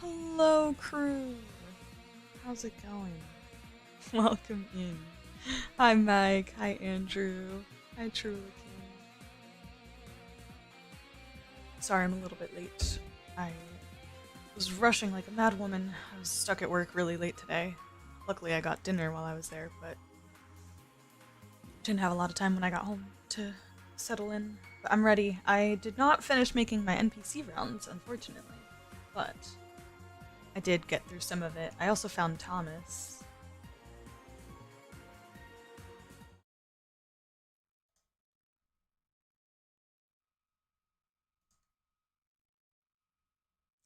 Hello, crew. How's it going? Welcome in. Hi, Mike. Hi, Andrew. Hi, Truly King. Sorry, I'm a little bit late. I was rushing like a mad woman. I was stuck at work really late today. Luckily, I got dinner while I was there, but didn't have a lot of time when I got home to settle in. But I'm ready. I did not finish making my NPC rounds, unfortunately, but I did get through some of it. I also found Thomas.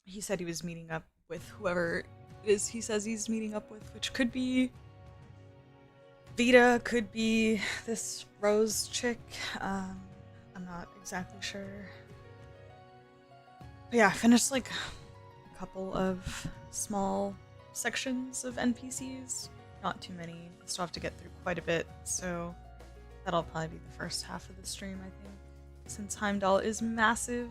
He said he was meeting up with whoever it is he says he's meeting up with, which could be Vita, could be this Rose chick. I'm not exactly sure. But yeah, I finished like a couple of small sections of NPCs. Not too many. I still have to get through quite a bit, so that'll probably be the first half of the stream, I think. Since Heimdallr is massive.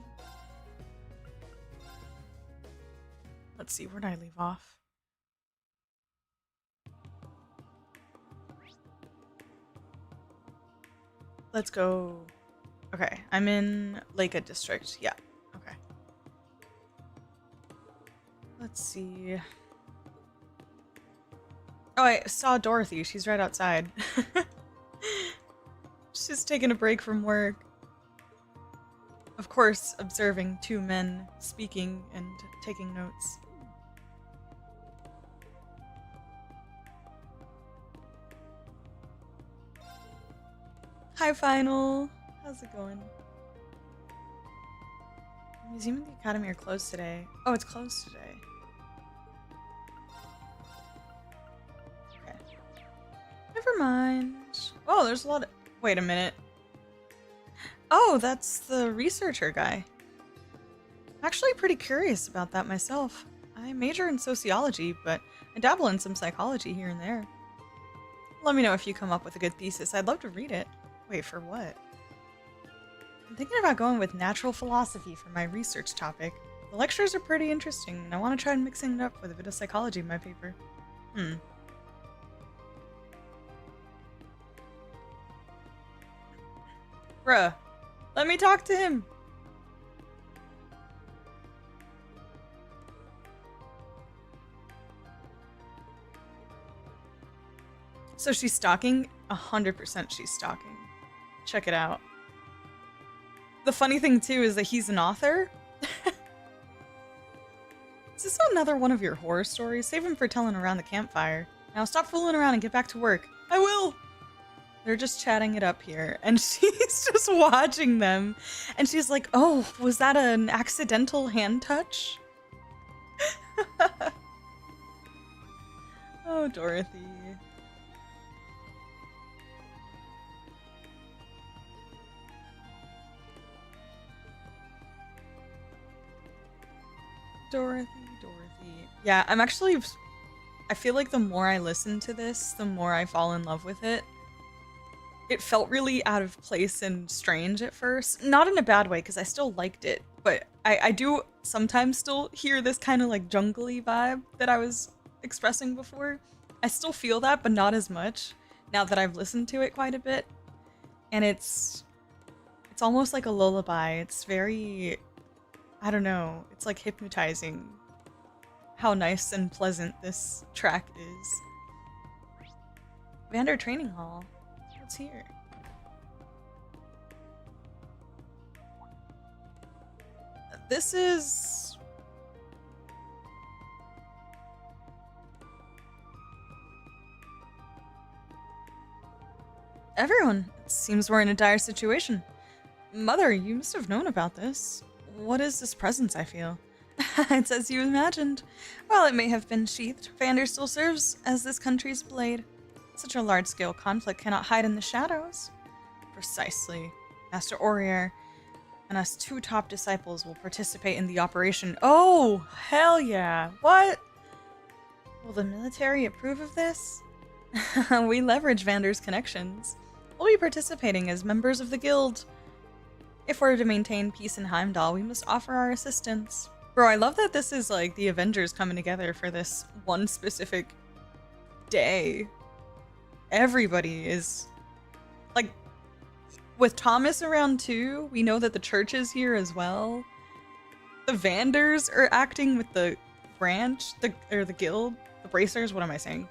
Let's see, where did I leave off? Let's go. Okay, I'm in Leica District. Yeah, okay. Let's see. Oh, I saw Dorothy. She's right outside. She's taking a break from work. Of course, observing two men speaking and taking notes. Hi, Final. How's it going? The museum and the academy are closed today. Oh, it's closed today. Okay. Never mind. Oh, there's a lot of... Wait a minute. Oh, that's the researcher guy. I'm actually pretty curious about that myself. I major in sociology, but I dabble in some psychology here and there. Let me know if you come up with a good thesis. I'd love to read it. Wait, for what? I'm thinking about going with natural philosophy for my research topic. The lectures are pretty interesting, and I want to try mixing it up with a bit of psychology in my paper. Bruh, let me talk to him! So she's stalking? 100% she's stalking. Check it out. The funny thing too is that he's an author. Is this another one of your horror stories? Save him for telling around the campfire. Now stop fooling around and get back to work. I will! They're just chatting it up here, and she's just watching them. And she's like, oh, was that an accidental hand touch? Oh, Dorothy. Dorothy. Yeah, I feel like the more I listen to this, the more I fall in love with it. It felt really out of place and strange at first. Not in a bad way, because I still liked it. But I do sometimes still hear this kind of like jungly vibe that I was expressing before. I still feel that, but not as much now that I've listened to it quite a bit. And it's almost like a lullaby. It's very... I don't know, it's like hypnotizing how nice and pleasant this track is. Vander Training Hall. What's here? This is... Everyone, it seems we're in a dire situation. Mother, you must have known about this. What is this presence I feel? It's as you imagined. While it may have been sheathed, Vander still serves as this country's blade. Such a large-scale conflict cannot hide in the shadows. Precisely. Master Aurier and us two top disciples will participate in the operation. Oh, hell yeah. What? Will the military approve of this? We leverage Vander's connections. We'll be participating as members of the guild. If we're to maintain peace in Heimdallr, we must offer our assistance. Bro, I love that this is like the Avengers coming together for this one specific day. Everybody is like, with Thomas around too, we know that the church is here as well. The Vanders are acting with the branch, the guild, the bracers, what am I saying?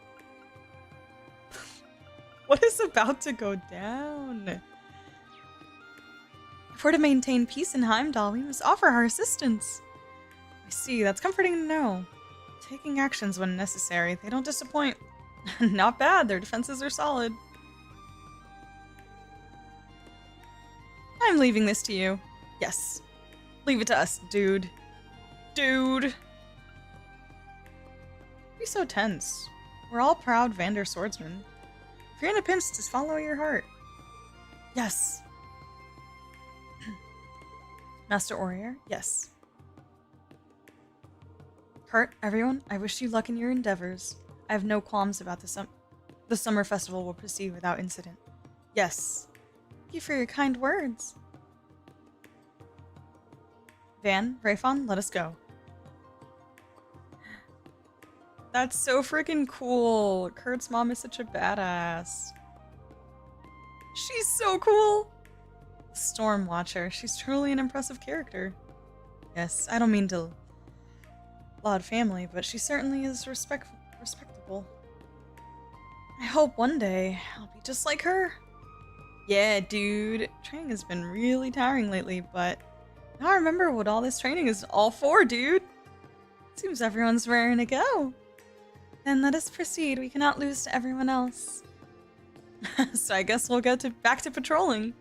What is about to go down? If we're to maintain peace in Heimdallr, we must offer our assistance. I see, that's comforting to know. Taking actions when necessary, they don't disappoint. Not bad, their defenses are solid. I'm leaving this to you. Yes. Leave it to us, dude. Dude. Be so tense. We're all proud Vander swordsmen. If you're in a pinch, just follow your heart. Yes. Master Warrior, yes. Kurt, everyone, I wish you luck in your endeavors. I have no qualms about the summer festival will proceed without incident. Yes. Thank you for your kind words. Van, Rayfon, let us go. That's so freaking cool. Kurt's mom is such a badass. She's so cool. Storm Watcher. She's truly an impressive character. Yes, I don't mean to laud family, but she certainly is respectable. I hope one day I'll be just like her. Yeah, dude. Training has been really tiring lately, but now I remember what all this training is all for, dude. Seems everyone's raring to go. Then let us proceed. We cannot lose to everyone else. So I guess we'll go back to patrolling.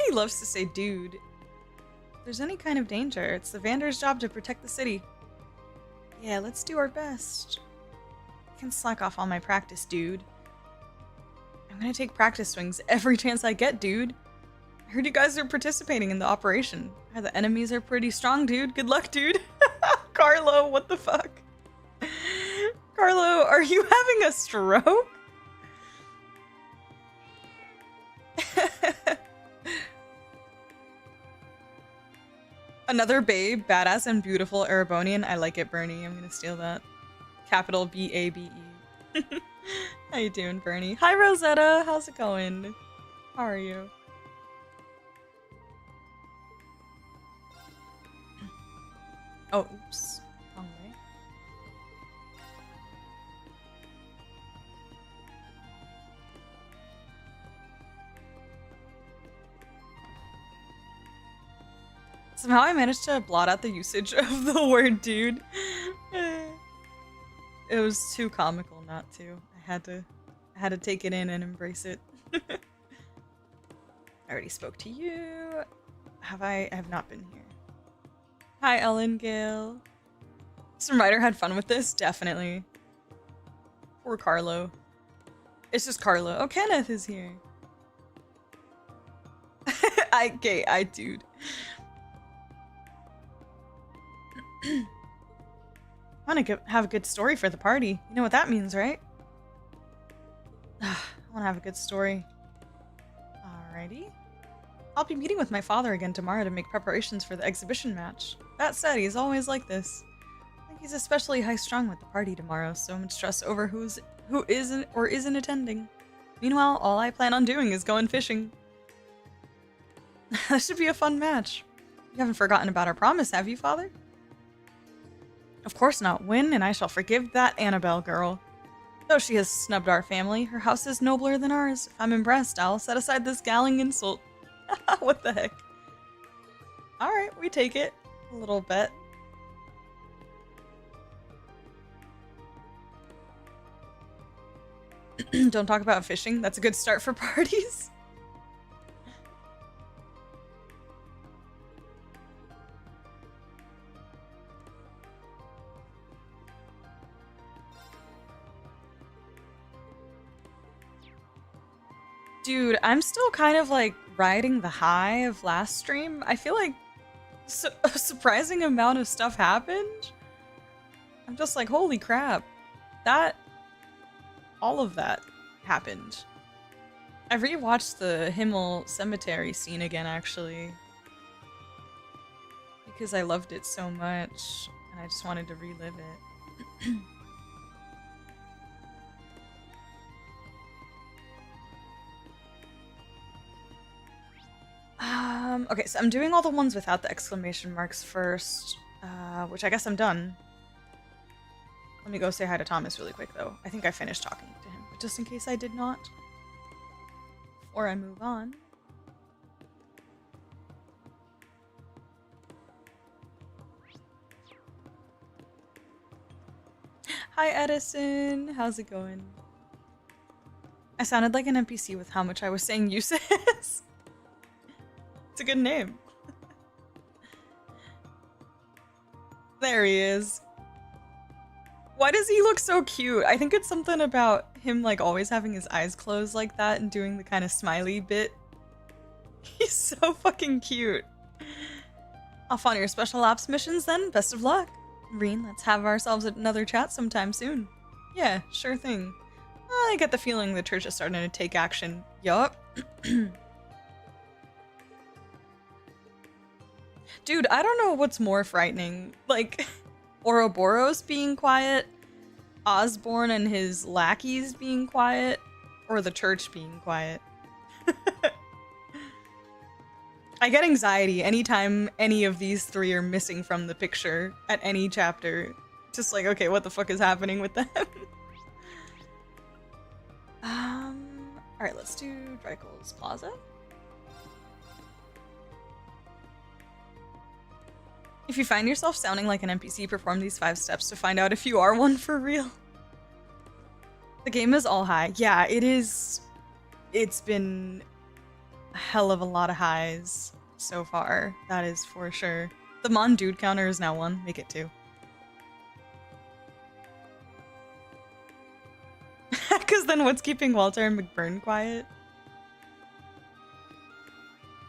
He loves to say dude. If there's any kind of danger, it's the Vander's job to protect the city. Yeah, let's do our best. I can slack off on my practice, dude. I'm gonna take practice swings every chance I get, dude. I heard you guys are participating in the operation. The enemies are pretty strong, dude. Good luck, dude. Carlo, what the fuck? Carlo, are you having a stroke? Another babe, badass and beautiful Erebonian. I like it, Bernie. I'm gonna steal that. Capital B-A-B-E. How you doing, Bernie? Hi, Rosetta. How's it going? How are you? Oh, oops. Wrong way. Somehow I managed to blot out the usage of the word dude. It was too comical not to. I had to take it in and embrace it. I already spoke to you. I have not been here. Hi, Ellen Gale. Some writer had fun with this, definitely. Poor Carlo. It's just Carlo. Oh, Kenneth is here. Dude. I want to have a good story for the party. You know what that means, right? I want to have a good story. Alrighty. I'll be meeting with my father again tomorrow to make preparations for the exhibition match. That said, he's always like this. I think he's especially high-strung with the party tomorrow, so much stress over who isn't or isn't attending. Meanwhile, all I plan on doing is going fishing. That should be a fun match. You haven't forgotten about our promise, have you, Father? Of course not. Win, and I shall forgive that Annabelle girl. Though she has snubbed our family, her house is nobler than ours. If I'm impressed, I'll set aside this galling insult. What the heck? Alright, we take it. A little bit. Don't talk about fishing. That's a good start for parties. Dude, I'm still kind of like riding the high of last stream. I feel like a surprising amount of stuff happened. I'm just like, holy crap. All of that happened. I rewatched the Himmel cemetery scene again, actually. Because I loved it so much, and I just wanted to relive it. Okay, so I'm doing all the ones without the exclamation marks first, which I guess I'm done. Let me go say hi to Thomas really quick, though. I think I finished talking to him, but just in case I did not, before I move on. Hi, Edison. How's it going? I sounded like an NPC with how much I was saying Jusis. It's a good name. There he is. Why does he look so cute? I think it's something about him like always having his eyes closed like that and doing the kind of smiley bit. He's so fucking cute. Off on your special ops missions then. Best of luck. Rean, let's have ourselves another chat sometime soon. Yeah, sure thing. I get the feeling the church is starting to take action. Yup. Dude, I don't know what's more frightening. Like, Ouroboros being quiet, Osborne and his lackeys being quiet, or the church being quiet. I get anxiety anytime any of these three are missing from the picture at any chapter. Just like, okay, what the fuck is happening with them? Alright, let's do Dreikel's Plaza. If you find yourself sounding like an NPC, perform these 5 steps to find out if you are one for real. The game is all high. Yeah, it is. It's been a hell of a lot of highs so far. That is for sure. The Mon dude counter is now 1. Make it 2. Because then what's keeping Walter and McBurn quiet?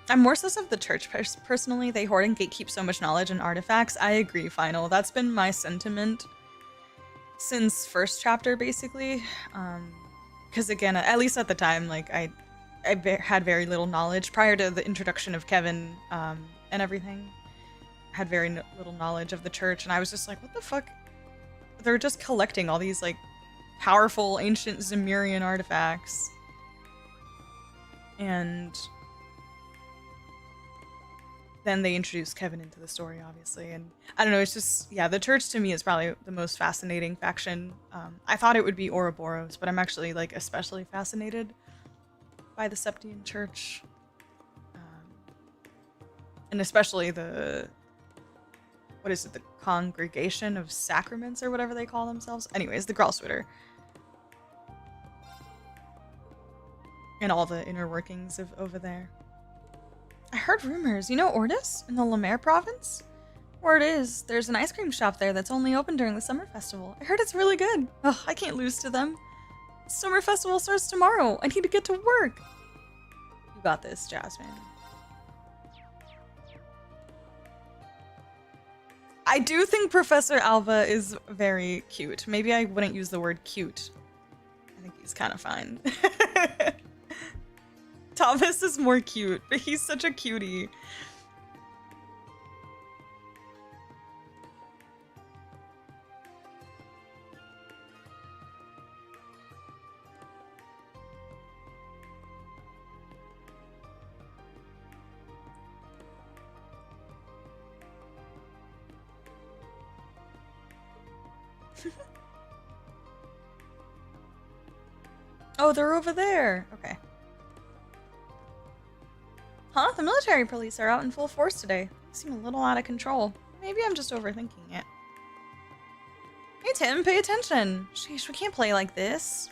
I'm more sus of the church personally. They hoard and gatekeep so much knowledge and artifacts. I agree, Final. That's been my sentiment since first chapter, basically. Because again, at least at the time, like I had very little knowledge prior to the introduction of Kevin and everything. I had very little knowledge of the church, and I was just like, what the fuck? They're just collecting all these like powerful ancient Zemurian artifacts. And then they introduced Kevin into the story, obviously, and I don't know, it's just, yeah, the church to me is probably the most fascinating faction. I thought it would be Ouroboros, but I'm actually, like, especially fascinated by the Septian Church. And especially the, what is it, the Congregation of Sacraments, or whatever they call themselves? Anyways, the Gralswitter. And all the inner workings of over there. I heard rumors. You know Ordis in the Lemaire province? Word is, there's an ice cream shop there that's only open during the summer festival. I heard it's really good. Ugh, I can't lose to them. Summer festival starts tomorrow. I need to get to work. You got this, Jasmine. I do think Professor Alva is very cute. Maybe I wouldn't use the word cute. I think he's kind of fine. Thomas is more cute, but he's such a cutie. Oh, they're over there. Okay. Huh? The military police are out in full force today. They seem a little out of control. Maybe I'm just overthinking it. Hey Tim, pay attention. Sheesh, we can't play like this.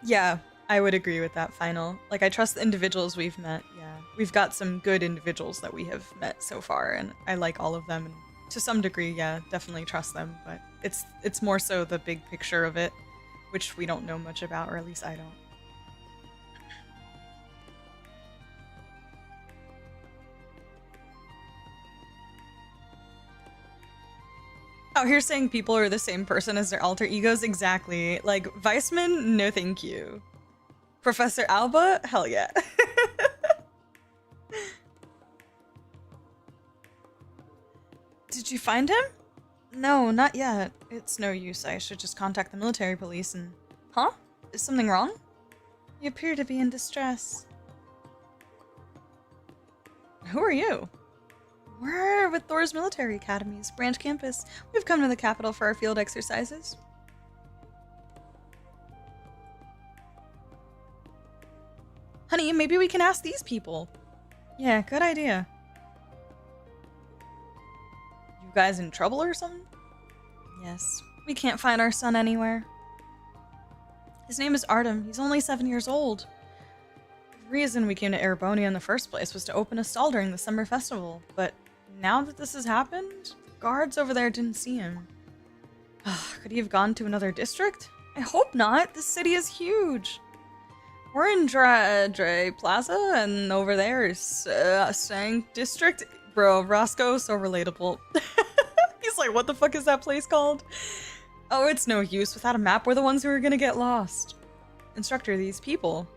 Yeah, I would agree with that, Final. Like, I trust the individuals we've met, yeah. We've got some good individuals that we have met so far, and I like all of them. And to some degree, yeah, definitely trust them, but it's more so the big picture of it, which we don't know much about, or at least I don't. Out here saying people are the same person as their alter egos? Exactly. Like, Weissman, no thank you. Professor Alba? Hell yeah. Did you find him? No, not yet. It's no use. I should just contact the military police and... Huh? Is something wrong? You appear to be in distress. Who are you? We're with Thor's Military Academy's branch campus. We've come to the capital for our field exercises. Honey, maybe we can ask these people. Yeah, good idea. You guys in trouble or something? Yes. We can't find our son anywhere. His name is Artem. He's only 7 years old. The reason we came to Erebonia in the first place was to open a stall during the summer festival, but now that this has happened, the guards over there didn't see him. Could he have gone to another district? I hope not. This city is huge. We're in Dre Plaza, and over there is Sang District. Bro, Roscoe, so relatable. He's like, what the fuck is that place called? Oh, it's no use. Without a map, we're the ones who are gonna get lost. Instructor, these people.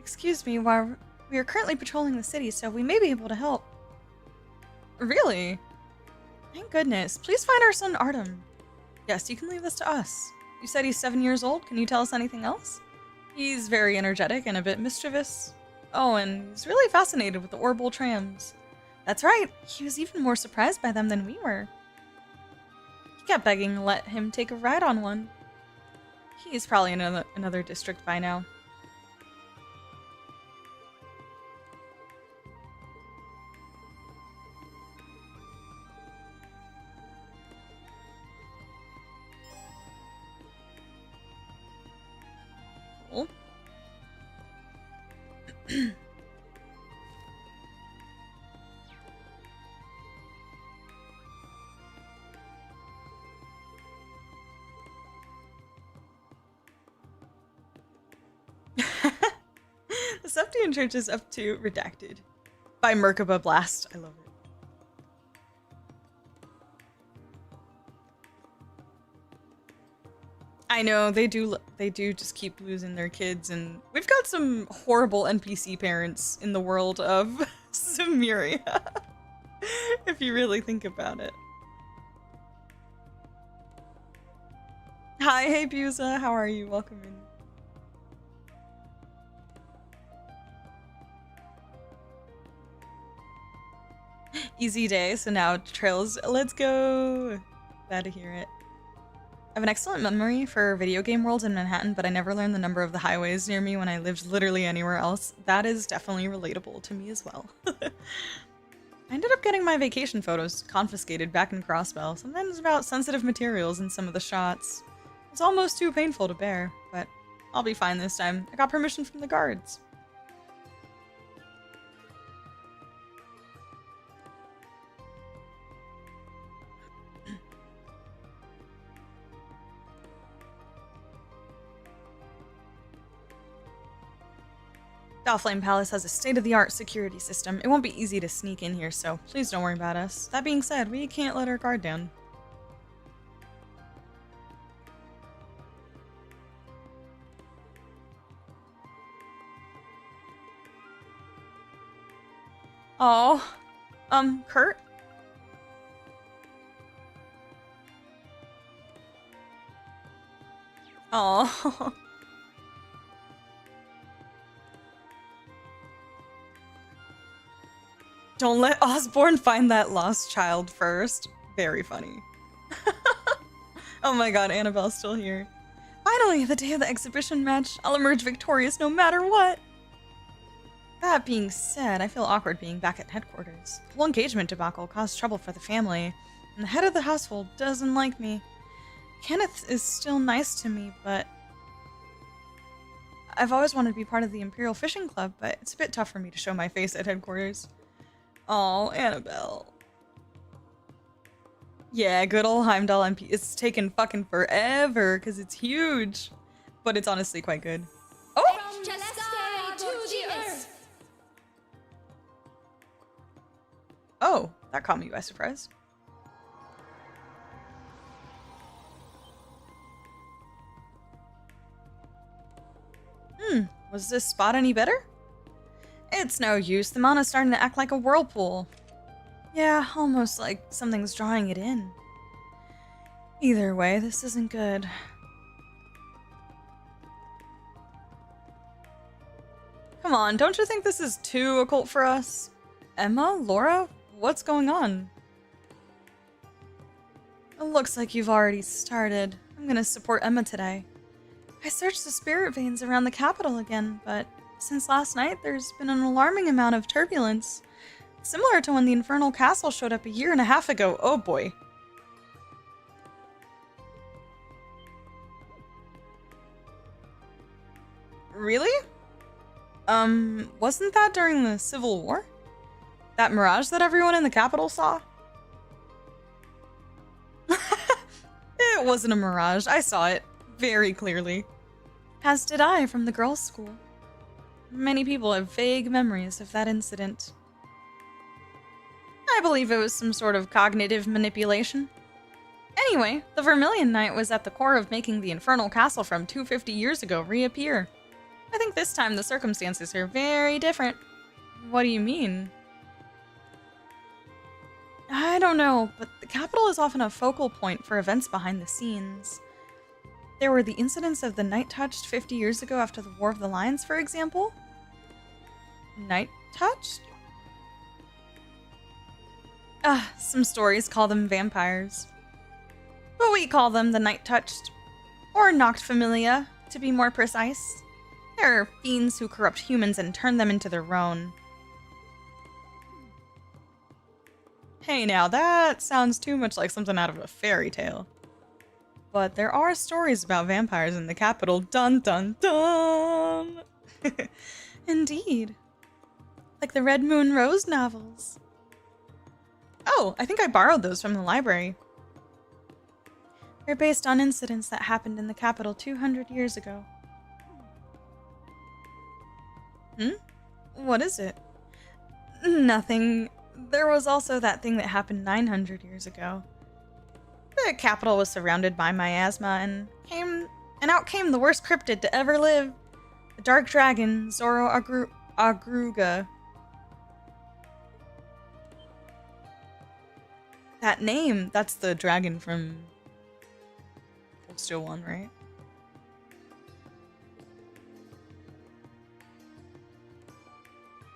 Excuse me, while we are currently patrolling the city, so we may be able to help. Really? Thank goodness. Please find our son Artem. Yes, you can leave this to us. You said he's 7 years old. Can you tell us anything else? He's very energetic and a bit mischievous. Oh, and he's really fascinated with the orbital trams. That's right. He was even more surprised by them than we were. He kept begging to let him take a ride on one. He's probably in another district by now. Cool. The Septian Church is up to Redacted by Merkaba Blast. I love it. I know, they do just keep losing their kids, and we've got some horrible NPC parents in the world of Cimmeria, if you really think about it. Hi, hey Buza, how are you? Welcome in. Easy day, so now trails, let's go! Glad to hear it. I have an excellent memory for video game worlds in Manhattan, but I never learned the number of the highways near me when I lived literally anywhere else. That is definitely relatable to me as well. I ended up getting my vacation photos confiscated back in Crossbell. Sometimes about sensitive materials in some of the shots. It's almost too painful to bear, but I'll be fine this time. I got permission from the guards. Dalflame Palace has a state-of-the-art security system. It won't be easy to sneak in here, so please don't worry about us. That being said, we can't let our guard down. Oh, Kurt? Oh. Don't let Osborne find that lost child first. Very funny. Oh my god, Annabelle's still here. Finally, the day of the exhibition match. I'll emerge victorious no matter what. That being said, I feel awkward being back at headquarters. The whole engagement debacle caused trouble for the family, and the head of the household doesn't like me. Kenneth is still nice to me, but I've always wanted to be part of the Imperial Fishing Club, but it's a bit tough for me to show my face at headquarters. Oh, Annabelle. Yeah, good old Heimdallr MP. It's taken fucking forever because it's huge, but it's honestly quite good. Oh! From the sky to the earth. Oh, that caught me by surprise. Was this spot any better? It's no use. The mana's starting to act like a whirlpool. Yeah, almost like something's drawing it in. Either way, this isn't good. Come on, don't you think this is too occult for us? Emma? Laura? What's going on? It looks like you've already started. I'm gonna support Emma today. I searched the spirit veins around the capital again, but since last night, there's been an alarming amount of turbulence. Similar to when the Infernal Castle showed up a year and a half ago. Oh boy. Really? Wasn't that during the Civil War? That mirage that everyone in the capital saw? It wasn't a mirage. I saw it very clearly. As did I from the girls' school. Many people have vague memories of that incident. I believe it was some sort of cognitive manipulation. Anyway, the Vermilion Knight was at the core of making the Infernal Castle from 250 years ago reappear. I think this time the circumstances are very different. What do you mean? I don't know, but the capital is often a focal point for events behind the scenes. There were the incidents of the Night Touched 50 years ago after the War of the Lions, for example. Night Touched? Some stories call them vampires. But we call them the Night Touched. Or Noct Familia, to be more precise. They're fiends who corrupt humans and turn them into their own. Hey now, that sounds too much like something out of a fairy tale. But there are stories about vampires in the capital. Dun dun dun! Indeed. Like the Red Moon Rose novels. Oh, I think I borrowed those from the library. They're based on incidents that happened in the capital 200 years ago. What is it? Nothing. There was also that thing that happened 900 years ago. The capital was surrounded by miasma and out came the worst cryptid to ever live. The dark dragon, Zoro Agruga. That name, that's the dragon from Cold Steel 1, right?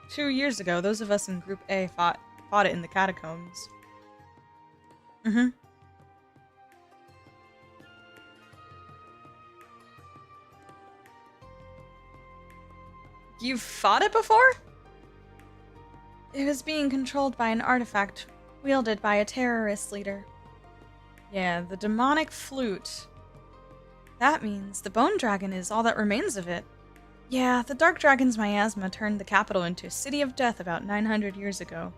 Two years ago, those of us in Group A fought it in the catacombs. You've fought it before? It was being controlled by an artifact wielded by a terrorist leader. Yeah, the demonic flute. That means the bone dragon is all that remains of it. Yeah, the dark dragon's miasma turned the capital into a city of death about 900 years ago.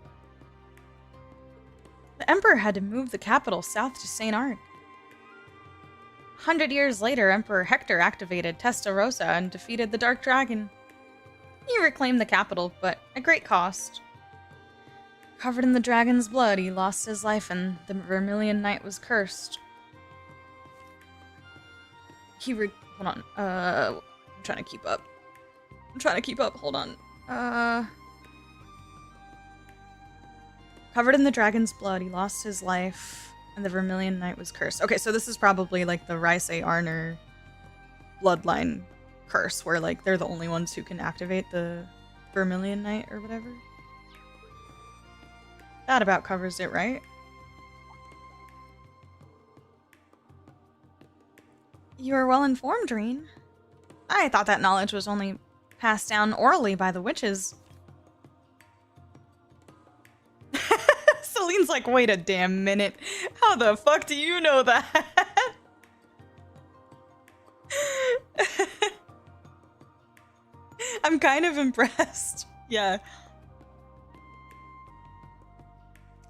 The Emperor had to move the capital south to St. Arc. 100 years later, Emperor Hector activated Testarossa and defeated the dark dragon. He reclaimed the capital, but at great cost. Covered in the dragon's blood, he lost his life and the Vermilion Knight was cursed. Hold on. I'm trying to keep up. Hold on. Covered in the dragon's blood, he lost his life, and the Vermilion Knight was cursed. Okay, so this is probably like the Rice Arner bloodline curse, where like they're the only ones who can activate the Vermilion Knight or whatever. That about covers it, right? You are well informed, Rean. I thought that knowledge was only passed down orally by the witches. Celine's like, wait a damn minute. How the fuck do you know that? I'm kind of impressed. Yeah.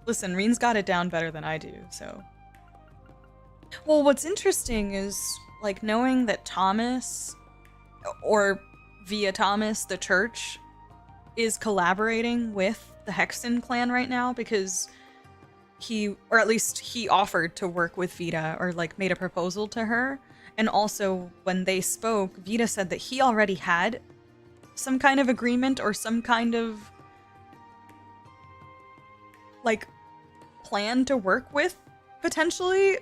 Listen, Rean's got it down better than I do, so. Well, what's interesting is, like, knowing that Thomas, or via Thomas, the church, is collaborating with the Hexen clan right now because or at least he offered to work with Vita or like made a proposal to her. And also when they spoke, Vita said that he already had some kind of agreement or some kind of like plan to work with potentially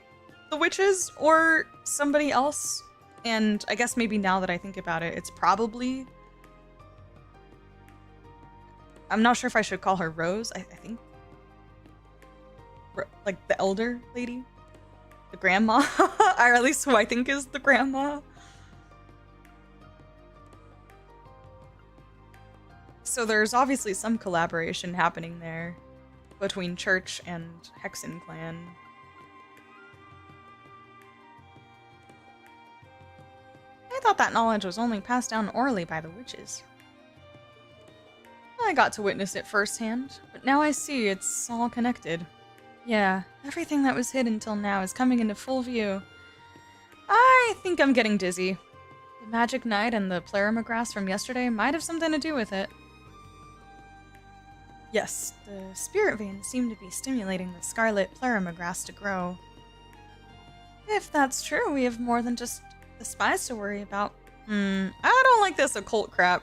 the witches or somebody else. And I guess maybe now that I think about it, it's probably, I'm not sure if I should call her Rose. I think like the elder lady, the grandma, or at least who I think is the grandma. So there's obviously some collaboration happening there between Church and Hexen clan. I thought that knowledge was only passed down orally by the witches. I got to witness it firsthand, but now I see it's all connected. Yeah, everything that was hid until now is coming into full view. I think I'm getting dizzy. The magic night and the plerimagrass from yesterday might have something to do with it. Yes, the spirit veins seem to be stimulating the scarlet plerimagrass to grow. If that's true, we have more than just the spies to worry about. I don't like this occult crap.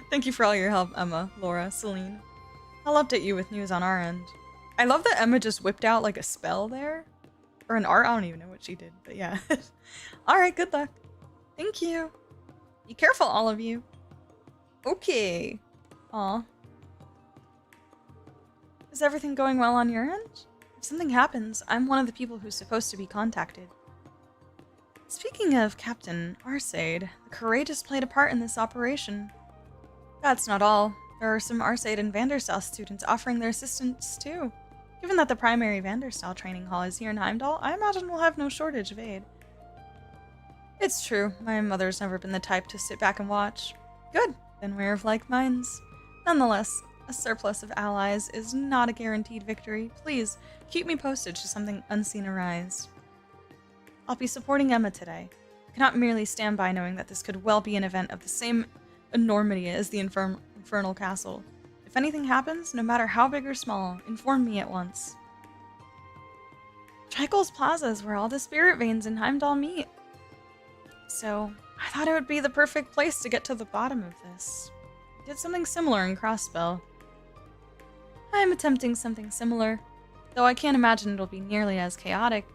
Thank you for all your help, Emma, Laura, Celine. I'll update you with news on our end. I love that Emma just whipped out like a spell there. Or an art, I don't even know what she did, but yeah. Alright, good luck. Thank you. Be careful, all of you. Okay. Aw. Is everything going well on your end? If something happens, I'm one of the people who's supposed to be contacted. Speaking of Captain Arsaid, the Courageous played a part in this operation. That's not all. There are some Arsaid and Vanderstal students offering their assistance too. Given that the primary Vanderstal training hall is here in Heimdallr, I imagine we'll have no shortage of aid. It's true, my mother's never been the type to sit back and watch. Good, then we're of like minds. Nonetheless, a surplus of allies is not a guaranteed victory. Please, keep me posted should something unseen arise. I'll be supporting Emma today. I cannot merely stand by knowing that this could well be an event of the same enormity as the Infernal Castle. If anything happens, no matter how big or small, inform me at once. Tricol's Plaza is where all the spirit veins in Heimdallr meet. So, I thought it would be the perfect place to get to the bottom of this. I did something similar in Crossspell. I'm attempting something similar, though I can't imagine it'll be nearly as chaotic.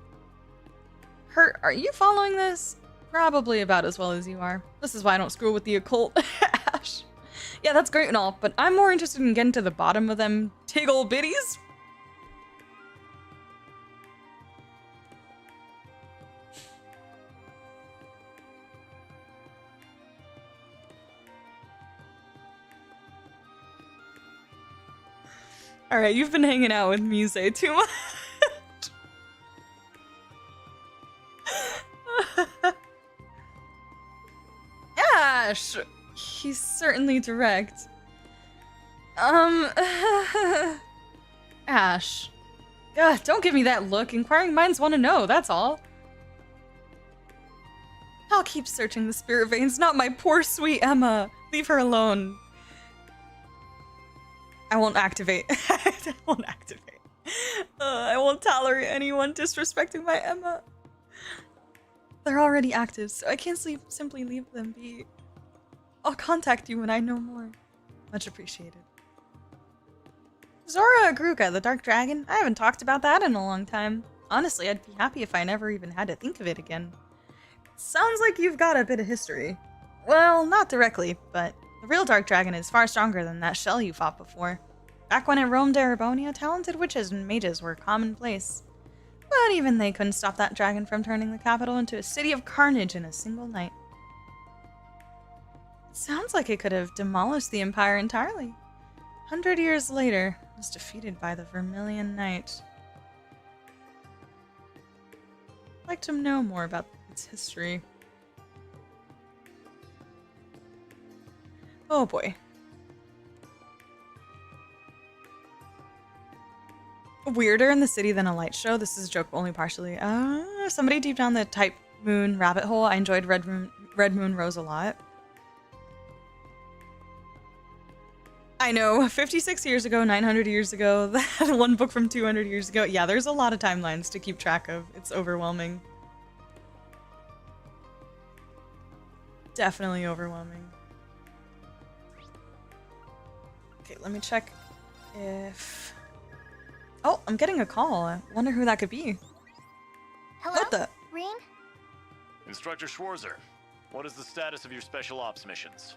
Hurt, are you following this? Probably about as well as you are. This is why I don't screw with the occult. Ash. Yeah, that's great and all, but I'm more interested in getting to the bottom of them tiggle bitties. Alright, you've been hanging out with Muse too much. Ash! He's certainly direct. Ash. Ugh, don't give me that look. Inquiring minds want to know, that's all. I'll keep searching the spirit veins, not my poor sweet Emma. Leave her alone. I won't activate. I won't activate. I won't tolerate anyone disrespecting my Emma. They're already active, so I can't simply leave them be. I'll contact you when I know more. Much appreciated. Zora Agruka, the Dark Dragon? I haven't talked about that in a long time. Honestly, I'd be happy if I never even had to think of it again. Sounds like you've got a bit of history. Well, not directly, but the real Dark Dragon is far stronger than that shell you fought before. Back when it roamed Erebonia, talented witches and mages were commonplace. But even they couldn't stop that dragon from turning the capital into a city of carnage in a single night. It sounds like it could have demolished the Empire entirely. 100 years later, it was defeated by the Vermilion Knight. I'd like to know more about its history. Oh boy. Weirder in the city than a light show. This is a joke only partially. Somebody deep down the Type Moon rabbit hole. I enjoyed Red Moon Rose a lot. I know, 56 years ago, 900 years ago, that one book from 200 years ago. Yeah, there's a lot of timelines to keep track of. It's overwhelming. Definitely overwhelming. Okay, let me check if... Oh, I'm getting a call. I wonder who that could be. Hello? What the? Rean? Instructor Schwarzer, what is the status of your special ops missions?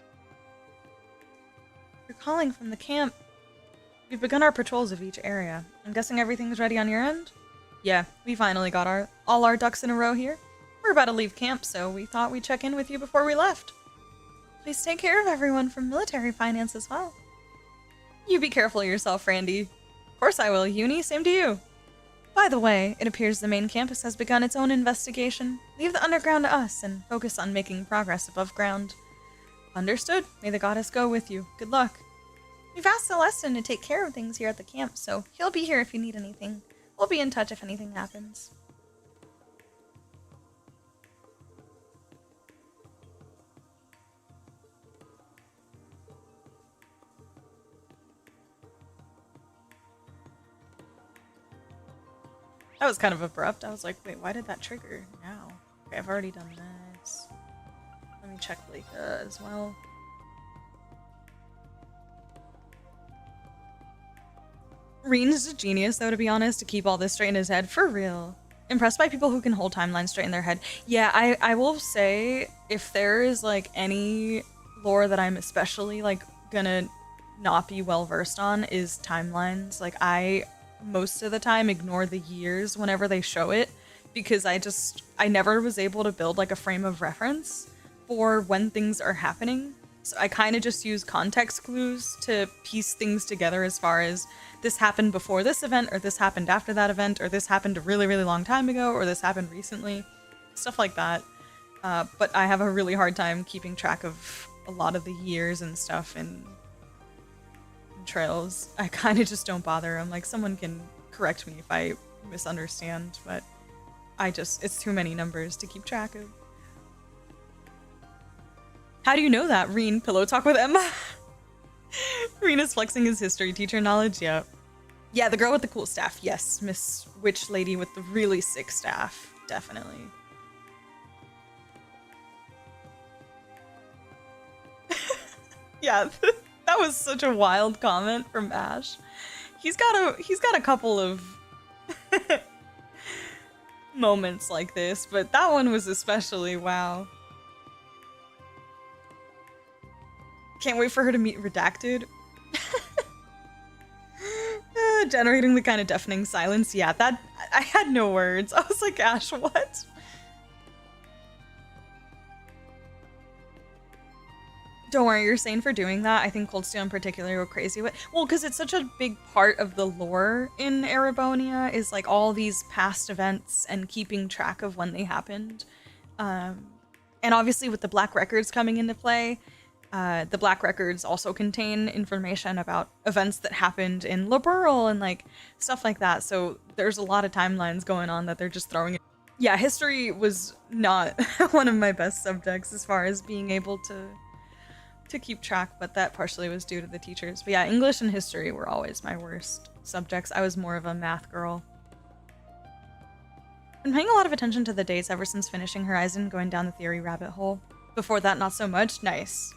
You're calling from the camp. We've begun our patrols of each area. I'm guessing everything's ready on your end? Yeah, we finally got all our ducks in a row here. We're about to leave camp, so we thought we'd check in with you before we left. Please take care of everyone from military finance as well. You be careful of yourself, Randy. Of course I will, Uni. Same to you. By the way, it appears the main campus has begun its own investigation. Leave the underground to us and focus on making progress above ground. Understood. May the goddess go with you. Good luck. We've asked Celestin to take care of things here at the camp, so he'll be here if you need anything. We'll be in touch if anything happens. That was kind of abrupt. I was like, wait, why did that trigger now? Okay, I've already done this. Let me check Leica as well. Rean's a genius, though, to be honest, to keep all this straight in his head. For real. Impressed by people who can hold timelines straight in their head. Yeah, I will say, if there is, like, any lore that I'm especially, like, gonna not be well-versed on is timelines. Like, I most of the time ignore the years whenever they show it, because I never was able to build, like, a frame of reference for when things are happening. So I kind of just use context clues to piece things together as far as this happened before this event, or this happened after that event, or this happened a really, really long time ago, or this happened recently. Stuff like that. But I have a really hard time keeping track of a lot of the years and stuff in trails. I kind of just don't bother. I'm like, someone can correct me if I misunderstand, but it's too many numbers to keep track of. How do you know that, Rean? Pillow talk with Emma? Rean is flexing his history teacher knowledge, yeah. Yeah, the girl with the cool staff, yes. Miss Witch Lady with the really sick staff, definitely. Yeah, that was such a wild comment from Ash. He's got a couple of moments like this, but that one was especially wow. Can't wait for her to meet Redacted. Generating the kind of deafening silence. Yeah, that I had no words. I was like, Ash, what? Don't worry, you're sane for doing that. I think Coldsteel in particular go crazy with. Well, because it's such a big part of the lore in Erebonia is like all these past events and keeping track of when they happened. And obviously with the Black Records coming into play, the Black Records also contain information about events that happened in Liberl and like stuff like that. So there's a lot of timelines going on that they're just throwing in. Yeah, history was not one of my best subjects as far as being able to keep track, but that partially was due to the teachers. But yeah, English and history were always my worst subjects. I was more of a math girl. Been paying a lot of attention to the dates ever since finishing Horizon, going down the theory rabbit hole. Before that, not so much. Nice.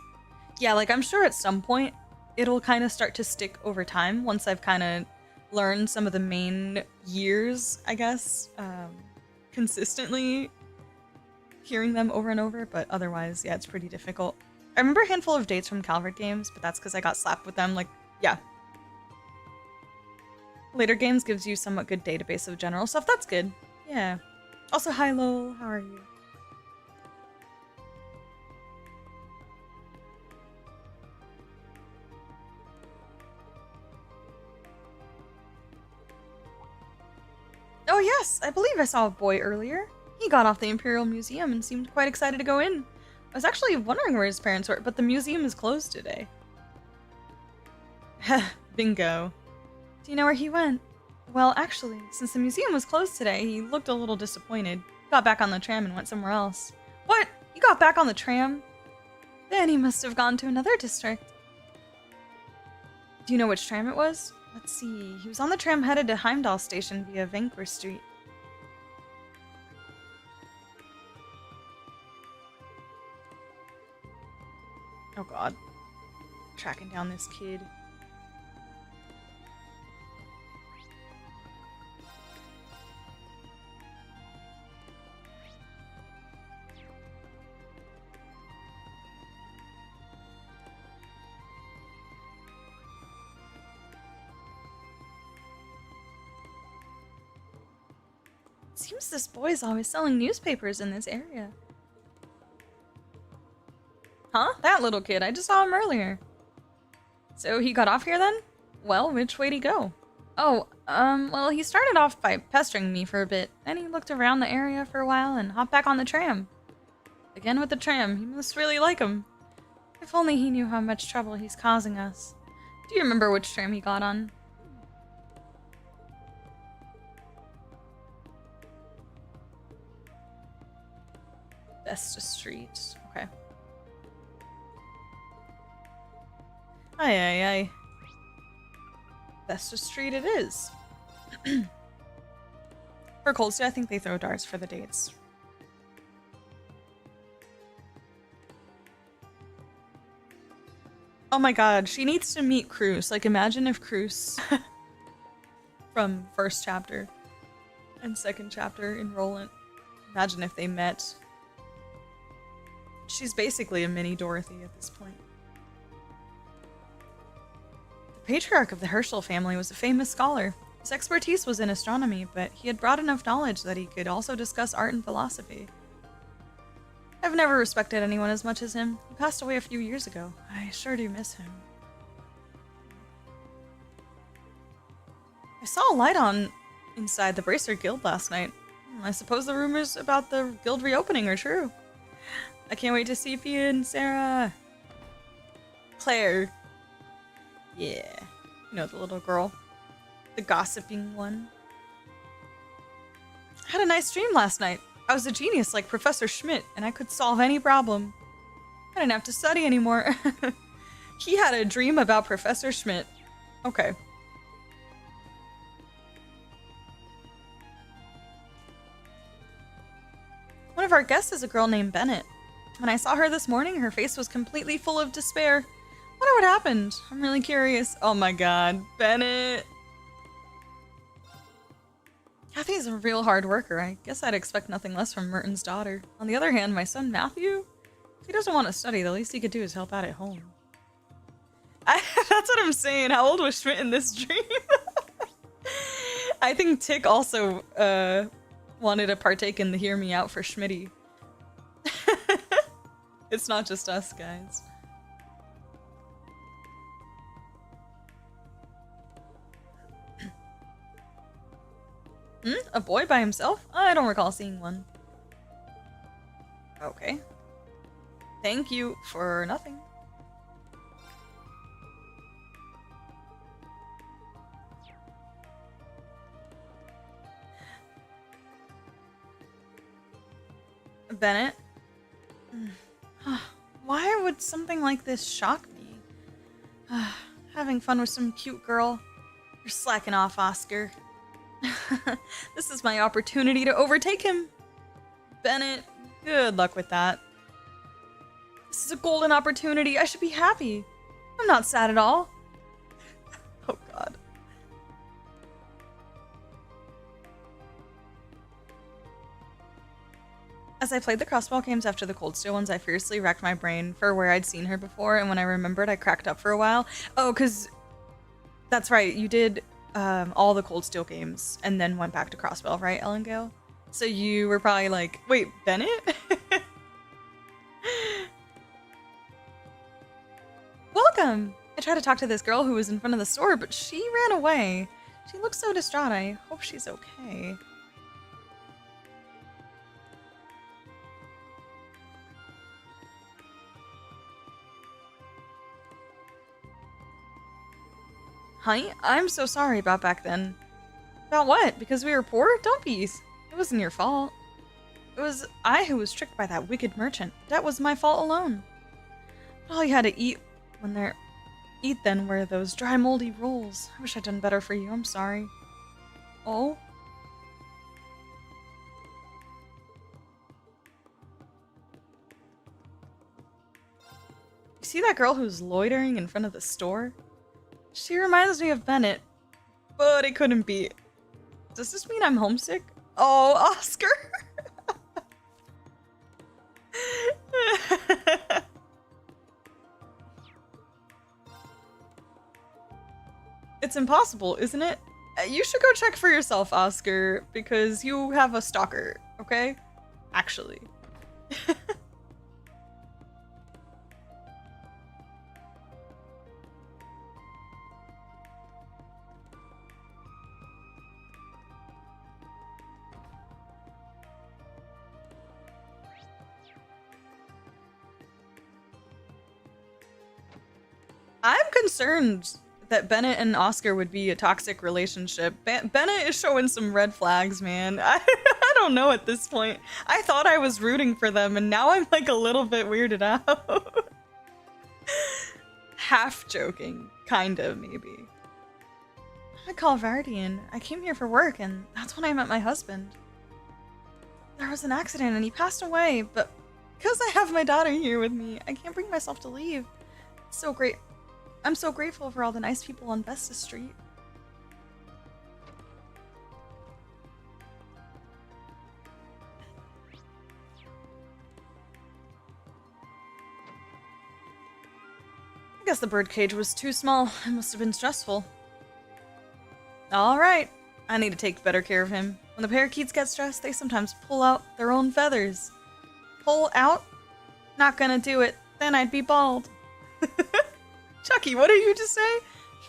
Yeah, like I'm sure at some point it'll kind of start to stick over time once I've kind of learned some of the main years, I guess, consistently hearing them over and over, but otherwise, yeah, it's pretty difficult. I remember a handful of dates from Calvert games, but that's because I got slapped with them, like, yeah. Later games gives you somewhat good database of general stuff, that's good. Yeah. Also, hi Lowell, how are you? Oh yes, I believe I saw a boy earlier. He got off the Imperial Museum and seemed quite excited to go in. I was actually wondering where his parents were, but the museum is closed today. Bingo. Do you know where he went? Well, actually, since the museum was closed today, he looked a little disappointed. Got back on the tram and went somewhere else. What? You got back on the tram? Then he must have gone to another district. Do you know which tram it was? Let's see. He was on the tram headed to Heimdallr station via Vancouver Street. Oh god. Tracking down this kid. Seems this boy's always selling newspapers in this area. Huh? That little kid. I just saw him earlier. So he got off here then? Well, which way'd he go? Oh, well, he started off by pestering me for a bit. Then he looked around the area for a while and hopped back on the tram. Again with the tram. He must really like him. If only he knew how much trouble he's causing us. Do you remember which tram he got on? Vesta Street. Okay. Aye, aye, aye. Vesta Street it is. For Coldstone, I think they throw darts for the dates. Oh my god, she needs to meet Cruz. Like, imagine if Cruz from first chapter and second chapter in Roland. Imagine if they met. She's basically a mini Dorothy at this point. The patriarch of the Herschel family was a famous scholar. His expertise was in astronomy, but he had broad enough knowledge that he could also discuss art and philosophy. I've never respected anyone as much as him. He passed away a few years ago. I sure do miss him. I saw a light on inside the Bracer Guild last night. I suppose the rumors about the guild reopening are true. I can't wait to see Fie and Sara. Claire. Yeah. You know, the little girl. The gossiping one. I had a nice dream last night. I was a genius like Professor Schmidt, and I could solve any problem. I didn't have to study anymore. He had a dream about Professor Schmidt. Okay. One of our guests is a girl named Bennett. When I saw her this morning, her face was completely full of despair. I wonder what happened. I'm really curious. Oh my god, Bennett. Kathy's a real hard worker. I guess I'd expect nothing less from Merton's daughter. On the other hand, my son Matthew? If he doesn't want to study, the least he could do is help out at home. That's what I'm saying. How old was Schmidt in this dream? I think Tick also wanted to partake in the hear me out for Schmitty. It's not just us, guys. A boy by himself? I don't recall seeing one. Okay. Thank you for nothing. Bennett? Why would something like this shock me? Having fun with some cute girl? You're slacking off, Oscar. This is my opportunity to overtake him. Bennett, good luck with that. This is a golden opportunity. I should be happy. I'm not sad at all. Oh god. As I played the crossbow games after the Cold Steel ones, I fiercely racked my brain for where I'd seen her before, and when I remembered, I cracked up for a while. Oh, because that's right, you did all the Cold Steel games and then went back to Crossbow, right, Ellen Gale? So you were probably like, wait, Bennett? Welcome! I tried to talk to this girl who was in front of the store, but she ran away. She looks so distraught. I hope she's okay. Honey, I'm so sorry about back then. About what? Because we were poor? Don't be. It wasn't your fault. It was I who was tricked by that wicked merchant. That was my fault alone. But all you had to eat when there Eat then, where are those dry moldy rolls? I wish I'd done better for you, I'm sorry. Oh? You see that girl who's loitering in front of the store? She reminds me of Bennett, but it couldn't be. Does this mean I'm homesick? Oh, Oscar! It's impossible, isn't it? You should go check for yourself, Oscar, because you have a stalker, okay? Actually. I'm concerned that Bennett and Oscar would be a toxic relationship. Bennett is showing some red flags, man. I don't know at this point. I thought I was rooting for them, and now I'm like a little bit weirded out. Half joking, kind of, maybe. I'm a Calvardian. I came here for work, and that's when I met my husband. There was an accident, and he passed away, but because I have my daughter here with me, I can't bring myself to leave. It's so great. I'm so grateful for all the nice people on Vesta Street. I guess the birdcage was too small. It must have been stressful. Alright, I need to take better care of him. When the parakeets get stressed, they sometimes pull out their own feathers. Pull out? Not gonna do it. Then I'd be bald. Chucky, what did you just say?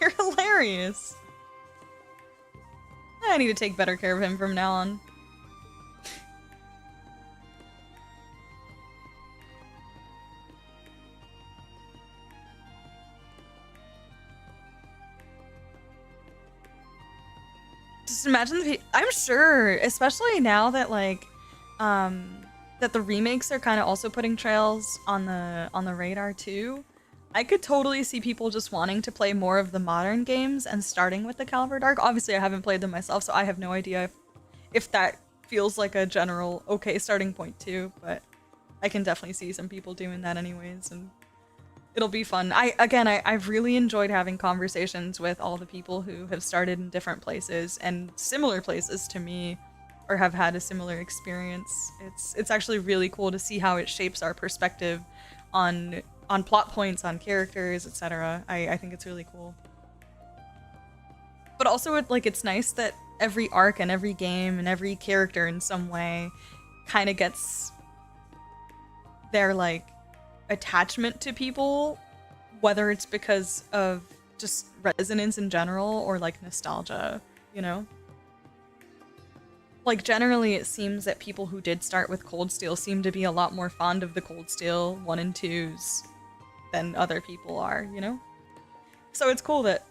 You're hilarious. I need to take better care of him from now on. Just imagine I'm sure, especially now that like that the remakes are kind of also putting trails on the radar too. I could totally see people just wanting to play more of the modern games and starting with the Calvard arc. Obviously, I haven't played them myself, so I have no idea if that feels like a general okay starting point too, but I can definitely see some people doing that anyways, and it'll be fun. I've really enjoyed having conversations with all the people who have started in different places and similar places to me, or have had a similar experience. It's actually really cool to see how it shapes our perspective on plot points, on characters, etc. I think it's really cool. But also, it's nice that every arc and every game and every character in some way kind of gets their, like, attachment to people, whether it's because of just resonance in general or, like, nostalgia, you know? Like, generally it seems that people who did start with Cold Steel seem to be a lot more fond of the Cold Steel 1 and 2s than other people are, you know? So it's cool that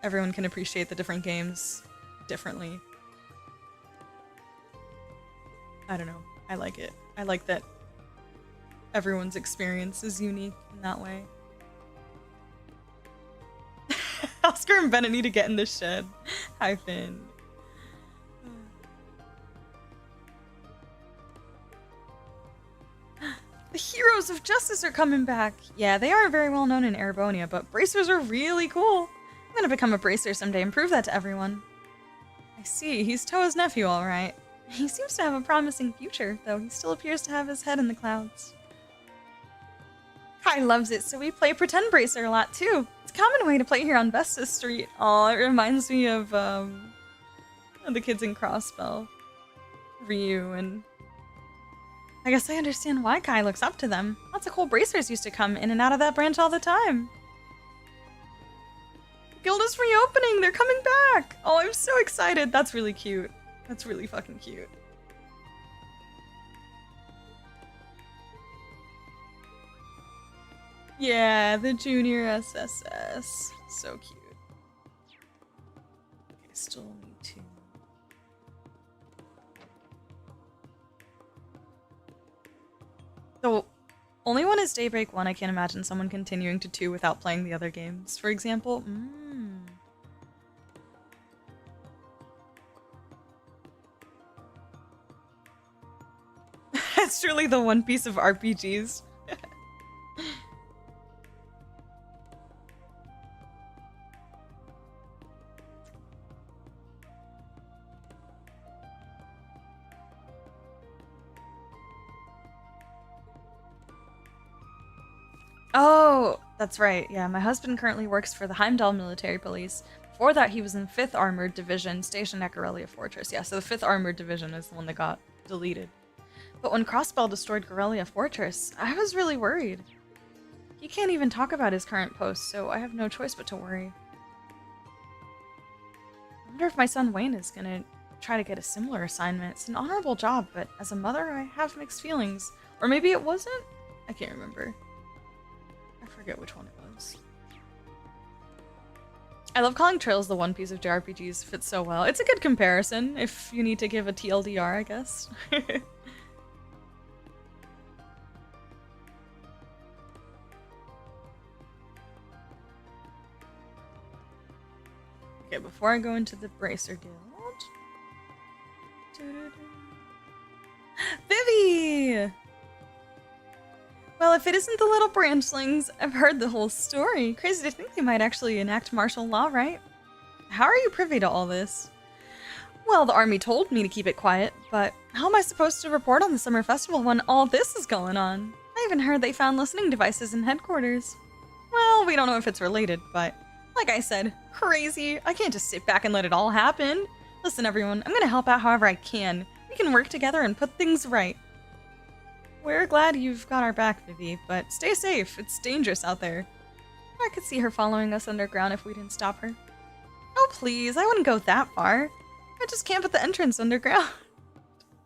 everyone can appreciate the different games differently. I don't know. I like it. I like that everyone's experience is unique in that way. Oscar and Bennett need to get in the shed. Hi, Finn. The Heroes of Justice are coming back! Yeah, they aren't very well known in Erebonia, but bracers are really cool. I'm gonna become a bracer someday and prove that to everyone. I see, he's Toa's nephew, alright. He seems to have a promising future, though he still appears to have his head in the clouds. Kai loves it, so we play pretend bracer a lot too. It's a common way to play here on Vesta Street. Aw, it reminds me of the kids in Crossbell. Ryu and... I guess I understand why Kai looks up to them. Lots of cool bracers used to come in and out of that branch all the time. The guild is reopening! They're coming back! Oh, I'm so excited! That's really cute. That's really fucking cute. Yeah, the junior SSS. So cute. Okay, still need to... So, Only one is Daybreak 1. I can't imagine someone continuing to 2 without playing the other games, for example. It's truly the One Piece of RPGs. Oh, that's right. Yeah, my husband currently works for the Heimdallr military police. Before that, he was in 5th Armored Division, stationed at Corellia Fortress. Yeah, so the 5th Armored Division is the one that got deleted. But when Crossbell destroyed Corellia Fortress, I was really worried. He can't even talk about his current post, so I have no choice but to worry. I wonder if my son Wayne is gonna try to get a similar assignment. It's an honorable job, but as a mother, I have mixed feelings. Or maybe it wasn't? I can't remember. I forget which one it was. I love calling Trails the One Piece of JRPGs. Fits so well. It's a good comparison if you need to give a TLDR, I guess. Okay, before I go into the Bracer Guild. Vivi! Well, if it isn't the little branchlings, I've heard the whole story. Crazy to think they might actually enact martial law, right? How are you privy to all this? Well, the army told me to keep it quiet, but how am I supposed to report on the summer festival when all this is going on? I even heard they found listening devices in headquarters. Well, we don't know if it's related, but like I said, crazy. I can't just sit back and let it all happen. Listen, everyone, I'm gonna help out however I can. We can work together and put things right. We're glad you've got our back, Vivi, but stay safe. It's dangerous out there. I could see her following us underground if we didn't stop her. Oh, please, I wouldn't go that far. I just camp at the entrance underground.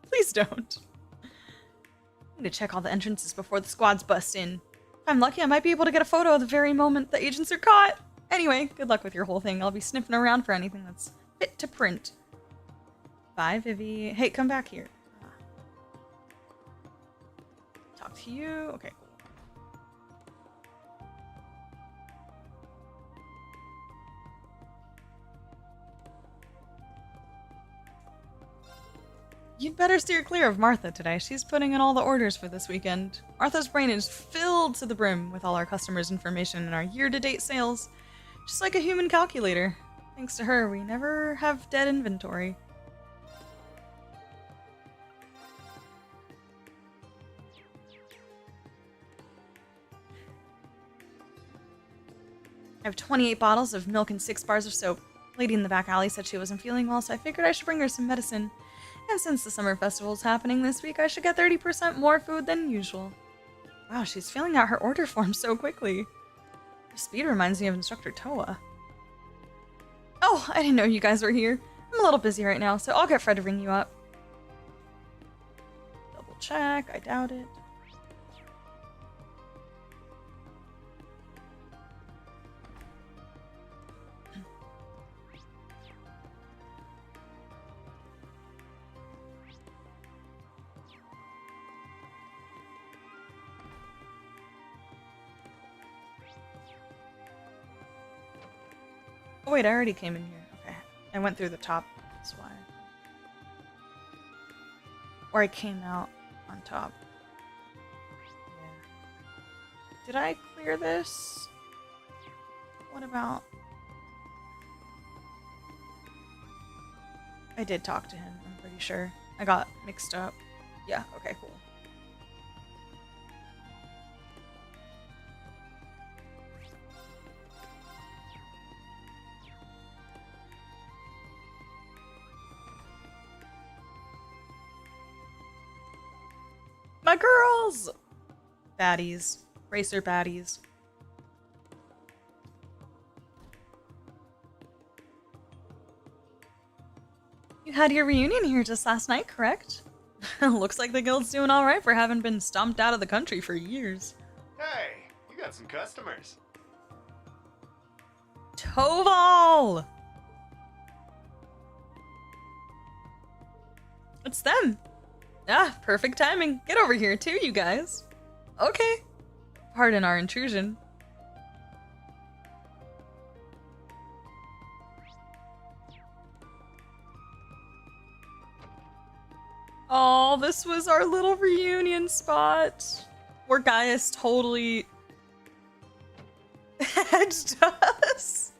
Please don't. I need to check all the entrances before the squads bust in. If I'm lucky, I might be able to get a photo of the very moment the agents are caught. Anyway, good luck with your whole thing. I'll be sniffing around for anything that's fit to print. Bye, Vivi. Hey, come back here. Talk to you. Okay, cool. You'd better steer clear of Martha today. She's putting in all the orders for this weekend. Martha's brain is filled to the brim with all our customers' information and our year-to-date sales. Just like a human calculator. Thanks to her, we never have dead inventory. I have 28 bottles of milk and 6 bars of soap. Lady in the back alley said she wasn't feeling well, so I figured I should bring her some medicine. And since the summer festival's happening this week, I should get 30% more food than usual. Wow, she's filling out her order form so quickly. Her speed reminds me of Instructor Toa. Oh, I didn't know you guys were here. I'm a little busy right now, so I'll get Fred to ring you up. Double check, I doubt it. Oh wait, I already came in here. Okay. I went through the top, that's why. Or I came out on top. Yeah. Did I clear this? What about... I did talk to him, I'm pretty sure. I got mixed up. Yeah, okay, cool. My girls! Baddies. Racer baddies. You had your reunion here just last night, correct? Looks like the guild's doing alright for having been stomped out of the country for years. Hey, you got some customers. Toval! It's them. Ah, perfect timing. Get over here too, you guys. Okay, Pardon our intrusion. Oh, this was our little reunion spot. Where Gaius totally hedged us.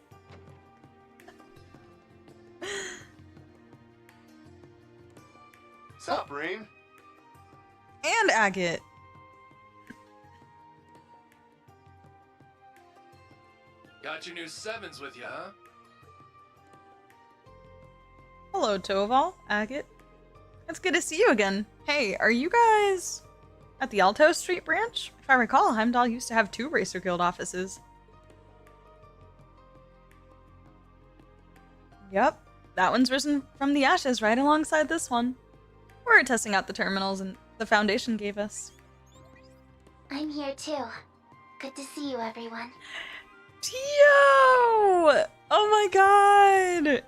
What's up, Rean? And Agate. Got your new sevens with you, huh? Hello, Toval, Agate. It's good to see you again. Hey, are you guys at the Alto Street branch? If I recall, Heimdallr used to have 2 Racer Guild offices. Yep, that one's risen from the ashes right alongside this one. We're testing out the terminals and the Foundation gave us. I'm here too. Good to see you, everyone. Tio! Oh my god!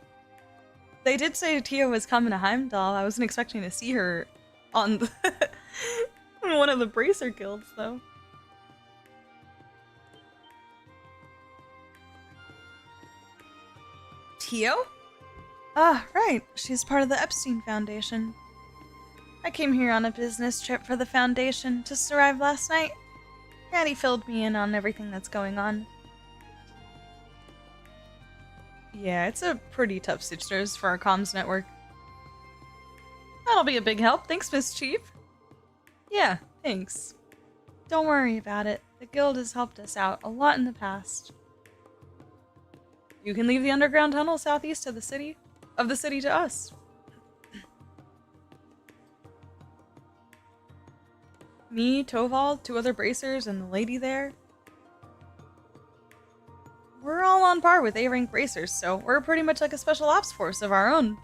They did say Tio was coming to Heimdallr. I wasn't expecting to see her on the one of the Bracer Guilds, though. Tio? Ah, right. She's part of the Epstein Foundation. I came here on a business trip for the Foundation, just arrived last night. Daddy filled me in on everything that's going on. Yeah, it's a pretty tough stitchers for our comms network. That'll be a big help. Thanks, Miss Chief. Yeah, thanks. Don't worry about it. The guild has helped us out a lot in the past. You can leave the underground tunnel southeast of the city to us. Me, Toval, 2 other bracers, and the lady there. We're all on par with A-rank bracers, so we're pretty much like a special ops force of our own.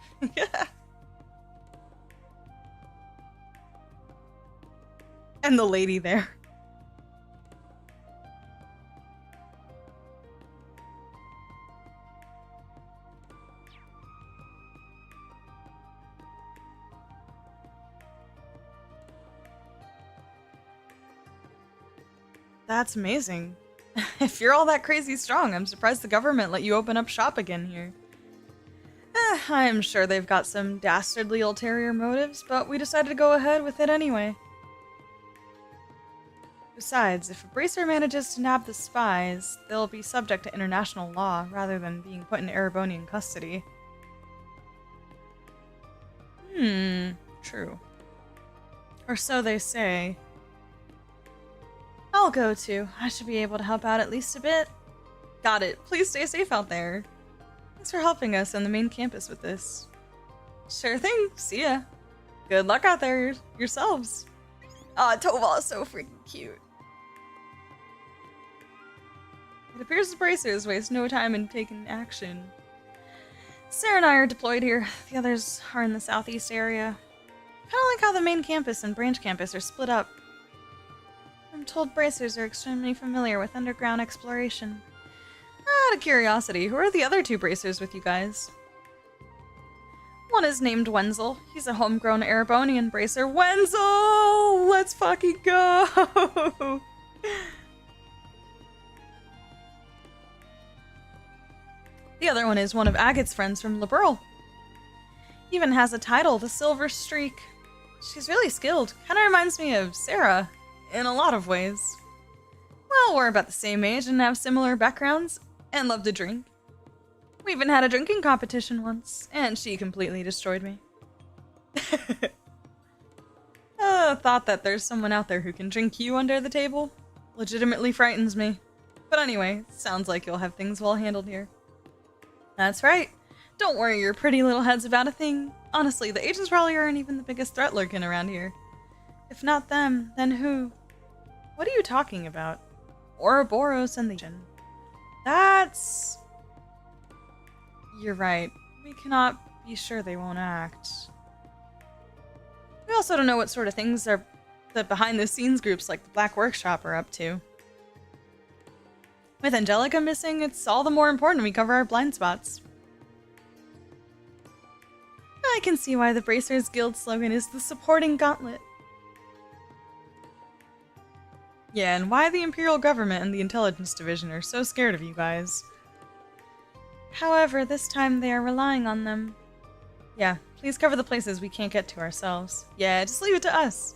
And the lady there. That's amazing. If you're all that crazy strong, I'm surprised the government let you open up shop again here. I'm sure they've got some dastardly ulterior motives, but we decided to go ahead with it anyway. Besides, if a bracer manages to nab the spies, they'll be subject to international law rather than being put in Erebonian custody. True. Or so they say. I'll go too. I should be able to help out at least a bit. Got it. Please stay safe out there. Thanks for helping us on the main campus with this. Sure thing. See ya. Good luck out there yourselves. Aw, Toval is so freaking cute. It appears the bracers waste no time in taking action. Sara and I are deployed here. The others are in the southeast area. Kinda like how the main campus and branch campus are split up. I'm told bracers are extremely familiar with underground exploration. Out of curiosity, who are the other 2 bracers with you guys? One is named Wenzel. He's a homegrown Erebonian bracer. Wenzel! Let's fucking go! The other one is one of Agate's friends from Liberl. Even has a title, the Silver Streak. She's really skilled. Kinda reminds me of Sara. In a lot of ways. Well, we're about the same age and have similar backgrounds, and love to drink. We even had a drinking competition once, and she completely destroyed me. Thought that there's someone out there who can drink you under the table? Legitimately frightens me. But anyway, sounds like you'll have things well handled here. That's right. Don't worry your pretty little heads about a thing. Honestly, the agents probably aren't even the biggest threat lurking around here. If not them, then who? What are you talking about? Ouroboros and the Legion. That's... You're right. We cannot be sure they won't act. We also don't know what sort of things are the behind-the-scenes groups like the Black Workshop are up to. With Angelica missing, it's all the more important we cover our blind spots. I can see why the Bracers Guild slogan is the supporting gauntlet. Yeah, and why the Imperial government and the intelligence division are so scared of you guys. However, this time they are relying on them. Yeah, please cover the places we can't get to ourselves. Yeah, just leave it to us.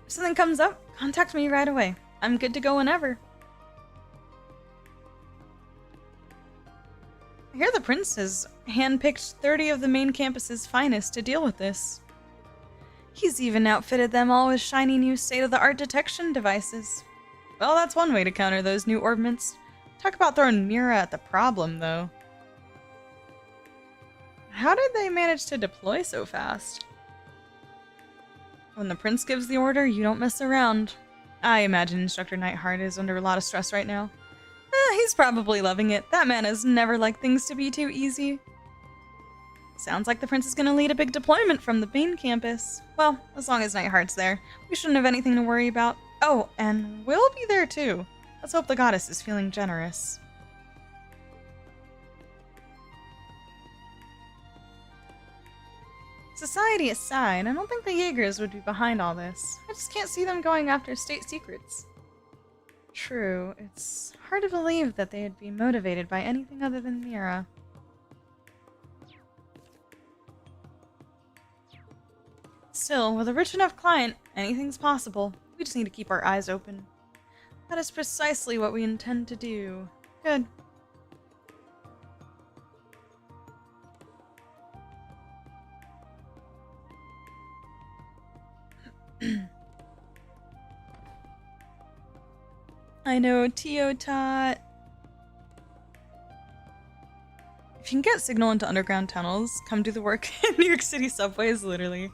If something comes up, contact me right away. I'm good to go whenever. I hear the prince has handpicked 30 of the main campus's finest to deal with this. He's even outfitted them all with shiny new state-of-the-art detection devices. Well, that's one way to counter those new orbments. Talk about throwing Mira at the problem, though. How did they manage to deploy so fast? When the prince gives the order, you don't mess around. I imagine Instructor Nightheart is under a lot of stress right now. He's probably loving it. That man has never liked things to be too easy. Sounds like the prince is going to lead a big deployment from the main campus. Well, as long as Nightheart's there, we shouldn't have anything to worry about. Oh, and we'll be there too. Let's hope the goddess is feeling generous. Society aside, I don't think the Jaegers would be behind all this. I just can't see them going after state secrets. True, it's hard to believe that they'd be motivated by anything other than Mira. Still, with a rich enough client, anything's possible. We just need to keep our eyes open. That is precisely what we intend to do. Good. I know, Teotot. If you can get signal into underground tunnels, come do the work in New York City subways, literally.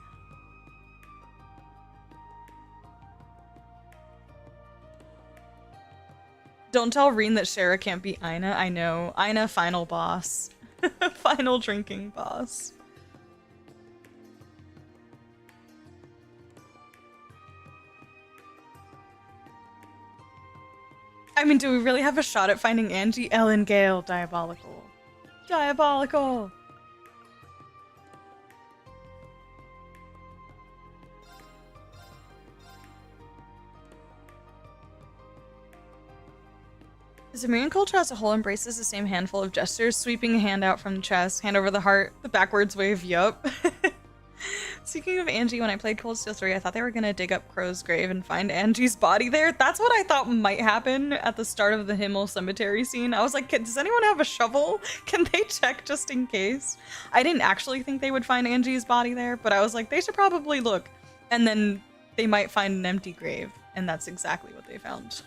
Don't tell Rean that Shara can't beat Ina. I know. Ina, final boss. Final drinking boss. I mean, do we really have a shot at finding Angie? Ellen Gale, diabolical. Diabolical! The Sumerian culture as a whole embraces the same handful of gestures, sweeping a hand out from the chest, hand over the heart, the backwards wave, yup. Speaking of Angie, when I played Cold Steel 3, I thought they were gonna dig up Crow's grave and find Angie's body there. That's what I thought might happen at the start of the Himmel cemetery scene. I was like, does anyone have a shovel? Can they check just in case? I didn't actually think they would find Angie's body there, but I was like, they should probably look. And then they might find an empty grave, and that's exactly what they found.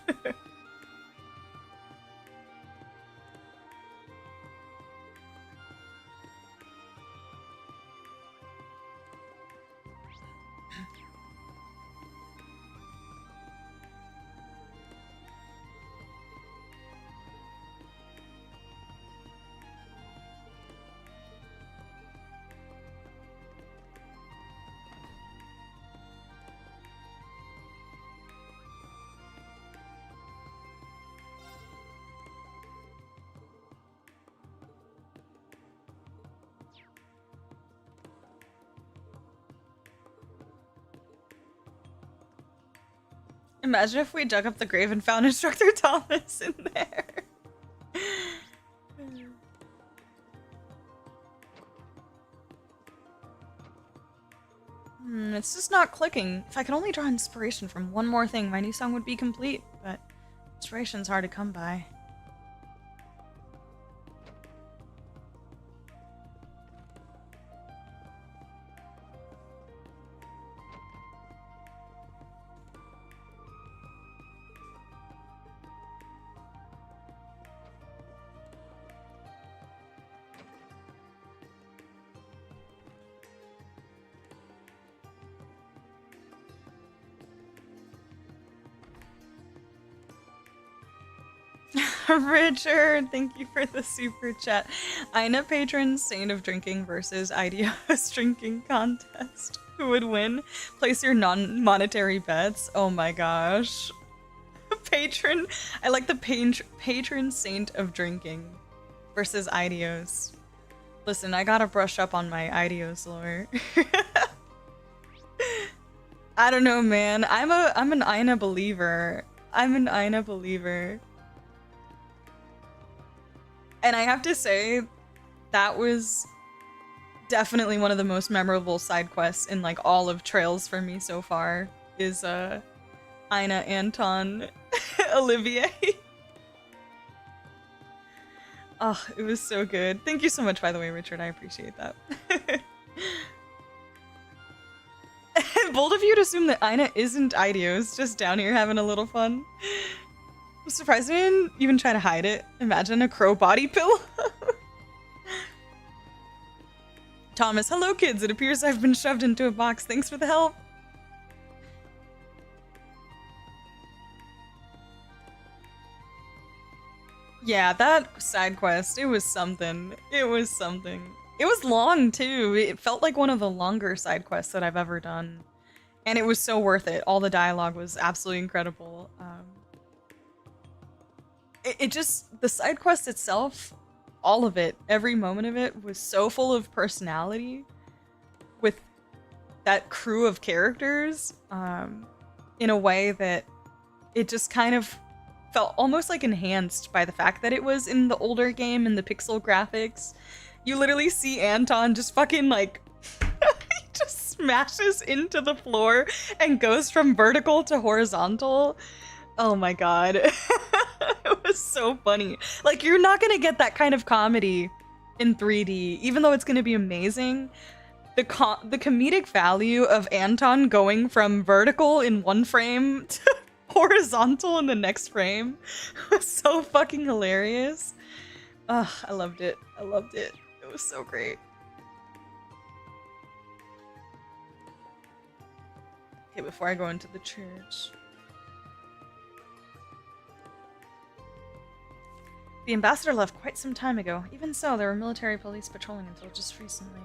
Imagine if we dug up the grave and found Instructor Thomas in there. It's just not clicking. If I could only draw inspiration from one more thing, my new song would be complete, but inspiration's hard to come by. Richard, thank you for the super chat. Ina patron saint of drinking versus Ideos drinking contest. Who would win? Place your non-monetary bets. Oh my gosh. Patron. I like the patron saint of drinking versus Ideos. Listen, I gotta brush up on my Ideos lore. I don't know, man. I'm an Ina believer. I'm an Aina believer. And I have to say, that was definitely one of the most memorable side quests in like all of Trails for me so far, is Aina, Anton, Olivier. Oh, it was so good. Thank you so much, by the way, Richard. I appreciate that. Bold of you to assume that Aina isn't Ideos, just down here having a little fun. I'm surprised I didn't even try to hide it. Imagine a crow body pillow. Thomas, hello kids. It appears I've been shoved into a box. Thanks for the help. Yeah, that side quest, it was something. It was something. It was long too. It felt like one of the longer side quests that I've ever done. And it was so worth it. All the dialogue was absolutely incredible. The side quest itself, all of it, every moment of it was so full of personality with that crew of characters in a way that it just kind of felt almost like enhanced by the fact that it was in the older game and the pixel graphics. You literally see Anton just fucking like he just smashes into the floor and goes from vertical to horizontal. Oh my god. It was so funny. Like, you're not gonna get that kind of comedy in 3D, even though it's gonna be amazing. The comedic value of Anton going from vertical in one frame to horizontal in the next frame was so fucking hilarious. Ugh, I loved it. I loved it. It was so great. Okay, before I go into the church. The ambassador left quite some time ago. Even so, there were military police patrolling until just recently.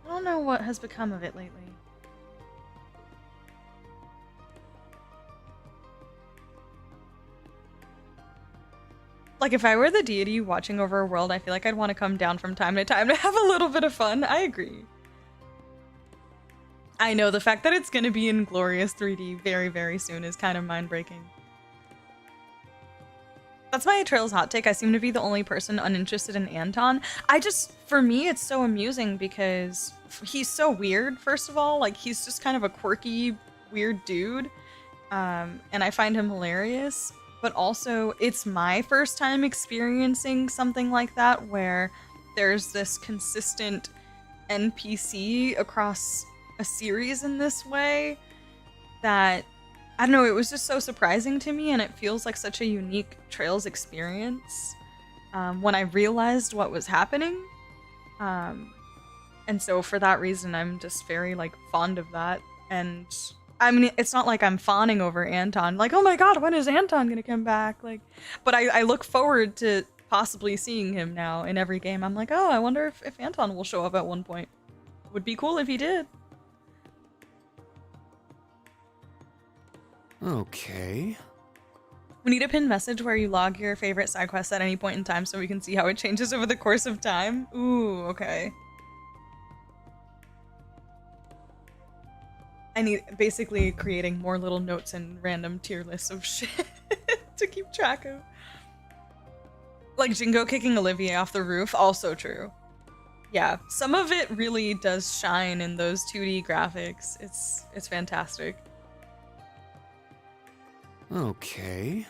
I don't know what has become of it lately. Like, if I were the deity watching over a world, I feel like I'd want to come down from time to time to have a little bit of fun. I agree. I know, the fact that it's going to be in glorious 3D very, very soon is kind of mind-breaking. That's my Trails hot take. I seem to be the only person uninterested in Anton. For me, it's so amusing because he's so weird, first of all. Like, he's just kind of a quirky, weird dude. And I find him hilarious. But also, it's my first time experiencing something like that, where there's this consistent NPC across a series in this way that, I don't know, it was just so surprising to me, and it feels like such a unique Trails experience when I realized what was happening. And so for that reason, I'm just very, like, fond of that. And I mean, it's not like I'm fawning over Anton, like, oh my god, when is Anton gonna come back? Like, but I look forward to possibly seeing him now in every game. I'm like, oh, I wonder if Anton will show up at one point. Would be cool if he did. Okay. We need a pinned message where you log your favorite side quests at any point in time so we can see how it changes over the course of time. Ooh, okay. I need basically creating more little notes and random tier lists of shit to keep track of. Like Jingo kicking Olivier off the roof, also true. Yeah, some of it really does shine in those 2D graphics. It's fantastic. Okay.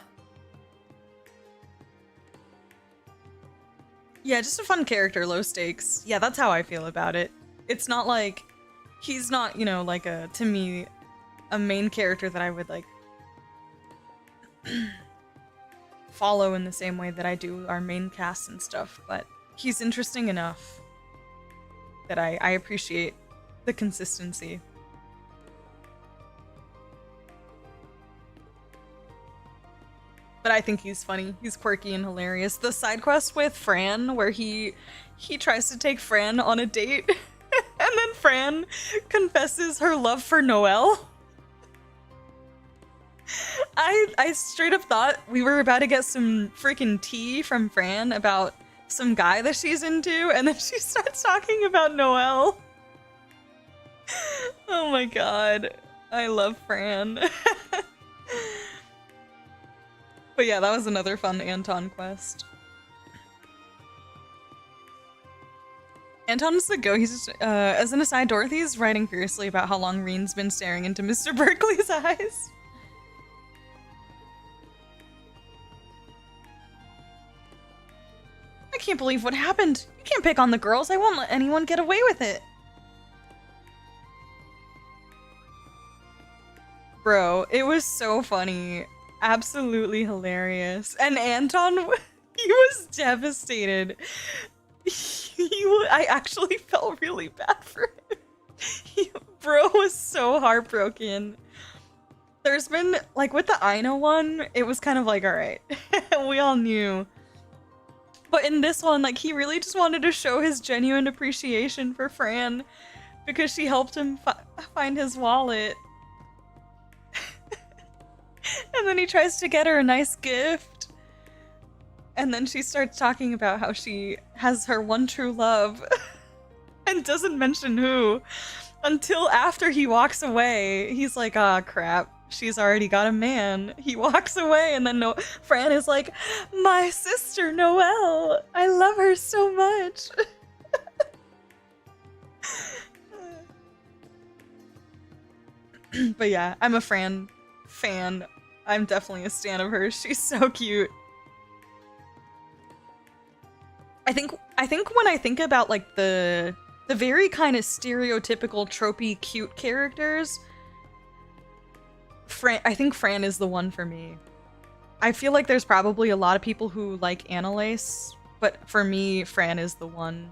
Yeah, just a fun character, low stakes. Yeah, that's how I feel about it. It's not like, he's not, you know, like to me, a main character that I would like follow in the same way that I do our main cast and stuff, but he's interesting enough that I appreciate the consistency. But I think he's funny. He's quirky and hilarious. The side quest with Fran, where he tries to take Fran on a date, and then Fran confesses her love for Noel. I straight up thought we were about to get some freaking tea from Fran about some guy that she's into, and then she starts talking about Noel. Oh my god. I love Fran. But yeah, that was another fun Anton quest. Anton is the go. He's just, as an aside, Dorothy's writing fiercely about how long Rean's been staring into Mr. Berkeley's eyes. I can't believe what happened. You can't pick on the girls. I won't let anyone get away with it. Bro, it was so funny. Absolutely hilarious. And Anton, he was devastated. I actually felt really bad for him. Bro was so heartbroken. There's been, like, with the Aina one, it was kind of like, alright. We all knew. But in this one, like, he really just wanted to show his genuine appreciation for Fran because she helped him find his wallet. And then he tries to get her a nice gift. And then she starts talking about how she has her one true love and doesn't mention who until after he walks away. He's like, ah, crap. She's already got a man. He walks away and then Fran is like, my sister Noelle. I love her so much. But yeah, I'm a Fran fan. I'm definitely a stan of hers. She's so cute. I think when I think about like the very kind of stereotypical tropey cute characters, I think Fran is the one for me. I feel like there's probably a lot of people who like Annalise, but for me, Fran is the one.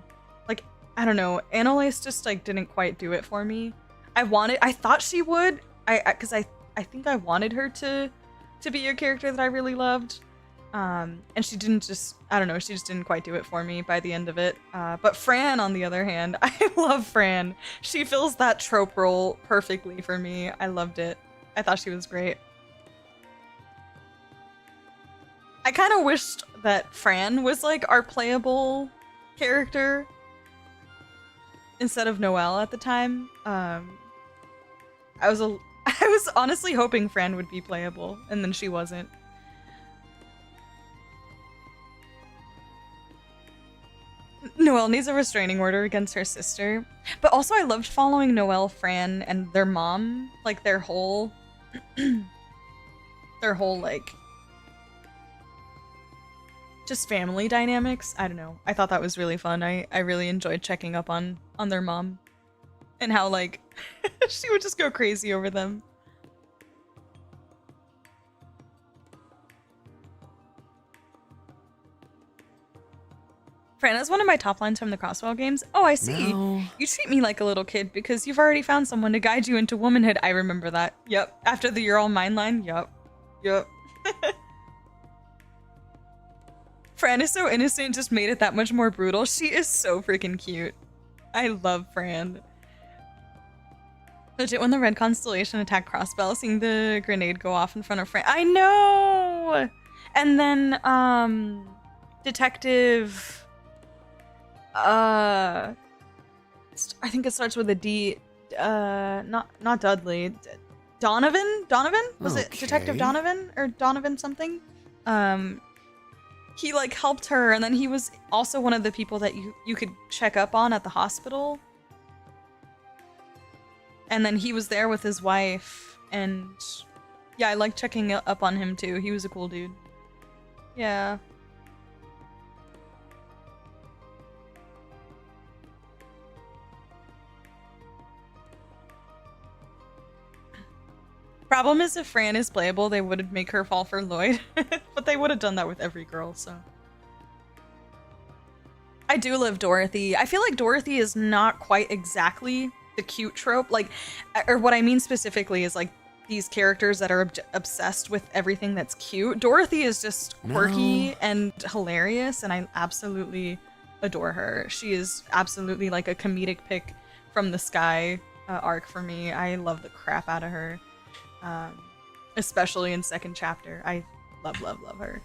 Like, I don't know, Annalise just like didn't quite do it for me. I thought she would, because I think I wanted her to be a character that I really loved. And she didn't just, I don't know, she just didn't quite do it for me by the end of it. But Fran, on the other hand, I love Fran. She fills that trope role perfectly for me. I loved it. I thought she was great. I kind of wished that Fran was like our playable character instead of Noelle at the time. I was honestly hoping Fran would be playable, and then she wasn't. Noelle needs a restraining order against her sister. But also I loved following Noelle, Fran, and their mom. Like, their whole... like... just family dynamics. I don't know. I thought that was really fun. I really enjoyed checking up on their mom. And how, like, she would just go crazy over them. Fran is one of my top lines from the Crosswell games. Oh, I see. No. You treat me like a little kid because you've already found someone to guide you into womanhood. I remember that. Yep. After the "you're all mine" line. Yep. Yep. Fran is so innocent, just made it that much more brutal. She is so freaking cute. I love Fran. Legit, when the Red Constellation attacked Crossbell, seeing the grenade go off in front of Fran. I know! And then, Detective... I think it starts with a D. Not Dudley. Donovan? Was it Detective Donovan? Or Donovan something? He, like, helped her, and then he was also one of the people that you could check up on at the hospital. And then he was there with his wife, and yeah, I liked checking up on him too. He was a cool dude. Yeah. Problem is, if Fran is playable, they would make her fall for Lloyd. But they would have done that with every girl, so. I do love Dorothy. I feel like Dorothy is not quite exactly the cute trope. Like, or what I mean specifically is like these characters that are obsessed with everything that's cute. Dorothy is just quirky and hilarious, and I absolutely adore her. She is absolutely like a comedic pick from the Sky arc for me. I love the crap out of her. Especially in second chapter. I love her.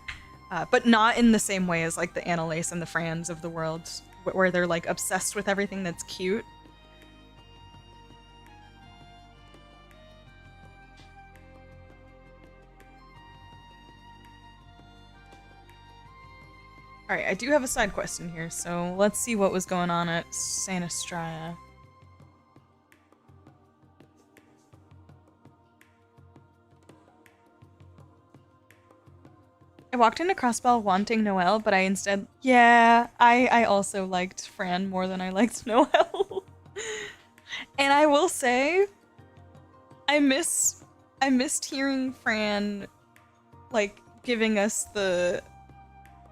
But not in the same way as like the Annalise and the Frans of the world, where they're like obsessed with everything that's cute. Alright, I do have a side quest in here, so let's see what was going on at Astraia. I walked into Crossbell wanting Noelle, but I instead... Yeah, I also liked Fran more than I liked Noelle. And I will say, I missed hearing Fran, like, giving us the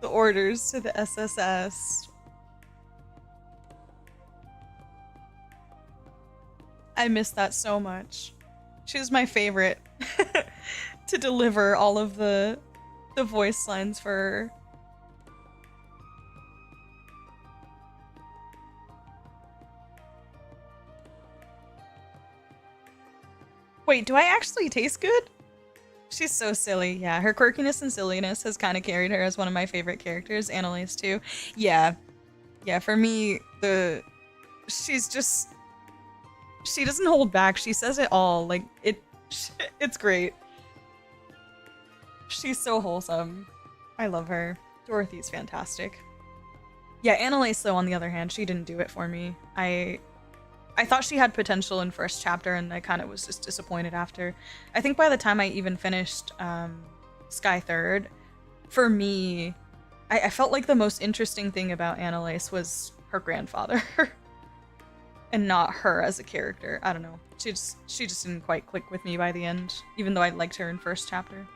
orders to the SSS. I missed that so much. She was my favorite to deliver all of the voice lines for her. Wait, do I actually taste good? She's so silly. Yeah, her quirkiness and silliness has kind of carried her as one of my favorite characters. Annalise too. Yeah. Yeah, for me, she's just... She doesn't hold back. She says it all. Like, it's great. She's so wholesome. I love her. Dorothy's fantastic. Yeah, Annalise, though, on the other hand, she didn't do it for me. I thought she had potential in first chapter, and I kind of was just disappointed after. I think by the time I even finished Sky Third, for me, I felt like the most interesting thing about Annalise was her grandfather. And not her as a character. I don't know. She just didn't quite click with me by the end, even though I liked her in first chapter.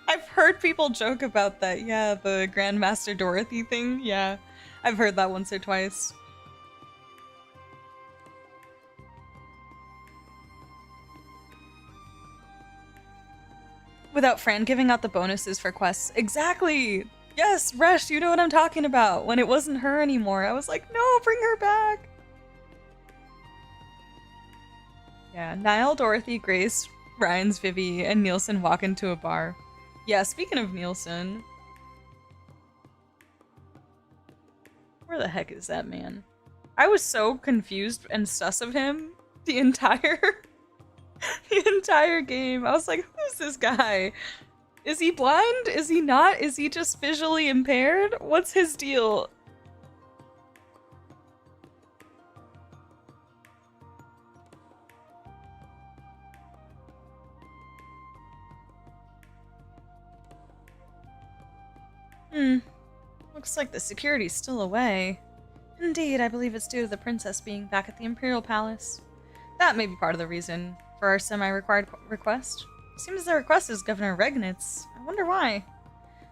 I've heard people joke about that. Yeah, the Grandmaster Dorothy thing. Yeah, I've heard that once or twice. Without Fran giving out the bonuses for quests. Exactly! Yes, Resh, you know what I'm talking about. When it wasn't her anymore, I was like, no, bring her back! Yeah, Niall, Dorothy, Grace, Ryan's Vivi, and Nielsen walk into a bar. Yeah, speaking of Nielsen... Where the heck is that man? I was so confused and sus of him the entire game. I was like, who's this guy? Is he blind? Is he not? Is he just visually impaired? What's his deal? Looks like the security's still away. Indeed, I believe it's due to the princess being back at the Imperial Palace. That may be part of the reason for our semi-required request. Seems the request is Governor Regnitz. I wonder why.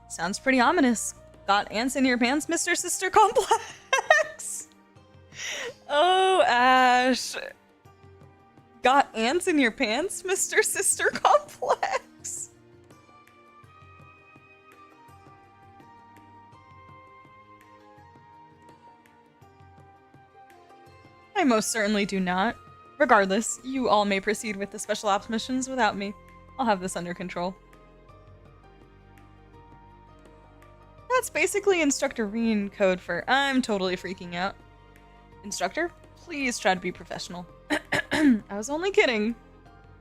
Sounds pretty ominous. Got ants in your pants, Mr. Sister Complex? Oh, Ash. Got ants in your pants, Mr. Sister Complex? I most certainly do not. Regardless, you all may proceed with the special ops missions without me. I'll have this under control. That's basically Instructor Rean code for I'm totally freaking out. Instructor, please try to be professional. I was only kidding.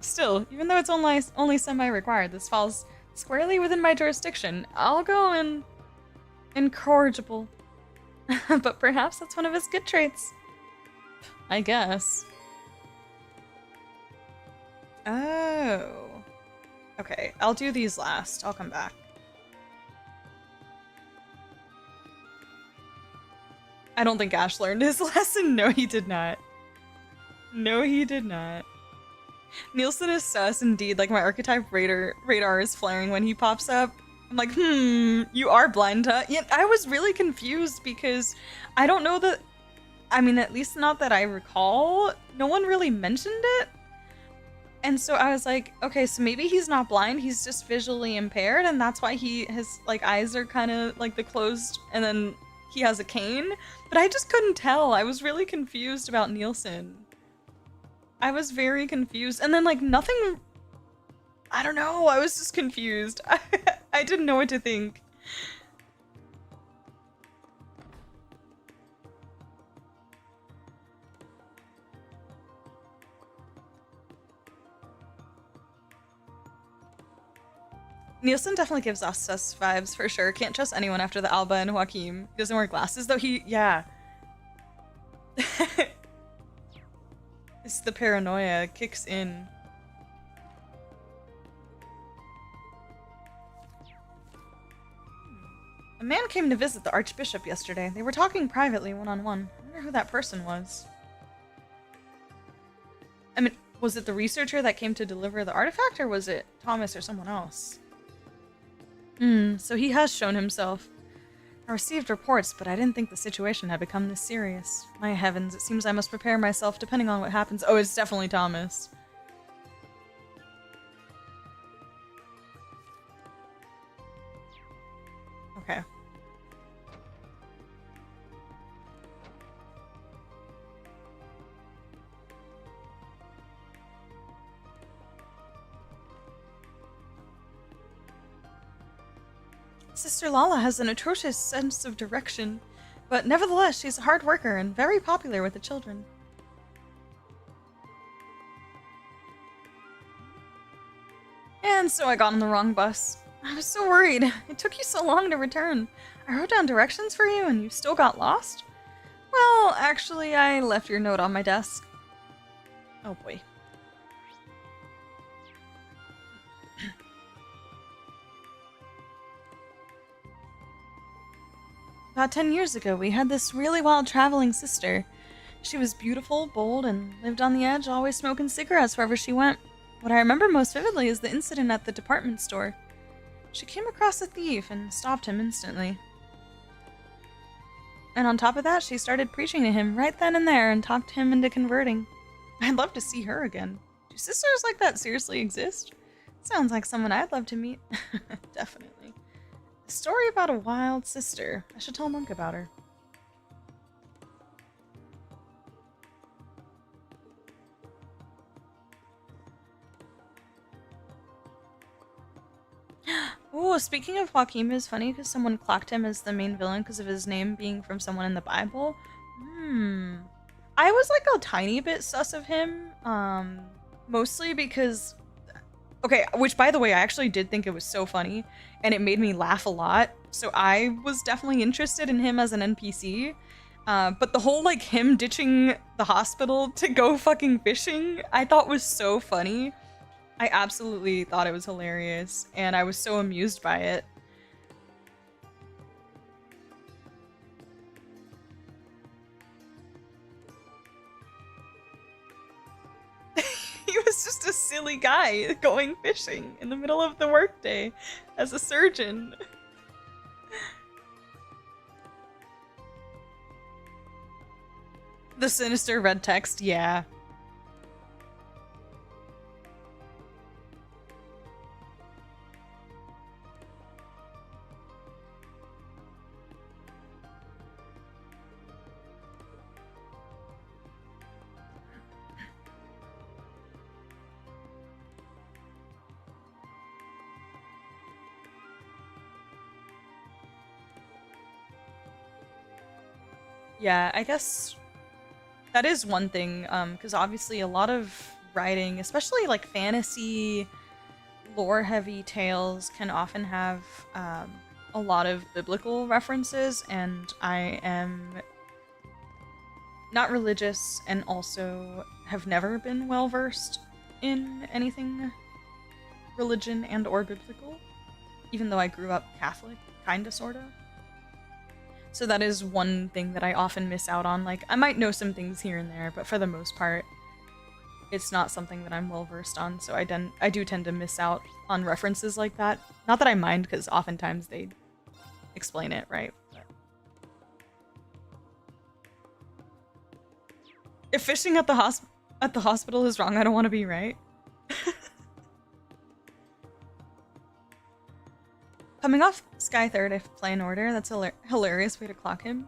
Still, even though it's only semi-required, this falls squarely within my jurisdiction. I'll go incorrigible. But perhaps that's one of his good traits. I guess. Oh. Okay, I'll do these last. I'll come back. I don't think Ash learned his lesson. No, he did not. No, he did not. Nielsen is sus indeed. Like, my archetype radar is flaring when he pops up. I'm like, you are blind, huh? Yeah, I was really confused because I don't know that... I mean, at least not that I recall. No one really mentioned it. And so I was like, okay, so maybe he's not blind, he's just visually impaired, and that's why his like eyes are kind of like the closed, and then he has a cane. But I just couldn't tell. I was really confused about Nielsen. I was very confused. And then like nothing, I don't know, I was just confused. I didn't know what to think. Nielsen definitely gives us vibes for sure. Can't trust anyone after the Alba and Joaquin. He doesn't wear glasses though. Yeah. It's the paranoia kicks in. A man came to visit the Archbishop yesterday. They were talking privately, one-on-one. I wonder who that person was. I mean, was it the researcher that came to deliver the artifact, or was it Thomas or someone else? So he has shown himself. I received reports, but I didn't think the situation had become this serious. My heavens, it seems I must prepare myself depending on what happens. Oh, it's definitely Thomas. Okay. Sister Lala has an atrocious sense of direction, but nevertheless, she's a hard worker and very popular with the children. And so I got on the wrong bus. I was so worried. It took you so long to return. I wrote down directions for you and you still got lost? Well, actually, I left your note on my desk. Oh boy. About 10 years ago, we had this really wild traveling sister. She was beautiful, bold, and lived on the edge, always smoking cigarettes wherever she went. What I remember most vividly is the incident at the department store. She came across a thief and stopped him instantly. And on top of that, she started preaching to him right then and there and talked him into converting. I'd love to see her again. Do sisters like that seriously exist? Sounds like someone I'd love to meet. Definitely. A story about a wild sister. I should tell Monk about her. Oh, speaking of Joaquin, is funny because someone clocked him as the main villain because of his name being from someone in the Bible. I was like a tiny bit sus of him, mostly because, okay, which by the way, I actually did think it was so funny and it made me laugh a lot. So I was definitely interested in him as an NPC. But the whole like him ditching the hospital to go fucking fishing, I thought was so funny. I absolutely thought it was hilarious, and I was so amused by it. He was just a silly guy going fishing in the middle of the workday as a surgeon. The sinister red text, yeah. Yeah, I guess that is one thing, because obviously a lot of writing, especially like fantasy, lore-heavy tales, can often have a lot of biblical references, and I am not religious and also have never been well-versed in anything religion and or biblical, even though I grew up Catholic, kinda, sorta. So that is one thing that I often miss out on. Like, I might know some things here and there, but for the most part, it's not something that I'm well-versed on, so I do tend to miss out on references like that. Not that I mind, because oftentimes they explain it, right? But if fishing at the hospital is wrong, I don't want to be right. Coming off Sky 3rd, if play in order, that's a hilarious way to clock him.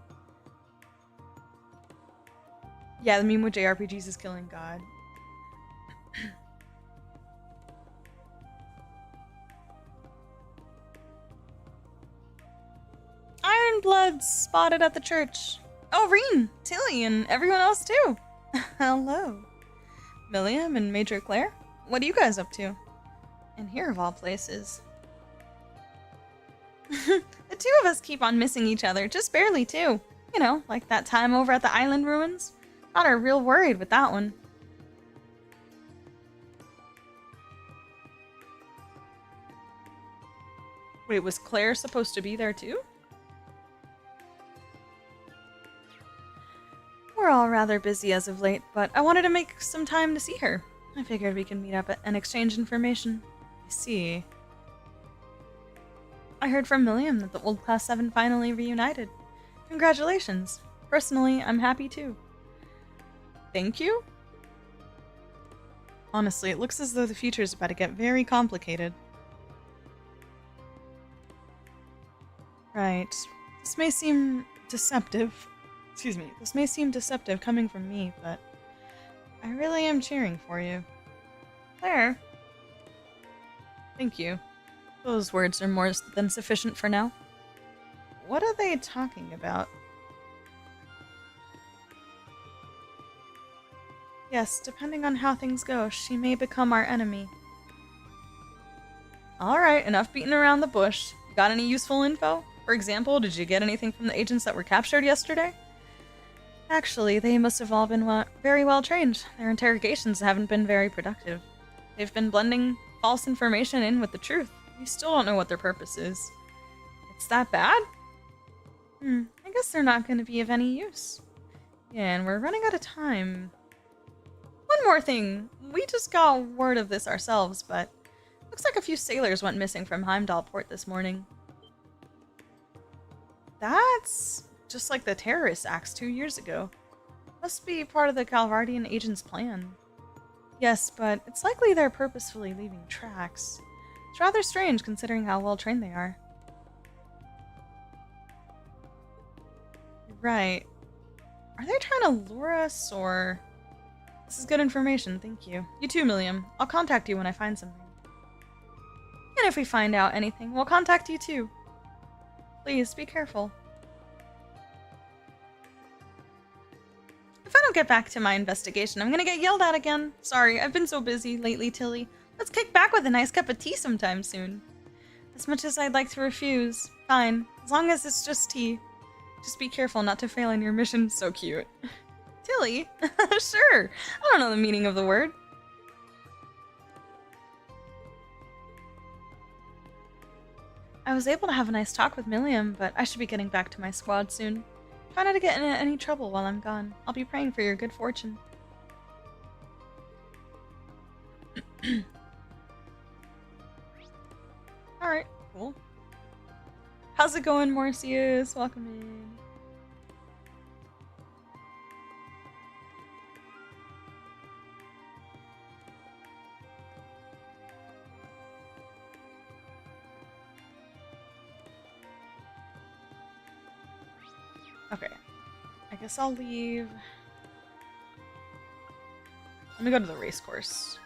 Yeah, the meme with JRPGs is killing God. Ironbloods spotted at the church. Oh, Rean, Tilly, and everyone else too. Hello. Millium and Major Claire? What are you guys up to? And here of all places. The two of us keep on missing each other, just barely too. You know, like that time over at the island ruins. Got her real worried with that one. Wait, was Claire supposed to be there too? We're all rather busy as of late, but I wanted to make some time to see her. I figured we could meet up and exchange information. I see. I heard from Millium that the old Class 7 finally reunited. Congratulations. Personally, I'm happy too. Thank you? Honestly, it looks as though the future's about to get very complicated. Right. This may seem deceptive. Excuse me. This may seem deceptive coming from me, but I really am cheering for you. Claire. Thank you. Those words are more than sufficient for now. What are they talking about? Yes, depending on how things go, she may become our enemy. Alright, enough beating around the bush. You got any useful info? For example, did you get anything from the agents that were captured yesterday? Actually, they must have all been very well trained. Their interrogations haven't been very productive. They've been blending false information in with the truth. We still don't know what their purpose is. It's that bad? I guess they're not going to be of any use. Yeah, and we're running out of time. One more thing. We just got word of this ourselves, but looks like a few sailors went missing from Heimdallr Port this morning. That's just like the terrorist acts 2 years ago. Must be part of the Calvardian agent's plan. Yes, but it's likely they're purposefully leaving tracks. It's rather strange considering how well trained they are. Right. Are they trying to lure us, or... This is good information, thank you. You too, Millium. I'll contact you when I find something. And if we find out anything, we'll contact you too. Please, be careful. If I don't get back to my investigation, I'm gonna get yelled at again. Sorry, I've been so busy lately, Tilly. Let's kick back with a nice cup of tea sometime soon. As much as I'd like to refuse, fine. As long as it's just tea. Just be careful not to fail in your mission. So cute. Tilly? Sure. I don't know the meaning of the word. I was able to have a nice talk with Millium, but I should be getting back to my squad soon. Try not to get in any trouble while I'm gone. I'll be praying for your good fortune. Alright, cool. How's it going, Morcius? Welcome in. Okay. I guess I'll leave. Let me go to the race course.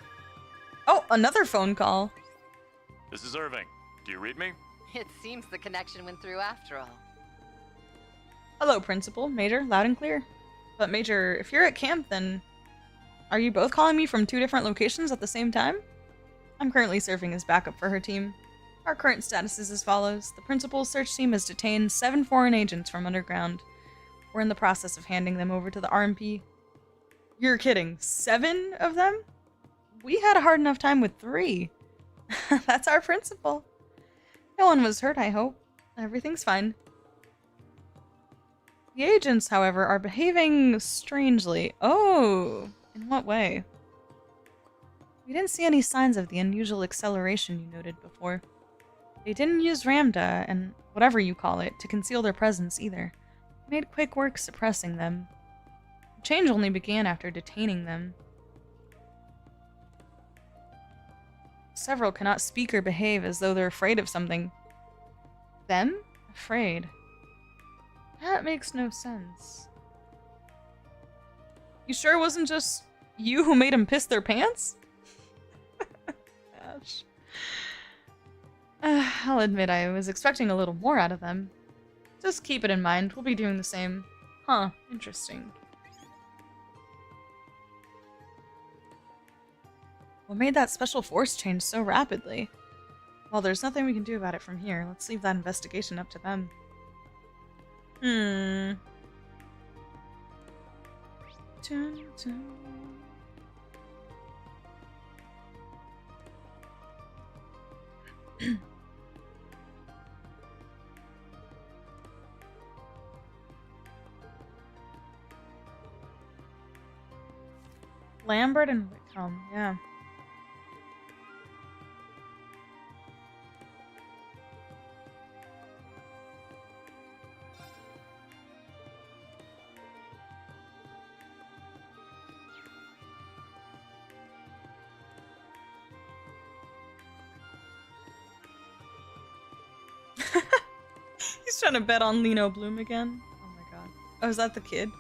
Oh, another phone call. This is Irving. Do you read me? It seems the connection went through after all. Hello, Principal. Major, loud and clear. But Major, if you're at camp, then are you both calling me from 2 different locations at the same time? I'm currently serving as backup for her team. Our current status is as follows. The Principal's search team has detained 7 foreign agents from underground. We're in the process of handing them over to the RMP. You're kidding. 7 of them? We had a hard enough time with 3. That's our principal. No one was hurt, I hope. Everything's fine. The agents, however, are behaving strangely. Oh, in what way? We didn't see any signs of the unusual acceleration you noted before. They didn't use Ramda, and whatever you call it, to conceal their presence either. They made quick work suppressing them. The change only began after detaining them. Several cannot speak or behave as though they're afraid of something. Them? Afraid? That makes no sense. You sure it wasn't just you who made them piss their pants? Gosh. I'll admit I was expecting a little more out of them. Just keep it in mind, we'll be doing the same. Huh, interesting. What made that special force change so rapidly? Well, there's nothing we can do about it from here. Let's leave that investigation up to them. Dun, dun. Lambert and Whitcomb, yeah. He's trying to bet on Lino Bloom again. Oh my god. Oh, is that the kid?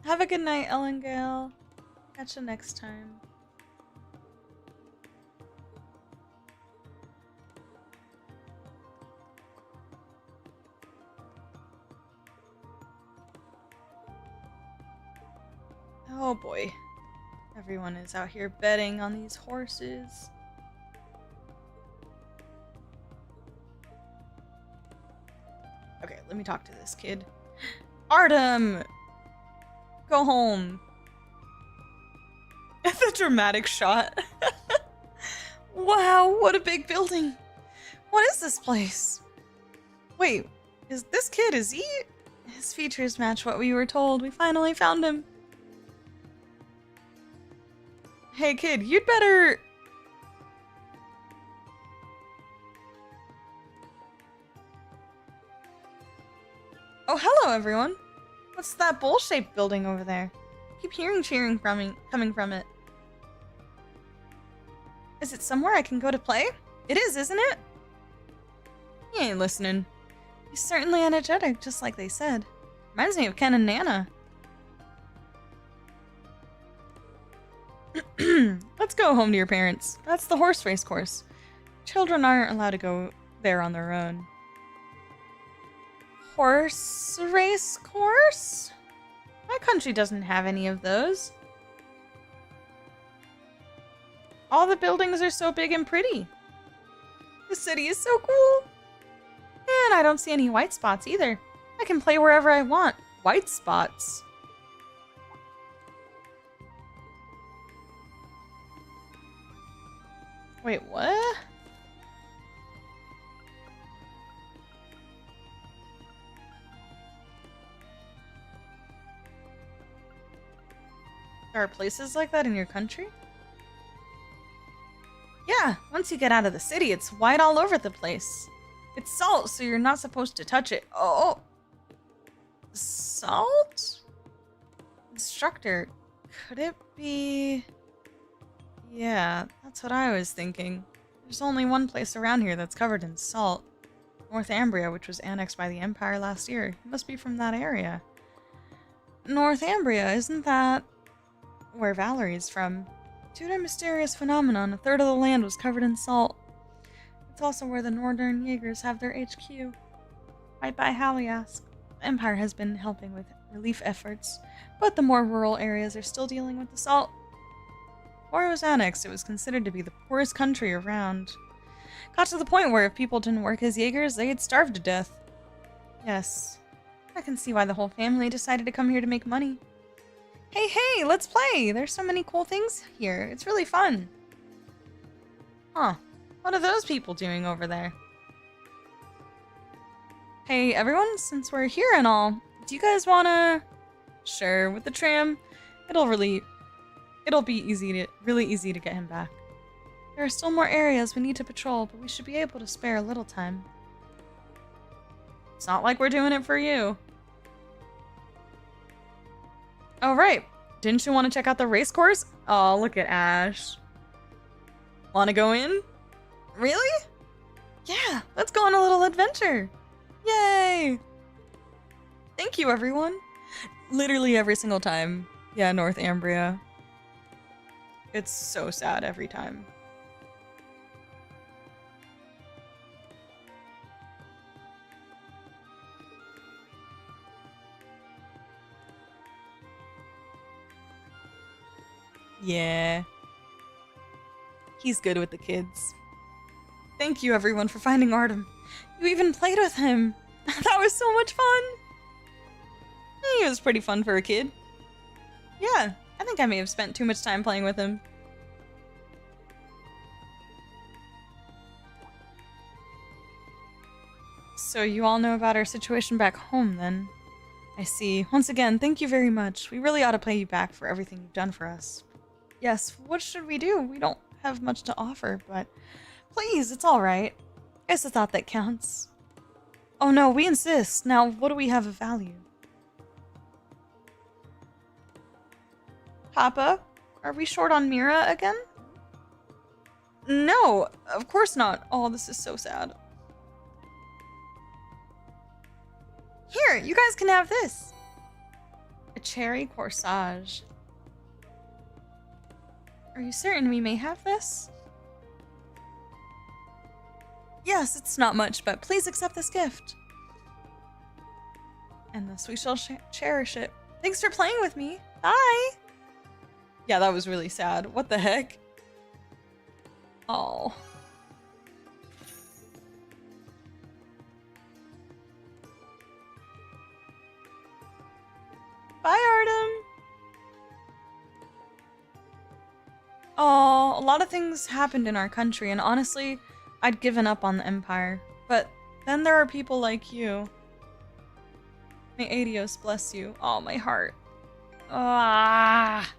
Have a good night, Ellengale. Catch you next time. Oh boy. Everyone is out here betting on these horses. Okay, let me talk to this kid. Artem! Go home. The dramatic shot. Wow, what a big building. What is this place? Wait, is this kid, is he? His features match what we were told. We finally found him. Hey kid, you'd better... Oh, hello everyone. What's that bowl-shaped building over there? I keep hearing cheering coming from it. Is it somewhere I can go to play? It is, isn't it? He ain't listening. He's certainly energetic, just like they said. Reminds me of Ken and Nana. Let's go home to your parents. That's the horse race course. Children aren't allowed to go there on their own. Horse race course? My country doesn't have any of those. All the buildings are so big and pretty. The city is so cool. And I don't see any white spots either. I can play wherever I want. White spots. Wait, what? There are places like that in your country? Yeah, once you get out of the city, it's white all over the place. It's salt, so you're not supposed to touch it. Oh! Salt? Instructor, could it be... Yeah, that's what I was thinking. There's only one place around here that's covered in salt. Northumbria, which was annexed by the Empire last year. It must be from that area. Northumbria, isn't that... where Valerie's from? Due to a mysterious phenomenon, a third of the land was covered in salt. It's also where the Northern Jaegers have their HQ. Right by Haliask. The Empire has been helping with relief efforts, but the more rural areas are still dealing with the salt. Before it was annexed, it was considered to be the poorest country around. Got to the point where if people didn't work as Jaegers, they'd starve to death. Yes, I can see why the whole family decided to come here to make money. Hey, let's play! There's so many cool things here. It's really fun. Huh. What are those people doing over there? Hey, everyone, since we're here and all, do you guys wanna... Sure, with the tram, it'll be really easy to get him back. There are still more areas we need to patrol, but we should be able to spare a little time. It's not like we're doing it for you. Oh, right. Didn't you want to check out the race course? Oh, look at Ash. Want to go in? Really? Yeah, let's go on a little adventure. Yay! Thank you, everyone. Literally every single time. Yeah, Northumbria. It's so sad every time. Yeah. He's good with the kids. Thank you, everyone, for finding Artem. You even played with him. That was so much fun. He was pretty fun for a kid. Yeah, I think I may have spent too much time playing with him. So you all know about our situation back home, then? I see. Once again, thank you very much. We really ought to pay you back for everything you've done for us. Yes, what should we do? We don't have much to offer, but please, it's alright. It's a thought that counts. Oh no, we insist. Now, what do we have of value? Papa, are we short on Mira again? No, of course not. Oh, this is so sad. Here, you guys can have this. A cherry corsage. Are you certain we may have this? Yes, it's not much, but please accept this gift. And thus we shall cherish it. Thanks for playing with me. Bye. Yeah, that was really sad. What the heck? Oh. Bye, Artem. Oh, a lot of things happened in our country, and honestly, I'd given up on the Empire. But then there are people like you. May Adios bless you. Oh, my heart. Ah.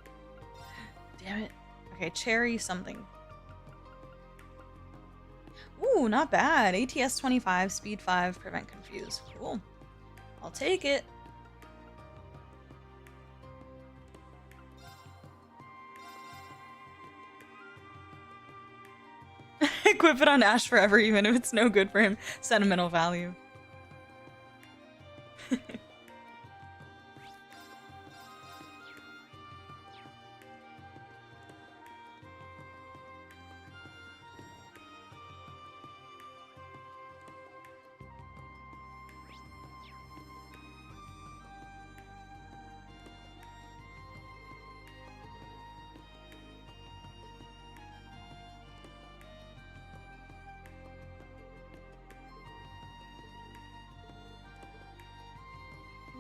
Damn it. Okay, cherry something. Ooh, not bad. ATS 25, speed 5, prevent confuse. Cool. I'll take it. Equip it on Ash forever, even if it's no good for him. Sentimental value.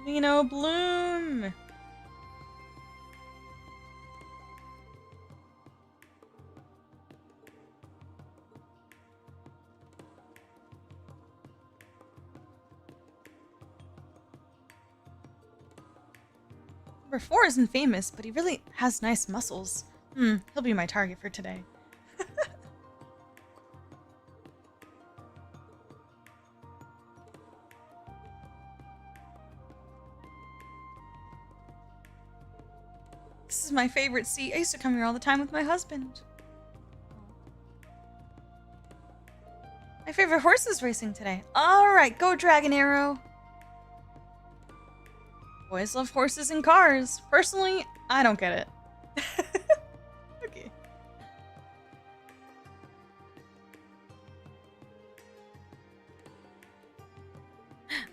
Lino Bloom! Number 4 isn't famous, but he really has nice muscles. He'll be my target for today. This is my favorite seat. I used to come here all the time with my husband. My favorite horse is racing today. Alright, go Dragon Arrow. Boys love horses and cars. Personally, I don't get it. Okay.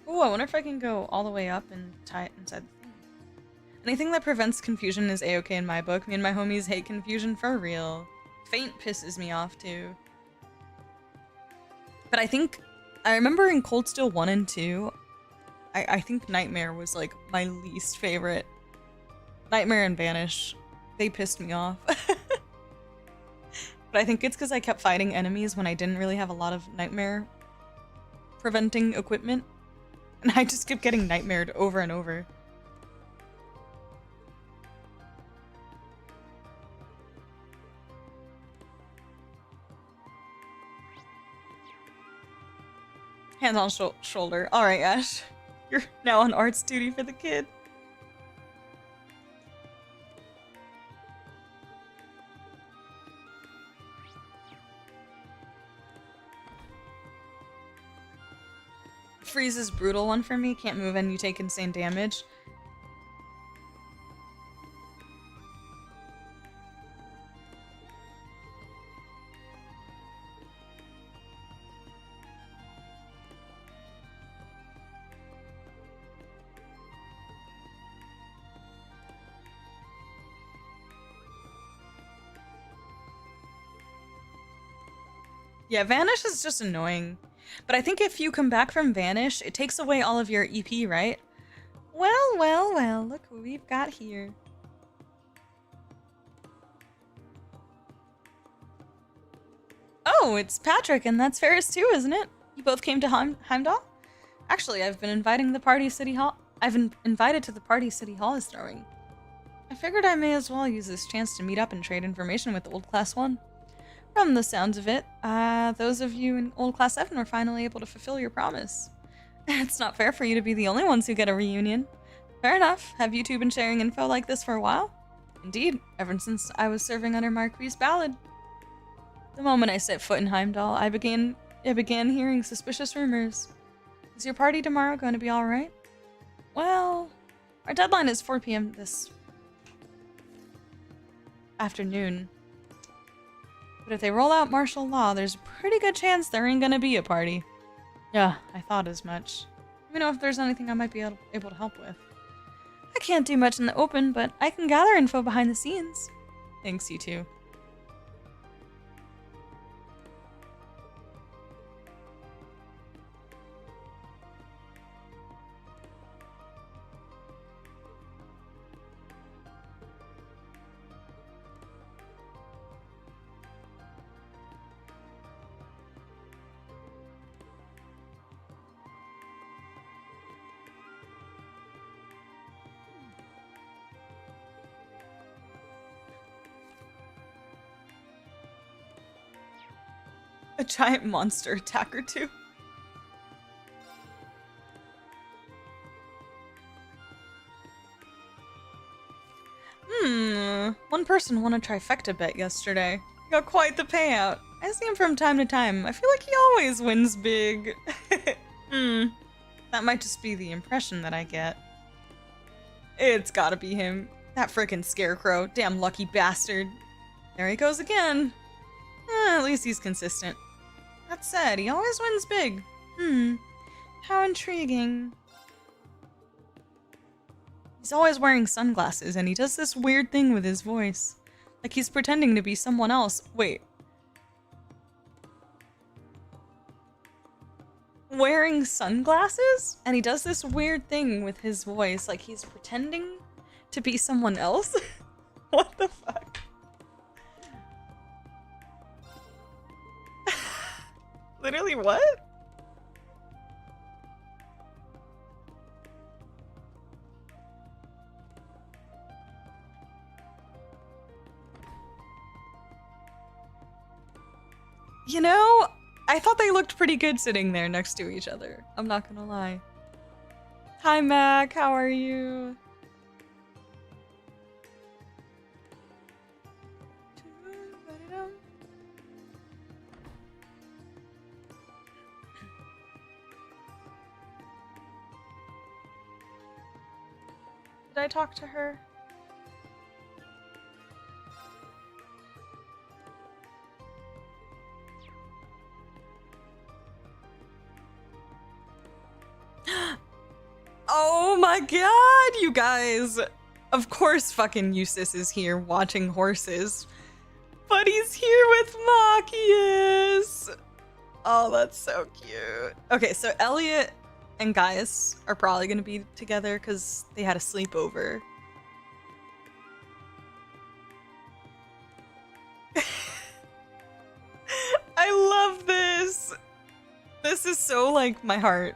Oh, I wonder if I can go all the way up and tie it inside the thing. Anything that prevents confusion is a-okay in my book. Me and my homies hate confusion for real. Faint pisses me off too. But I remember in Cold Steel 1 and 2, I think Nightmare was like my least favorite. Nightmare and Vanish, they pissed me off. But I think it's because I kept fighting enemies when I didn't really have a lot of Nightmare preventing equipment. And I just kept getting nightmared over and over. Hands on shoulder. Alright, Ash. You're now on arts duty for the kid. Freeze is brutal one for me. Can't move and you take insane damage. Yeah, Vanish is just annoying. But I think if you come back from Vanish, it takes away all of your EP, right? Well, well, well, look who we've got here. Oh, it's Patrick, and that's Ferris too, isn't it? You both came to Heimdallr? Actually, I've been inviting the party City Hall. I've been invited to the party City Hall is throwing. I figured I may as well use this chance to meet up and trade information with Old Class 1. From the sounds of it, those of you in Old Class 7 were finally able to fulfill your promise. It's not fair for you to be the only ones who get a reunion. Fair enough. Have you two been sharing info like this for a while? Indeed, ever since I was serving under Marquis Ballad. The moment I set foot in Heimdallr, I began hearing suspicious rumors. Is your party tomorrow going to be alright? Well, our deadline is 4 p.m. this afternoon. But if they roll out martial law, there's a pretty good chance there ain't gonna be a party. Yeah, I thought as much. Let me know if there's anything I might be able to help with. I can't do much in the open, but I can gather info behind the scenes. Thanks, you two. A giant monster attack or two. One person won a trifecta bet yesterday. He got quite the payout. I see him from time to time. I feel like he always wins big. That might just be the impression that I get. It's gotta be him. That frickin' scarecrow. Damn lucky bastard. There he goes again. At least he's consistent. That said, he always wins big. How intriguing. He's always wearing sunglasses, and he does this weird thing with his voice. Like he's pretending to be someone else. Wait. Wearing sunglasses? And he does this weird thing with his voice, like he's pretending to be someone else? What the fuck? Literally what? You know, I thought they looked pretty good sitting there next to each other. I'm not gonna lie. Hi Mac, how are you? Did I talk to her? Oh my god, you guys! Of course fucking Jusis is here watching horses. But he's here with Machias! Oh, that's so cute. Okay, so Elliot and Gaius are probably gonna be together because they had a sleepover. I love this! This is so like my heart.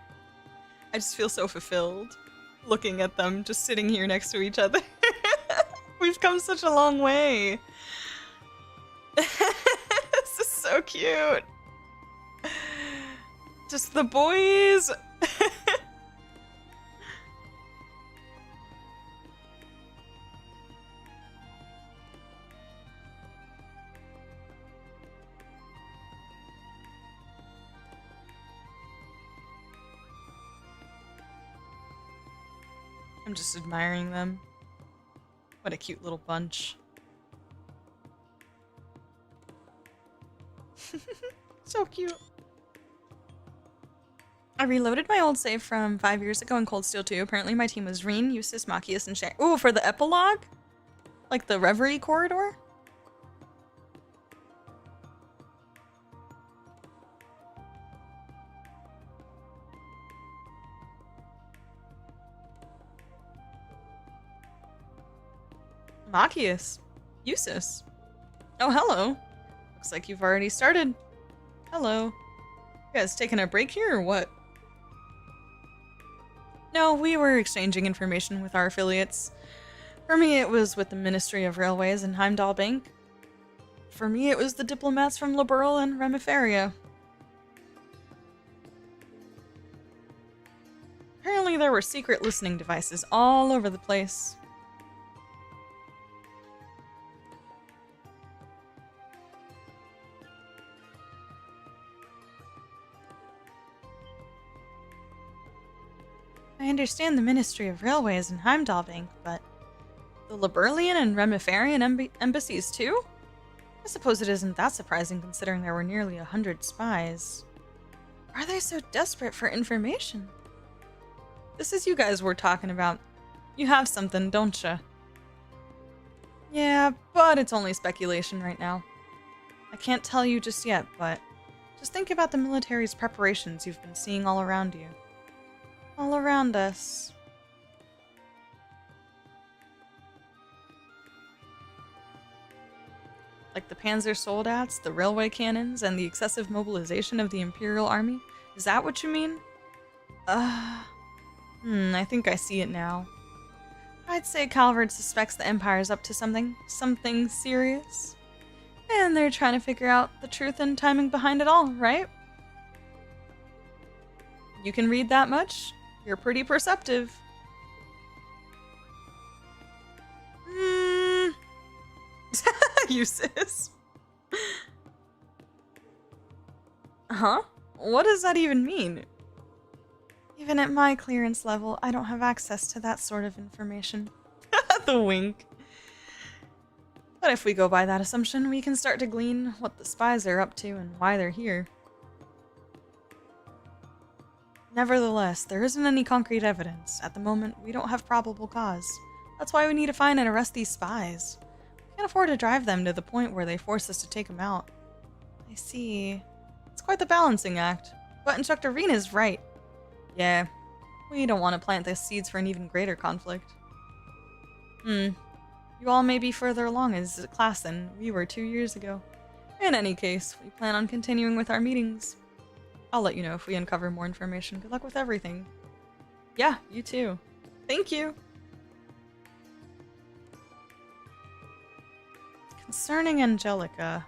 I just feel so fulfilled looking at them just sitting here next to each other. We've come such a long way. This is so cute. Just the boys. I'm just admiring them. What a cute little bunch. So cute. I reloaded my old save from 5 years ago in Cold Steel 2. Apparently my team was Rean, Jusis Machias, and Ch4. Ooh, for the epilogue? Like the Reverie corridor? Machias. Jusis. Oh, hello. Looks like you've already started. Hello. You guys taking a break here or what? No, we were exchanging information with our affiliates. For me, it was with the Ministry of Railways and Heimdallr. For me, it was the diplomats from Liberal and Remiferia. Apparently, there were secret listening devices all over the place. I understand the Ministry of Railways and Heimdallr, but the Liberalian and Remiferian embassies too? I suppose it isn't that surprising considering there were nearly 100 spies. Why are they so desperate for information? This is you guys we're talking about. You have something, don't ya? Yeah, but it's only speculation right now. I can't tell you just yet, but just think about the military's preparations you've been seeing all around you. All around us. Like the Panzer Soldats, the railway cannons, and the excessive mobilization of the Imperial army? Is that what you mean? I think I see it now. I'd say Calvert suspects the Empire's up to something serious. And they're trying to figure out the truth and timing behind it all, right? You can read that much? You're pretty perceptive. Jusis. Huh? What does that even mean? Even at my clearance level, I don't have access to that sort of information. The wink. But if we go by that assumption, we can start to glean what the spies are up to and why they're here. Nevertheless, there isn't any concrete evidence. At the moment, we don't have probable cause. That's why we need to find and arrest these spies. We can't afford to drive them to the point where they force us to take them out. I see. It's quite the balancing act. But Instructor Rean is right. Yeah, we don't want to plant the seeds for an even greater conflict. You all may be further along as a class than we were 2 years ago. In any case, we plan on continuing with our meetings. I'll let you know if we uncover more information. Good luck with everything. Yeah, you too. Thank you. Concerning Angelica,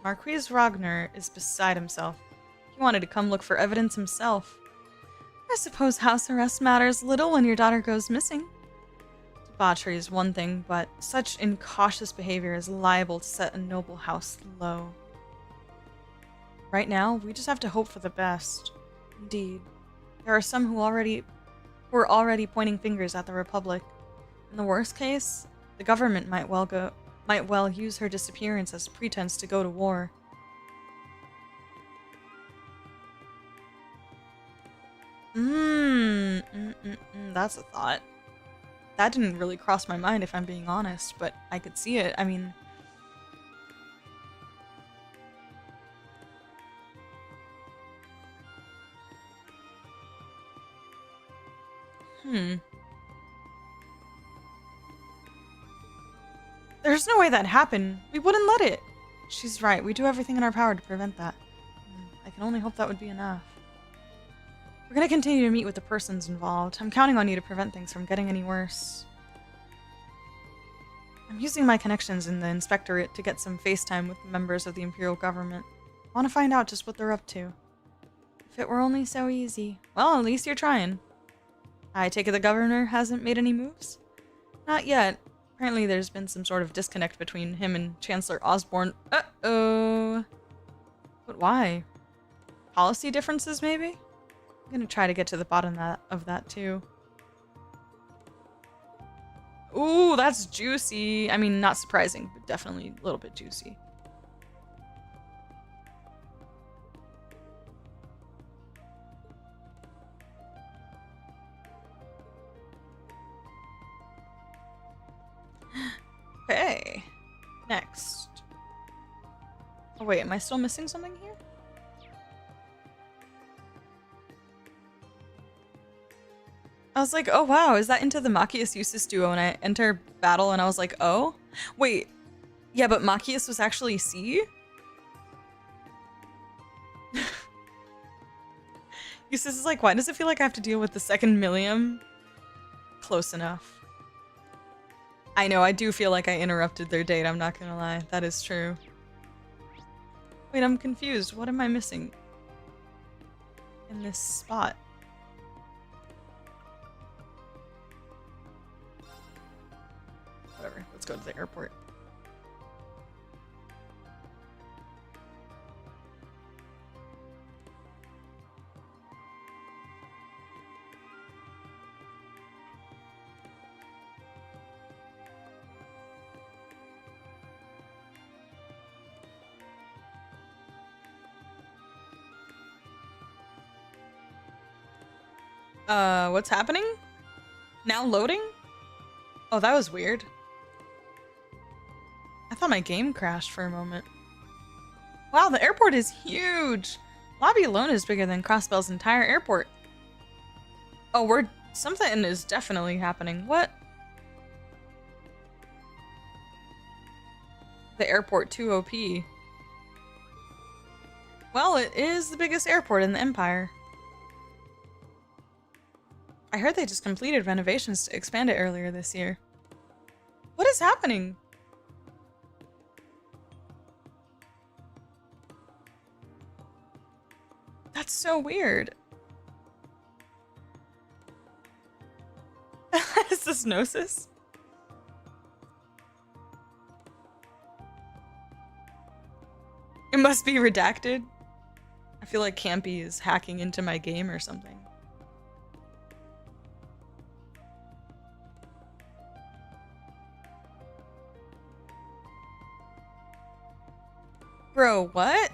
Marquis Ragnar is beside himself. He wanted to come look for evidence himself. I suppose house arrest matters little when your daughter goes missing. Debauchery is one thing, but such incautious behavior is liable to set a noble house low. Right now, we just have to hope for the best. Indeed. There are some who are already pointing fingers at the Republic. In the worst case, the government might well use her disappearance as pretense to go to war. That's a thought. That didn't really cross my mind if I'm being honest, but I could see it. I mean... There's no way that happened. We wouldn't let it. She's right. We do everything in our power to prevent that. I can only hope that would be enough. We're going to continue to meet with the persons involved. I'm counting on you to prevent things from getting any worse. I'm using my connections in the Inspectorate to get some FaceTime with the members of the Imperial government. I want to find out just what they're up to. If it were only so easy. Well, at least you're trying. I take it the governor hasn't made any moves? Not yet. Apparently there's been some sort of disconnect between him and Chancellor Osborne. Uh-oh. But why? Policy differences, maybe? I'm gonna try to get to the bottom of that too. Ooh, that's juicy. I mean, not surprising, but definitely a little bit juicy. Okay. Next. Oh wait, am I still missing something here? I was like, oh wow, is that into the Machias Jusis duo? And I enter battle and I was like, oh? Wait, yeah, but Machias was actually C? Jusis is like, why does it feel like I have to deal with the second Millium? Close enough. I know, I do feel like I interrupted their date, I'm not gonna lie. That is true. Wait, I'm confused. What am I missing in this spot? Whatever, let's go to the airport. What's happening? Now loading? Oh, that was weird. I thought my game crashed for a moment. Wow, the airport is huge! Lobby alone is bigger than Crossbell's entire airport. Oh, something is definitely happening. What? The airport 2 OP. Well, it is the biggest airport in the Empire. I heard they just completed renovations to expand it earlier this year. What is happening? That's so weird. Is this Gnosis? It must be redacted. I feel like Campy is hacking into my game or something. Bro, what?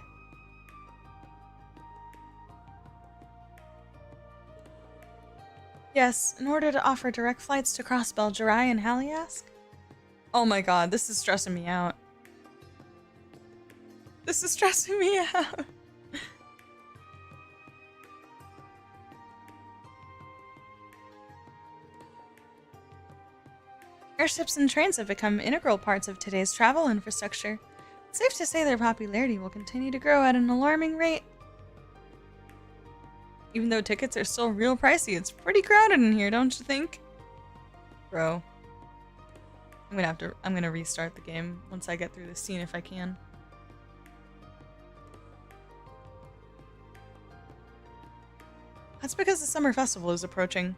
Yes, in order to offer direct flights to Crossbell, Jirai, and Haliask? Oh my god, this is stressing me out. This is stressing me out. Airships and trains have become integral parts of today's travel infrastructure. It's safe to say their popularity will continue to grow at an alarming rate. Even though tickets are still real pricey, it's pretty crowded in here, don't you think? Bro. I'm gonna restart the game once I get through this scene if I can. That's because the summer festival is approaching.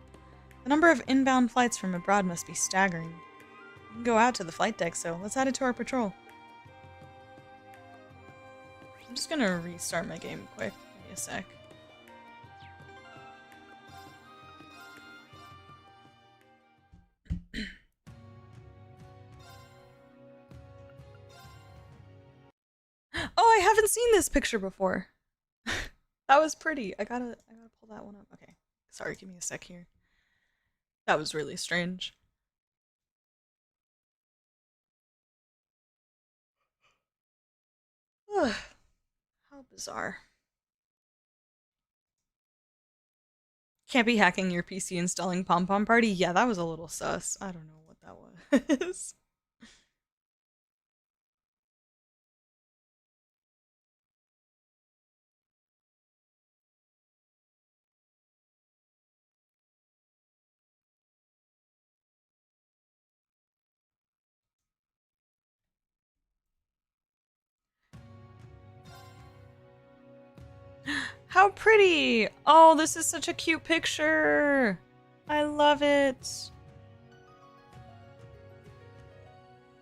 The number of inbound flights from abroad must be staggering. We can go out to the flight deck, so let's add it to our patrol. I'm just gonna restart my game quick. Give me a sec. Oh, I haven't seen this picture before. That was pretty. I gotta pull that one up. Okay. Sorry, give me a sec here. That was really strange. Ugh. How bizarre. Can't be hacking your PC installing Pom Pom Party? Yeah, that was a little sus. I don't know what that was. How pretty! Oh, this is such a cute picture! I love it!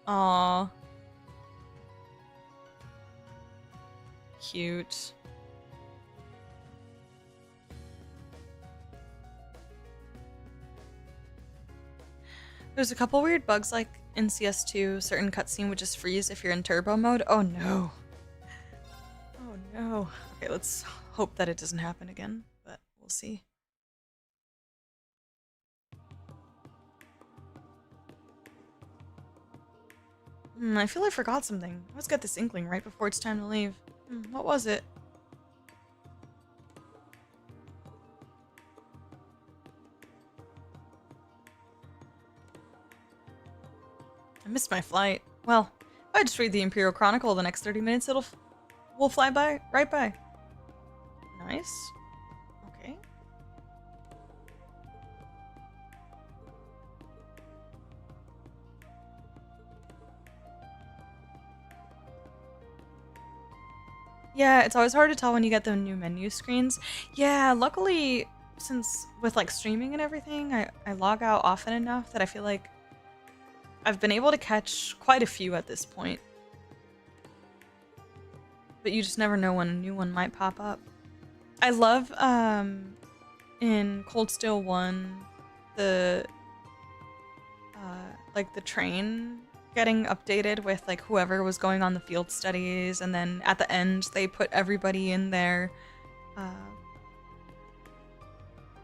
Aww. Cute. There's a couple weird bugs like in CS2, certain cutscene would just freeze if you're in turbo mode. Oh no. Oh no. Okay, let's hope that it doesn't happen again, but we'll see. I feel I forgot something. I always got this inkling right before it's time to leave. What was it? I missed my flight. Well, if I just read the Imperial Chronicle the next 30 minutes, we'll fly by right by. Nice. Okay. Yeah, it's always hard to tell when you get the new menu screens. Yeah, luckily, since with like streaming and everything, I log out often enough that I feel like I've been able to catch quite a few at this point. But you just never know when a new one might pop up. I love, in Cold Steel 1, the train getting updated with like whoever was going on the field studies, and then at the end they put everybody in their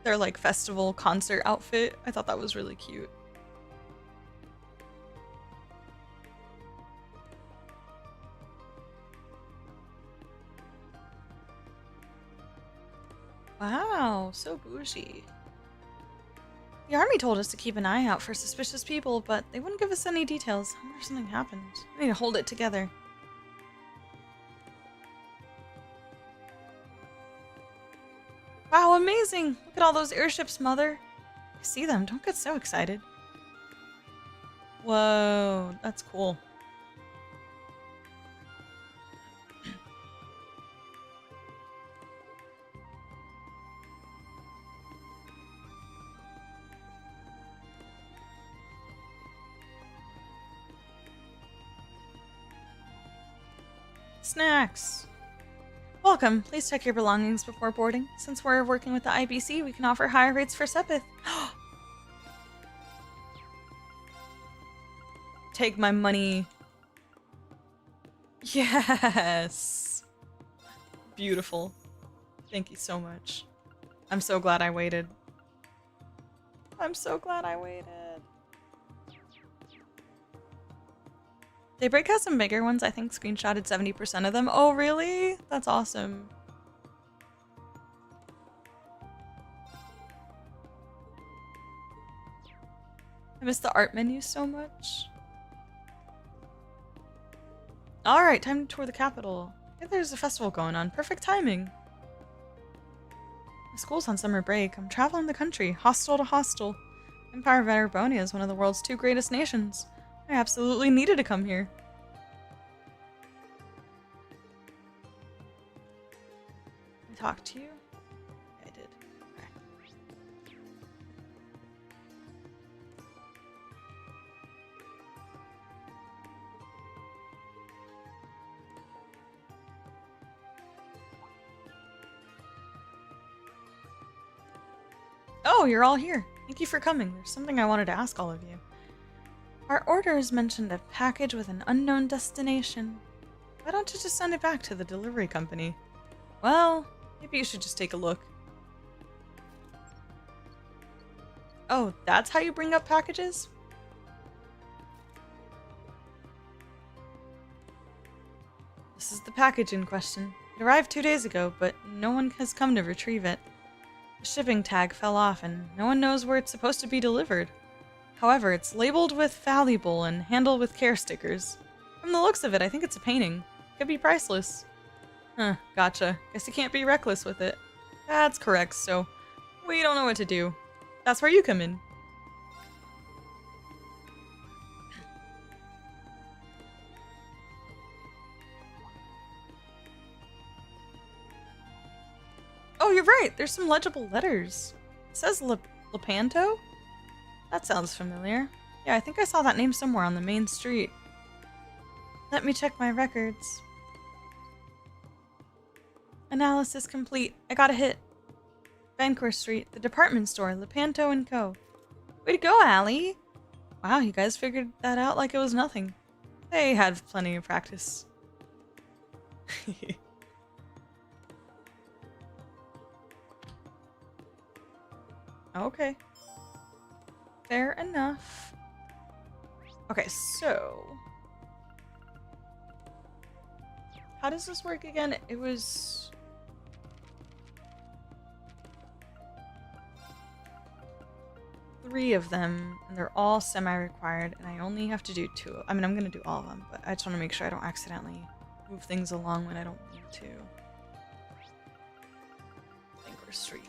like festival concert outfit. I thought that was really cute. Wow, so bougie. The army told us to keep an eye out for suspicious people, but they wouldn't give us any details. I wonder if something happened. I need to hold it together. Wow, amazing! Look at all those airships, Mother. I see them. Don't get so excited. Whoa, that's cool. Snacks. Welcome. Please check your belongings before boarding. Since we're working with the IBC, we can offer higher rates for Sepith. Take my money. Yes. Beautiful. Thank you so much. I'm so glad I waited. I'm so glad I waited. Daybreak has some bigger ones. I think screenshotted 70% of them. Oh, really? That's awesome. I miss the art menu so much. Alright, time to tour the capital. Hey, there's a festival going on. Perfect timing. My school's on summer break. I'm traveling the country, hostel to hostel. Empire of Erebonia is one of the world's 2 greatest nations. I absolutely needed to come here. I talked to you? I did. Okay. Oh, you're all here. Thank you for coming. There's something I wanted to ask all of you. Our orders mentioned a package with an unknown destination. Why don't you just send it back to the delivery company? Well, maybe you should just take a look. Oh, that's how you bring up packages? This is the package in question. It arrived 2 days ago, but no one has come to retrieve it. The shipping tag fell off and no one knows where it's supposed to be delivered. However, it's labeled with valuable and handled with care stickers. From the looks of it, I think it's a painting. Could be priceless. Huh, gotcha. Guess you can't be reckless with it. That's correct, so we don't know what to do. That's where you come in. Oh, you're right. There's some legible letters. It says Lepanto? That sounds familiar. Yeah, I think I saw that name somewhere on the main street. Let me check my records. Analysis complete. I got a hit. Bancourt Street, the department store, Lepanto & Co. Way to go, Allie! Wow, you guys figured that out like it was nothing. They had plenty of practice. Okay. Fair enough. Okay, so... how does this work again? It was... 3 of them, and they're all semi-required, and I only have to do 2. I mean, I'm gonna do all of them, but I just want to make sure I don't accidentally move things along when I don't need to. Angler Street.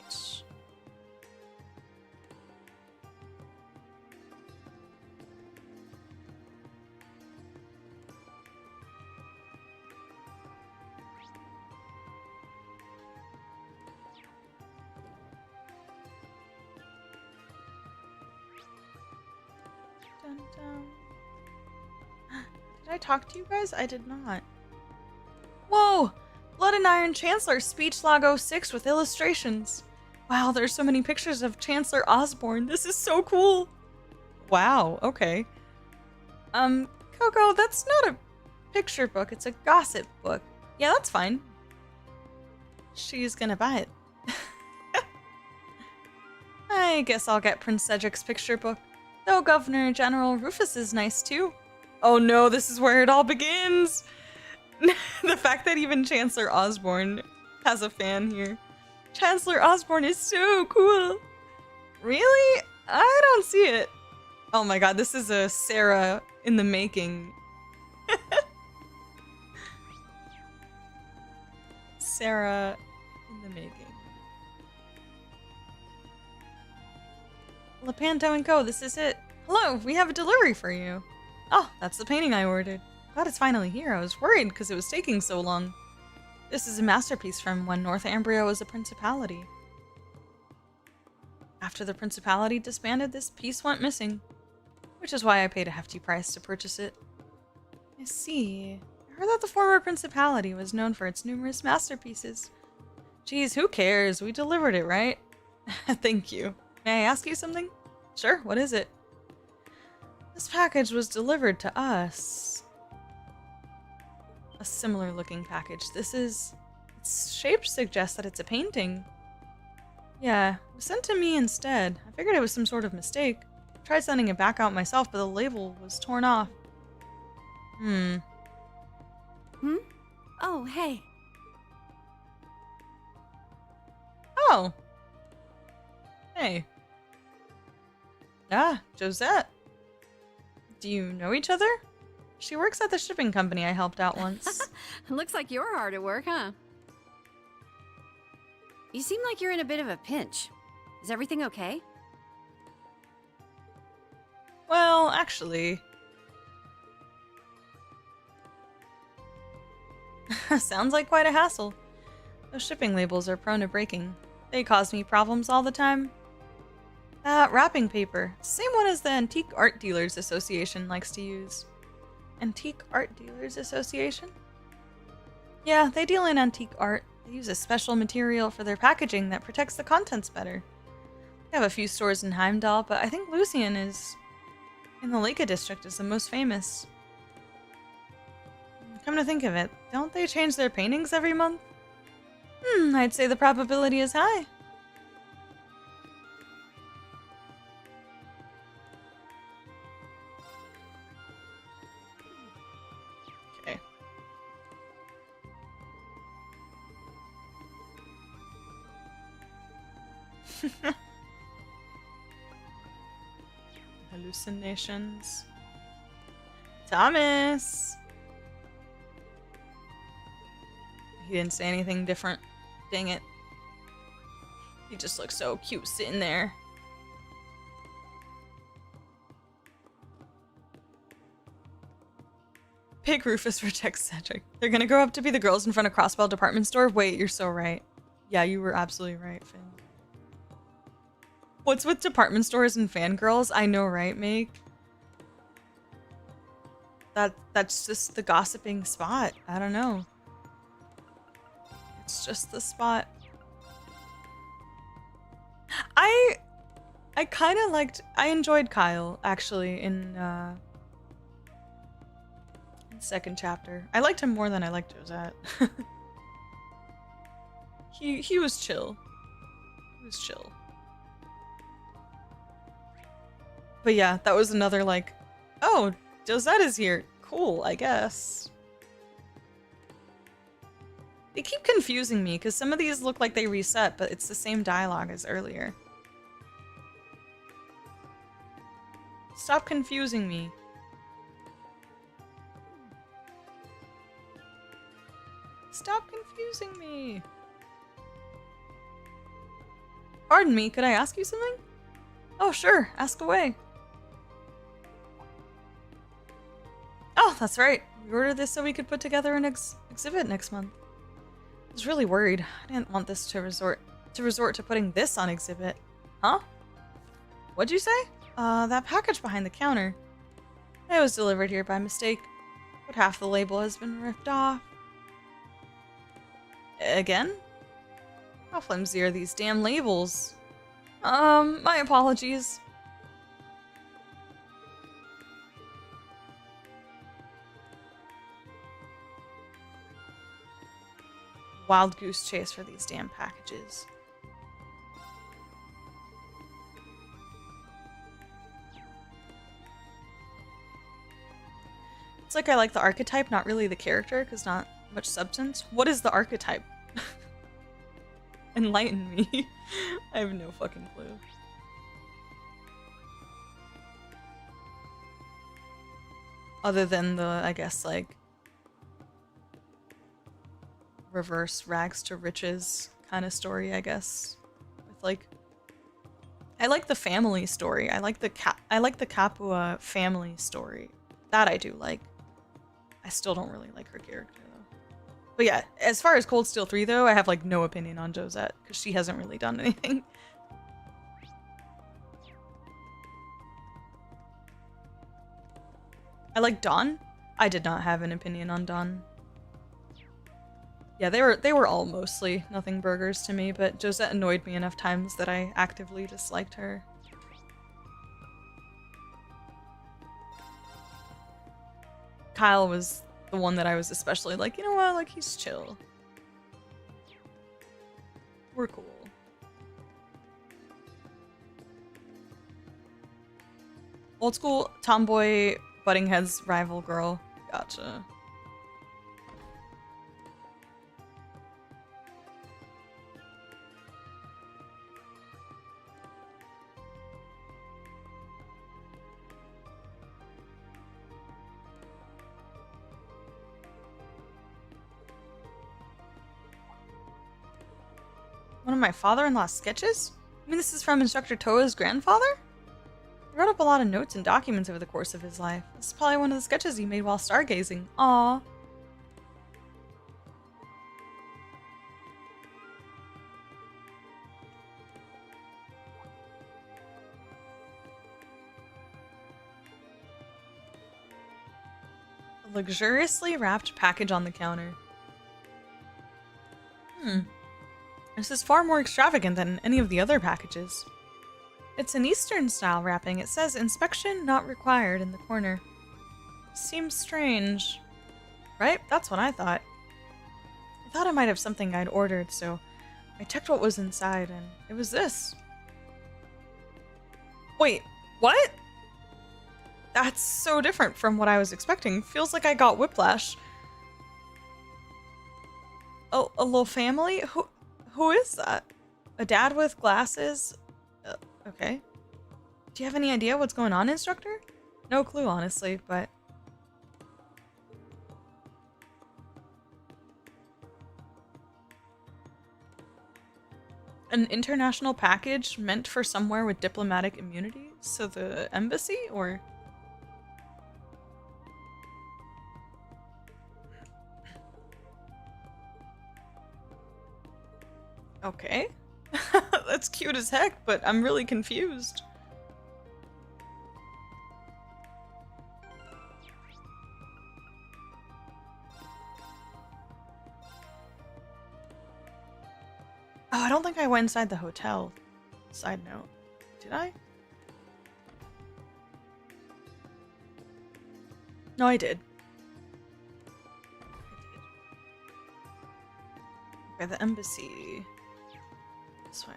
Dun, dun. Did I talk to you guys? I did not. Whoa! Blood and Iron Chancellor Speech Log 06 with illustrations. Wow, there's so many pictures of Chancellor Osborne. This is so cool. Wow, okay. Coco, that's not a picture book. It's a gossip book. Yeah, that's fine. She's gonna buy it. I guess I'll get Prince Cedric's picture book. Though Governor General Rufus is nice too. Oh no, this is where it all begins! The fact that even Chancellor Osborne has a fan here. Chancellor Osborne is so cool! Really? I don't see it. Oh my god, this is a Sara in the making. Sara in the making. Lepanto & Co., this is it. Hello, we have a delivery for you. Oh, that's the painting I ordered. Glad it's finally here. I was worried because it was taking so long. This is a masterpiece from when North Ambria was a principality. After the principality disbanded, this piece went missing, which is why I paid a hefty price to purchase it. I see. I heard that the former principality was known for its numerous masterpieces. Geez, who cares? We delivered it, right? Thank you. May I ask you something? Sure, what is it? This package was delivered to us. A similar looking package. Its shape suggests that it's a painting. Yeah, it was sent to me instead. I figured it was some sort of mistake. I tried sending it back out myself, but the label was torn off. Oh, hey. Oh. Hey. Ah, Josette. Do you know each other? She works at the shipping company I helped out once. Looks like you're hard at work, huh? You seem like you're in a bit of a pinch. Is everything okay? Well, actually... sounds like quite a hassle. Those shipping labels are prone to breaking. They cause me problems all the time. That wrapping paper. Same one as the Antique Art Dealers Association likes to use. Antique Art Dealers Association? Yeah, they deal in antique art. They use a special material for their packaging that protects the contents better. They have a few stores in Heimdallr, but I think Lucian is... in the Leica district is the most famous. Come to think of it, don't they change their paintings every month? I'd say the probability is high. Okay. Hallucinations. Thomas! He didn't say anything different. Dang it. He just looks so cute sitting there. Pig Rufus protects Cedric. They're gonna grow up to be the girls in front of Crossbell Department Store? Wait, you're so right. Yeah, you were absolutely right, Finn. What's with department stores and fangirls? I know, right, Meg? That's just the gossiping spot. I don't know. It's just the spot. I enjoyed Kyle, actually, in second chapter. I liked him more than I liked Josette. He was chill. He was chill. But yeah, that was another like, oh, Josette is here. Cool, I guess. They keep confusing me because some of these look like they reset, but it's the same dialogue as earlier. Stop confusing me. Stop confusing me. Pardon me, could I ask you something? Oh, sure, ask away. Oh, that's right. We ordered this so we could put together an exhibit next month. I was really worried. I didn't want this to resort to putting this on exhibit. Huh? What'd you say? That package behind the counter. It was delivered here by mistake, but half the label has been ripped off. Again? How flimsy are these damn labels? My apologies. Wild goose chase for these damn packages. It's like I like the archetype, not really the character, because not much substance. What is the archetype? Enlighten me. I have no fucking clue. Other than the, I guess, like, reverse rags to riches kind of story, I guess. With like, I like the family story. I like the Capua family story. That I do like. I still don't really like her character though. But yeah, as far as Cold Steel 3 though, I have like no opinion on Josette because she hasn't really done anything. I like Dawn. I did not have an opinion on Dawn. Yeah, they were all mostly nothing burgers to me, but Josette annoyed me enough times that I actively disliked her. Kyle was the one that I was especially like, you know what, like he's chill. We're cool. Old school tomboy butting heads rival girl. Gotcha. One of my father-in-law's sketches? You mean this is from Instructor Toa's grandfather? He wrote up a lot of notes and documents over the course of his life. This is probably one of the sketches he made while stargazing. Aww. A luxuriously wrapped package on the counter. This is far more extravagant than any of the other packages. It's an Eastern-style wrapping. It says inspection not required in the corner. Seems strange. Right? That's what I thought. I thought I might have something I'd ordered, so I checked what was inside, and it was this. Wait, what? That's so different from what I was expecting. Feels like I got whiplash. Oh, a little family? Who is that? A dad with glasses? Okay. Do you have any idea what's going on, Instructor? No clue, honestly, but... An international package meant for somewhere with diplomatic immunity? So the embassy, or...? Okay. That's cute as heck, but I'm really confused. Oh, I don't think I went inside the hotel. Side note. did I? No, I did. Okay, the embassy. This way.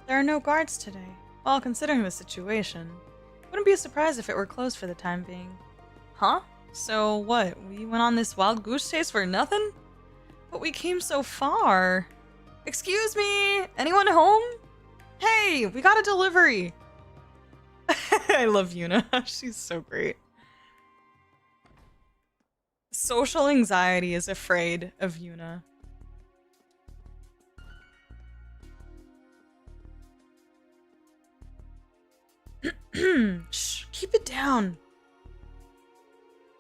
There are no guards today. Well, considering the situation, wouldn't be surprised if it were closed for the time being. Huh? So what? We went on this wild goose chase for nothing? But we came so far. Excuse me? Anyone home? Hey, we got a delivery. I love Yuna. She's so great. Social anxiety is afraid of Yuna. Shh, keep it down.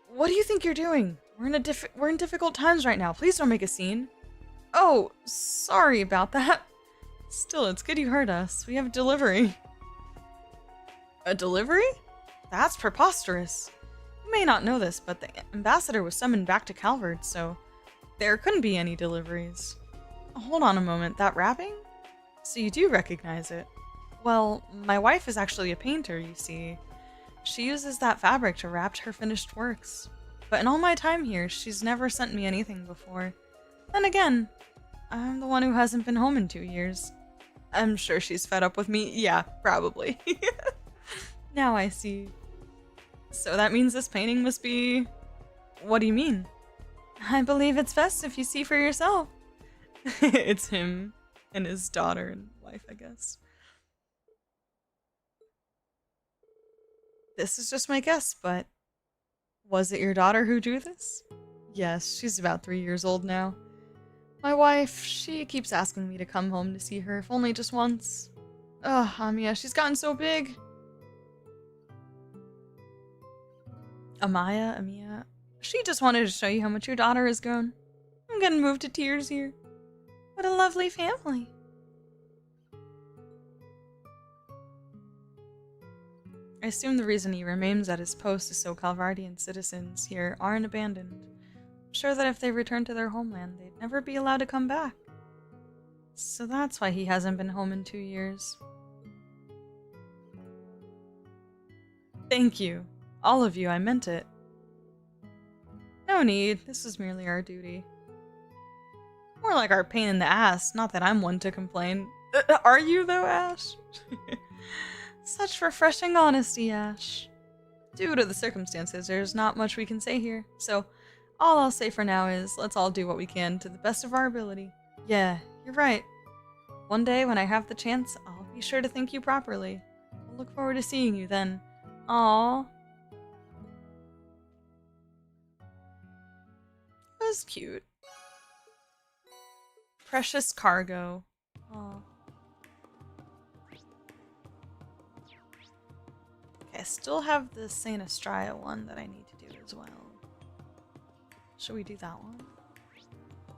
What do you think you're doing? We're in difficult times right now. Please don't make a scene. Oh, sorry about that. Still, it's good you heard us. We have a delivery. A delivery? That's preposterous. You may not know this, but the ambassador was summoned back to Calvard, so there couldn't be any deliveries. Hold on a moment, that wrapping? So you do recognize it? Well, my wife is actually a painter, you see. She uses that fabric to wrap her finished works. But in all my time here, she's never sent me anything before. Then again, I'm the one who hasn't been home in 2 years. I'm sure she's fed up with me. Yeah, probably. Now I see. So that means this painting must be... What do you mean? I believe it's best if you see for yourself. It's him and his daughter and wife, I guess. This is just my guess, but was it your daughter who drew this? Yes, she's about 3 years old now. My wife, she keeps asking me to come home to see her, if only just once. Ugh, Amia, she's gotten so big. Amia, she just wanted to show you how much your daughter has grown. I'm getting moved to tears here. What a lovely family. I assume the reason he remains at his post is so Calvardian citizens here aren't abandoned. I'm sure that if they return to their homeland, they'd never be allowed to come back. So that's why he hasn't been home in 2 years. Thank you. All of you, I meant it. No need, this is merely our duty. More like our pain in the ass, not that I'm one to complain. Are you though, Ash? Such refreshing honesty, Ash. Due to the circumstances, there's not much we can say here, so all I'll say for now is let's all do what we can to the best of our ability. Yeah, you're right. One day when I have the chance, I'll be sure to thank you properly. I'll look forward to seeing you then. Aww. That was cute. Precious cargo. Aww. Okay, I still have the St. Astraia one that I need to do as well. Should we do that one?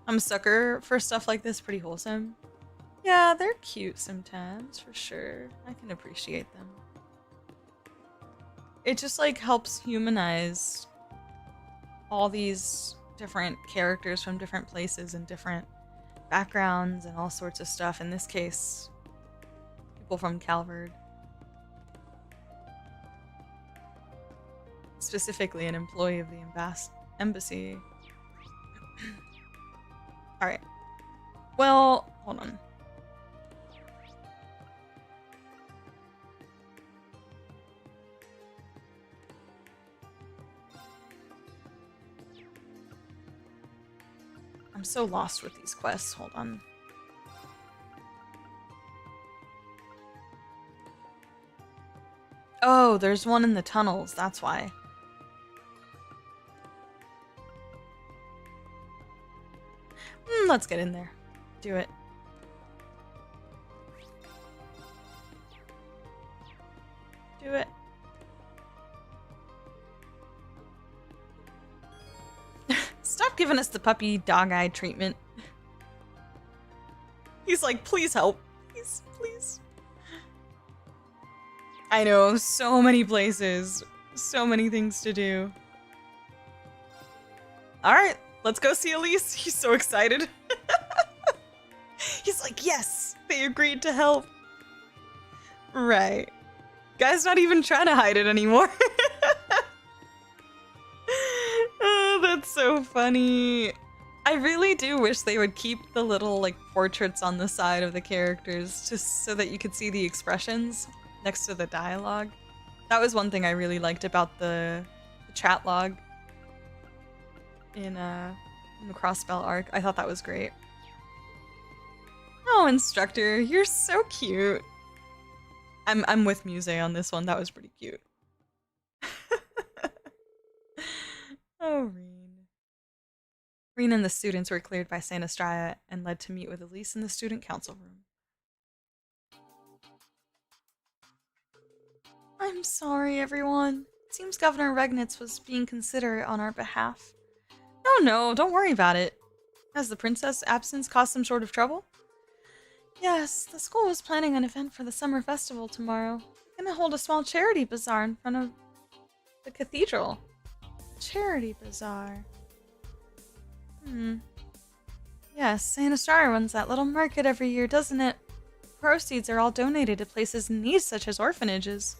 I'm a sucker for stuff like this, pretty wholesome. Yeah, they're cute sometimes, for sure. I can appreciate them. It just like helps humanize all these different characters from different places and different backgrounds and all sorts of stuff. In this case, people from Calvard. Specifically an employee of the embassy. Alright. Well, hold on. I'm so lost with these quests. Hold on. Oh, there's one in the tunnels. That's why. Let's get in there. Do it. Do it. Stop giving us the puppy dog-eye treatment. He's like, please help. Please, please. I know, so many places. So many things to do. All right, let's go see Elise. He's so excited. He's like, yes, they agreed to help. Right. Guy's not even trying to hide it anymore. Oh, that's so funny. I really do wish they would keep the little like portraits on the side of the characters just so that you could see the expressions next to the dialogue. That was one thing I really liked about the chat log in the Crossbell arc. I thought that was great. Oh, instructor, you're so cute. I'm with Muse on this one. That was pretty cute. Oh, Rean. Rean and the students were cleared by Saint Astraia and led to meet with Elise in the student council room. I'm sorry, everyone. It seems Governor Regnitz was being considerate on our behalf. No, don't worry about it. Has the princess' absence caused some sort of trouble? Yes, the school was planning an event for the summer festival tomorrow. We're gonna hold a small charity bazaar in front of the cathedral. Charity bazaar. Yes, Saint Astraia runs that little market every year, doesn't it? Proceeds are all donated to places in need, such as orphanages.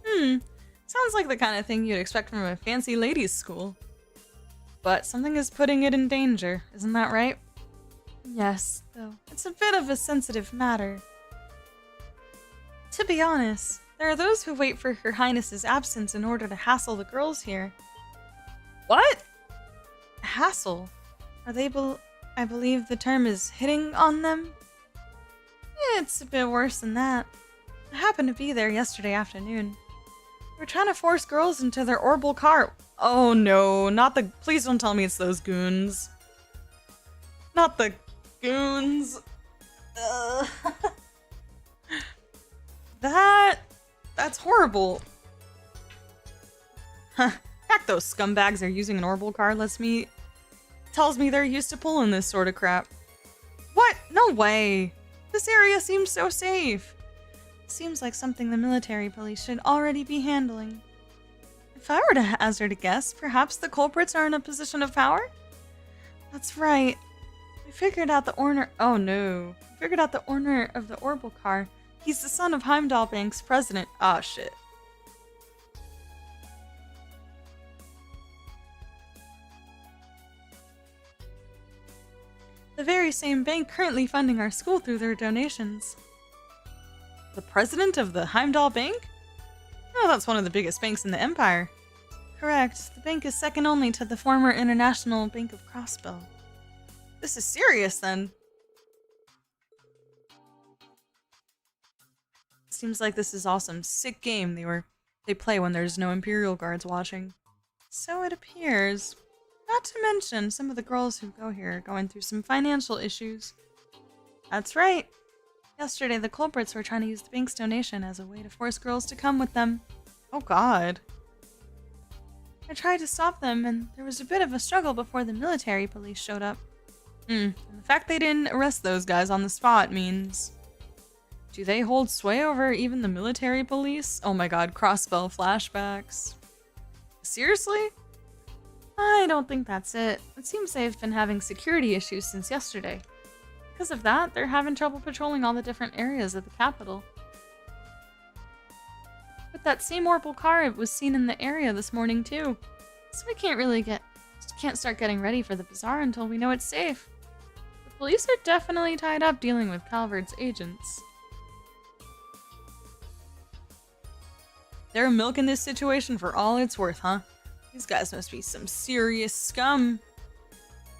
Sounds like the kind of thing you'd expect from a fancy ladies' school. But something is putting it in danger, isn't that right? Yes, though it's a bit of a sensitive matter. To be honest, there are those who wait for Her Highness's absence in order to hassle the girls here. What? Hassle? Are they I believe the term is hitting on them? It's a bit worse than that. I happened to be there yesterday afternoon. They were trying to force girls into their orbital car. Oh no, not the- please don't tell me it's those goons. Not the goons. That's horrible. Huh. Heck, those scumbags are using an orbital car tells me they're used to pulling this sort of crap. What? No way. This area seems so safe. Seems like something the military police should already be handling. If I were to hazard a guess, perhaps the culprits are in a position of power? That's right. We figured out the owner- oh no. We figured out the owner of the orbital car. He's the son of Heimdallr Bank's president. Ah, shit. The very same bank currently funding our school through their donations. The president of the Heimdallr Bank? Oh, that's one of the biggest banks in the Empire. Correct. The bank is second only to the former International Bank of Crossbell. This is serious, then. Seems like this is awesome. Sick game they play when there's no Imperial guards watching. So it appears. Not to mention, some of the girls who go here are going through some financial issues. That's right. Yesterday, the culprits were trying to use the bank's donation as a way to force girls to come with them. Oh god. I tried to stop them, and there was a bit of a struggle before the military police showed up. And the fact they didn't arrest those guys on the spot means... Do they hold sway over even the military police? Oh my god, Crossbell flashbacks. Seriously? I don't think that's it. It seems they've been having security issues since yesterday. Because of that, they're having trouble patrolling all the different areas of the capital. But that same orbital car was seen in the area this morning too. So we can't start getting ready for the bazaar until we know it's safe. The police are definitely tied up dealing with Calvert's agents. They're milking this situation for all it's worth, huh? These guys must be some serious scum.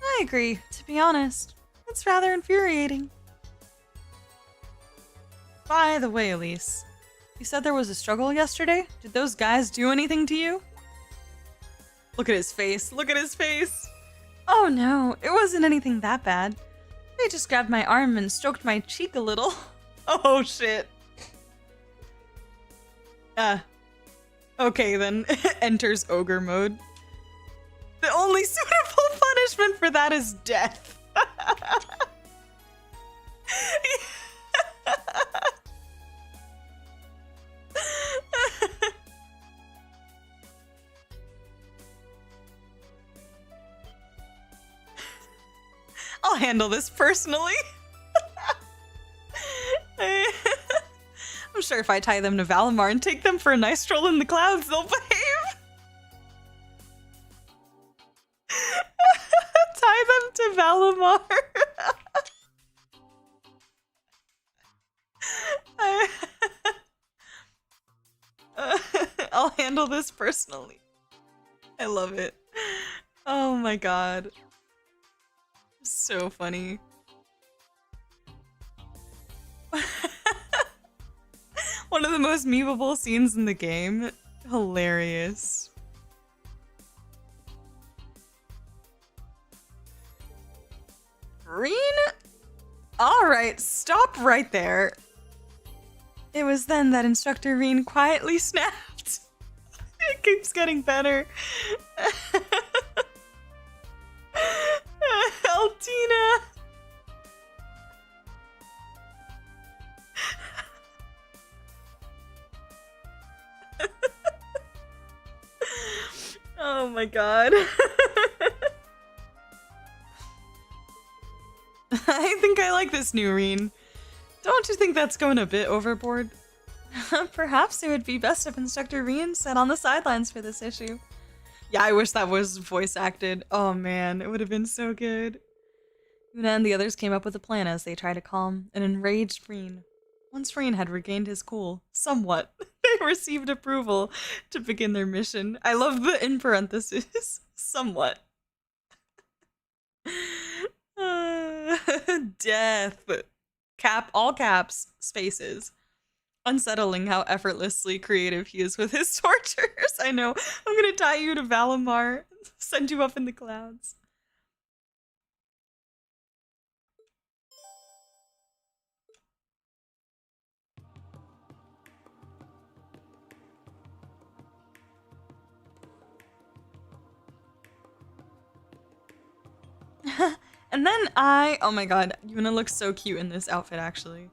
I agree, to be honest. It's rather infuriating. By the way, Elise, you said there was a struggle yesterday? Did those guys do anything to you? Look at his face. Look at his face. Oh no, it wasn't anything that bad. They just grabbed my arm and stroked my cheek a little. Oh shit. Okay then. Enters ogre mode. The only suitable punishment for that is death. handle this personally. I'm sure if I tie them to Valimar and take them for a nice stroll in the clouds, they'll behave. Tie them to Valimar. I'll handle this personally. I love it. Oh my god. So funny. One of the most memeable scenes in the game. Hilarious. Rean? Alright, stop right there. It was then that Instructor Rean quietly snapped. It keeps getting better. Altina. Oh my god. I think I like this new Rean. Don't you think that's going a bit overboard? Perhaps it would be best if Instructor Rean sat on the sidelines for this issue. Yeah, I wish that was voice acted. Oh man, it would have been so good. Una and the others came up with a plan as they tried to calm an enraged Rean. Once Rean had regained his cool, somewhat, they received approval to begin their mission. I love the in parentheses, somewhat. Death. All caps, spaces. Unsettling how effortlessly creative he is with his tortures. I know. I'm gonna tie you to Valimar, send you up in the clouds. And then oh my god, Yuna looks so cute in this outfit actually.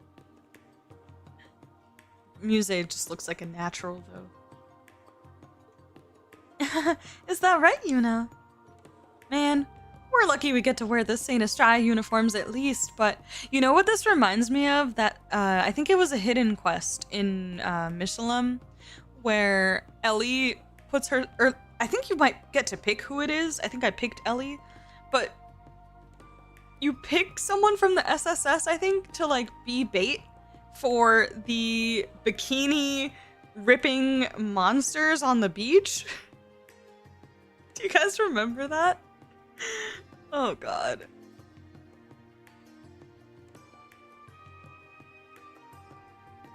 Muse just looks like a natural though. Is that right, Yuna? Man, we're lucky we get to wear the Saint Astraia uniforms at least, but you know what this reminds me of? That I think it was a hidden quest in Michelin where Ellie puts her, or I think you might get to pick who it is. I think I picked Ellie, but you pick someone from the SSS, I think, to like be bait for the bikini ripping monsters on the beach. Do you guys remember that? Oh god.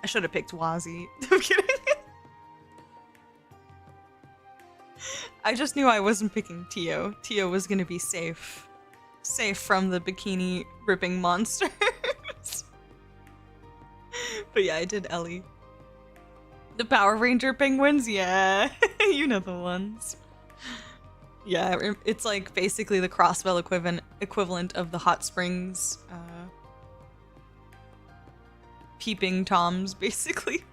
I should have picked Wazi. I'm kidding. I just knew I wasn't picking Tio. Tio was gonna be safe. Safe from the bikini ripping monsters. But yeah, I did Ellie. The Power Ranger penguins? Yeah. You know the ones. Yeah, it's like basically the Crossbell equivalent of the Hot Springs peeping toms, basically.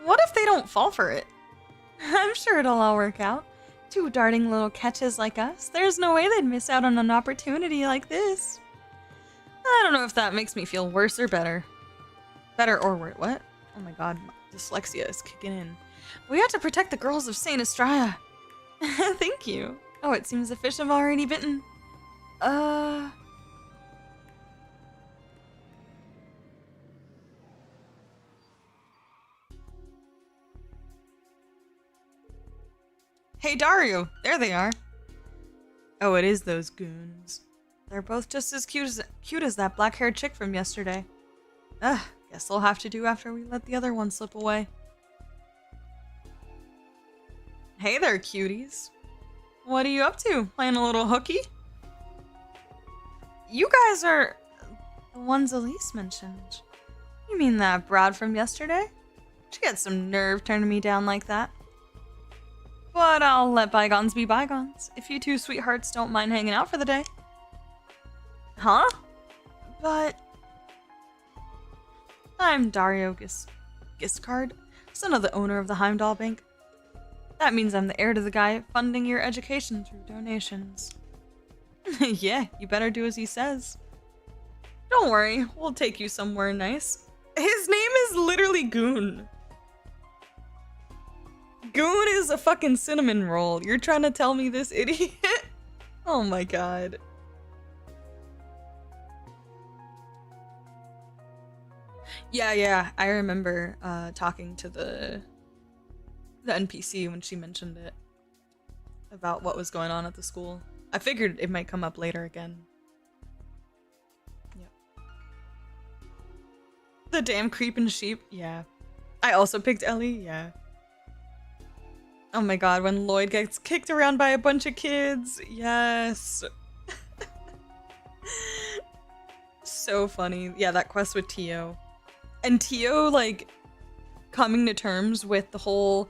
What if they don't fall for it? I'm sure it'll all work out. Two darting little catches like us. There's no way they'd miss out on an opportunity like this. I don't know if that makes me feel worse or better. Better or worse. What? Oh my god, dyslexia is kicking in. We have to protect the girls of Saint Astraia. Thank you. Oh, it seems the fish have already bitten. Hey, Dario. There they are. Oh, it is those goons. They're both just as cute as that black-haired chick from yesterday. Ugh, guess they'll have to do after we let the other one slip away. Hey there, cuties. What are you up to? Playing a little hooky? You guys are the ones Elise mentioned. You mean that broad from yesterday? She had some nerve turning me down like that. But I'll let bygones be bygones, if you two sweethearts don't mind hanging out for the day. Huh? But... I'm Dario Giscard, son of the owner of the Heimdallr Bank. That means I'm the heir to the guy funding your education through donations. Yeah, you better do as he says. Don't worry, we'll take you somewhere nice. His name is literally Goon. Goon is a fucking cinnamon roll. You're trying to tell me this idiot? Oh my god. Yeah, I remember talking to the NPC when she mentioned it. About what was going on at the school. I figured it might come up later again. Yep. The damn creeping sheep, yeah. I also picked Ellie, yeah. Oh my god, when Lloyd gets kicked around by a bunch of kids, yes. So funny. Yeah, that quest with Tio. And Tio, like, coming to terms with the whole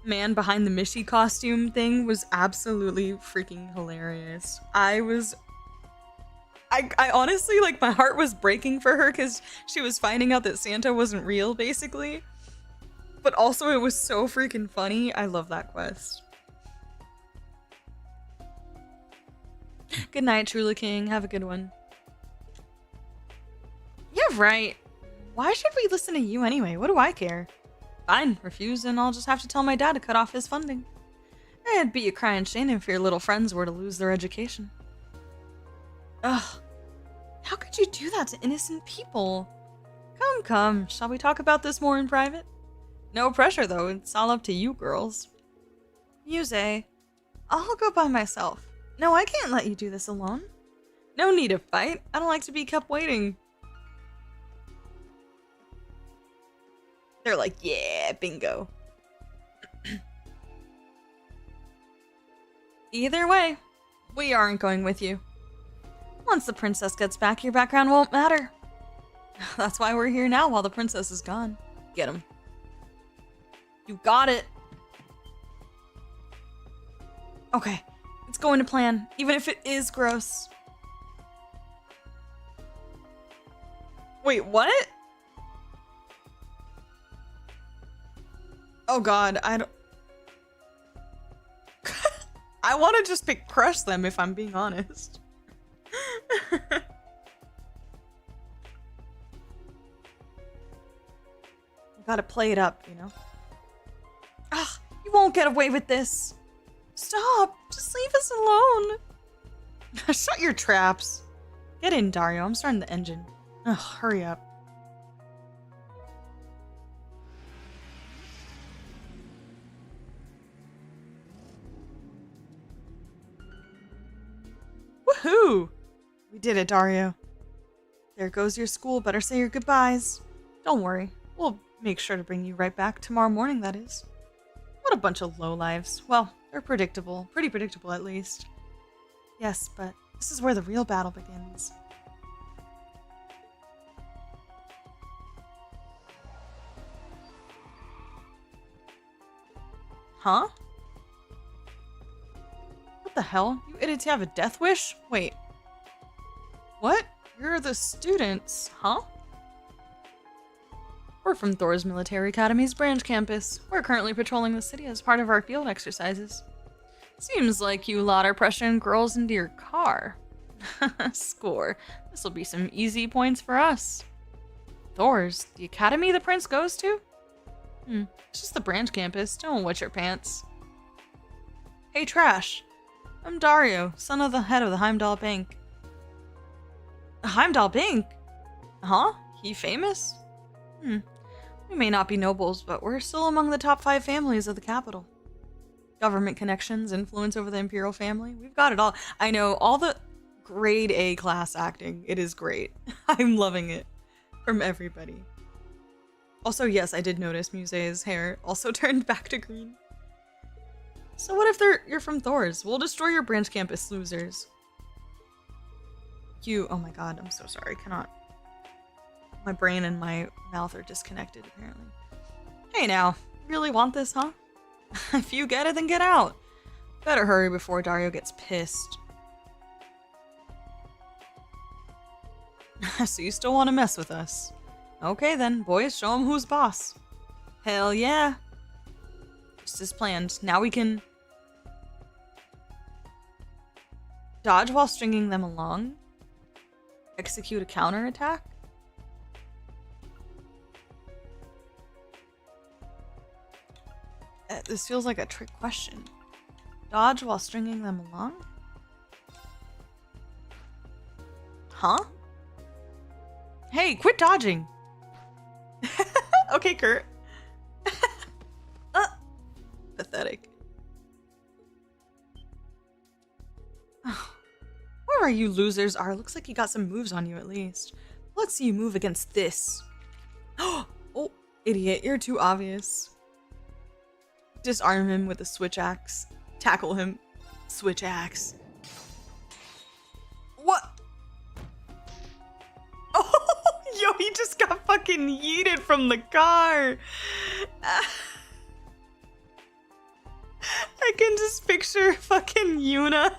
man behind the Mishi costume thing was absolutely freaking hilarious. I honestly, like, my heart was breaking for her because she was finding out that Santa wasn't real, basically. But also, it was so freaking funny. I love that quest. Good night, Truly King. Have a good one. Yeah, right. Why should we listen to you anyway? What do I care? Fine, refuse, and I'll just have to tell my dad to cut off his funding. It'd be a crying shame if your little friends were to lose their education. Ugh. How could you do that to innocent people? Come, shall we talk about this more in private? No pressure, though. It's all up to you, girls. Muse, I'll go by myself. No, I can't let you do this alone. No need to fight. I don't like to be kept waiting. They're like, yeah, bingo. Either way, we aren't going with you. Once the princess gets back, your background won't matter. That's why we're here now while the princess is gone. Get him. You got it. Okay, it's going to plan, even if it is gross. Wait, what? Oh god, I don't... I want to just crush them if I'm being honest. Gotta play it up, you know? Ugh, you won't get away with this. Stop, just leave us alone. Shut your traps. Get in, Dario, I'm starting the engine. Ugh, hurry up. Woohoo! We did it, Dario. There goes your school. Better say your goodbyes. Don't worry. We'll make sure to bring you right back tomorrow morning, that is. What a bunch of lowlives. Well, they're predictable. Pretty predictable, at least. Yes, but this is where the real battle begins. Huh? What the hell? You idiots have a death wish? Wait. What? You're the students, huh? We're from Thor's Military Academy's branch campus. We're currently patrolling the city as part of our field exercises. Seems like you lot are pressuring girls into your car. Score. This'll be some easy points for us. Thor's? The academy the prince goes to? It's just the branch campus. Don't wet your pants. Hey, Trash. I'm Dario, son of the head of the Heimdallr Bank. Heimdallr Bank? Huh? He famous? We may not be nobles, but we're still among the top 5 families of the capital. Government connections, influence over the Imperial family. We've got it all. I know, all the grade A class acting. It is great. I'm loving it. From everybody. Also, yes, I did notice Muse's hair also turned back to green. So what if you're from Thor's? We'll destroy your branch campus, losers. Oh my god, I'm so sorry. Cannot. My brain and my mouth are disconnected, apparently. Hey now, you really want this, huh? If you get it, then get out. Better hurry before Dario gets pissed. So you still want to mess with us? Okay then, boys, show him who's boss. Hell yeah. just as planned. Now we can dodge while stringing them along. Execute a counterattack. This feels like a trick question. Dodge while stringing them along? Huh? Hey, quit dodging! Okay, Kurt. Pathetic. Oh, wherever you losers are, looks like you got some moves on you at least. Let's see you move against this. Oh, idiot, you're too obvious. Disarm him with a switch axe. Tackle him. Switch axe. What? Oh, yo, he just got fucking yeeted from the car. I can just picture fucking Yuna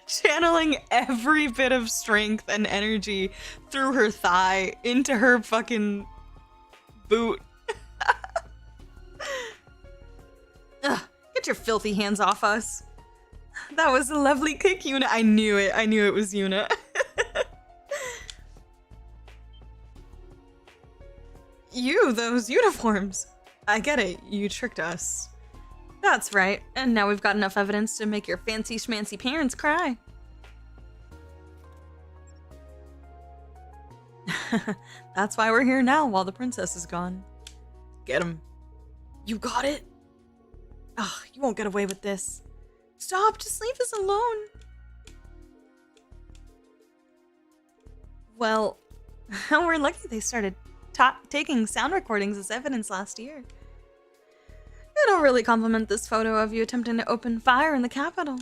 channeling every bit of strength and energy through her thigh into her fucking boot. Ugh, get your filthy hands off us. That was a lovely kick, Yuna. I knew it. I knew it was Yuna. You, those uniforms. I get it. You tricked us. That's right. And now we've got enough evidence to make your fancy schmancy parents cry. That's why we're here now while the princess is gone. Get him. You got it? Ugh, you won't get away with this. Stop, just leave us alone. Well, we're lucky they started taking sound recordings as evidence last year. It'll really compliment this photo of you attempting to open fire in the capital.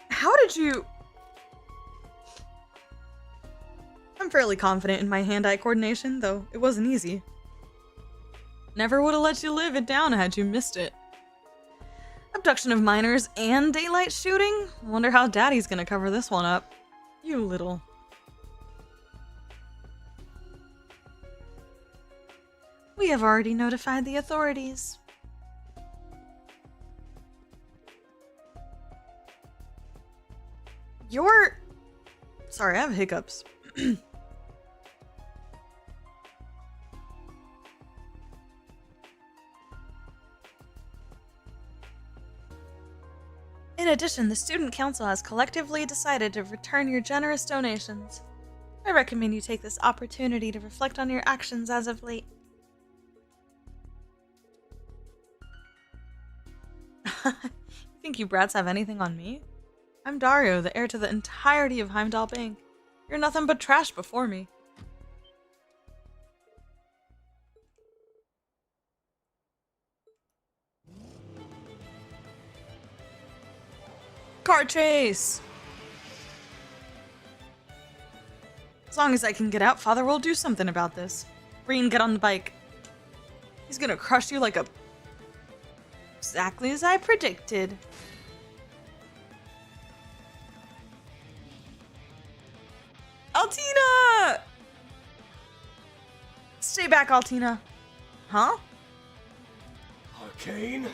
How did you... I'm fairly confident in my hand-eye coordination, though it wasn't easy. Never would have let you live it down had you missed it. Abduction of minors and daylight shooting? Wonder how Daddy's gonna cover this one up. You little... We have already notified the authorities. You're... Sorry, I have hiccups. In addition, the Student Council has collectively decided to return your generous donations. I recommend you take this opportunity to reflect on your actions as of late. You think you brats have anything on me? I'm Dario, the heir to the entirety of Heimdallr Bank. You're nothing but trash before me. Car chase! As long as I can get out, Father will do something about this. Rean, get on the bike. He's gonna crush you like a... Exactly as I predicted. Altina! Stay back, Altina. Huh? Arcane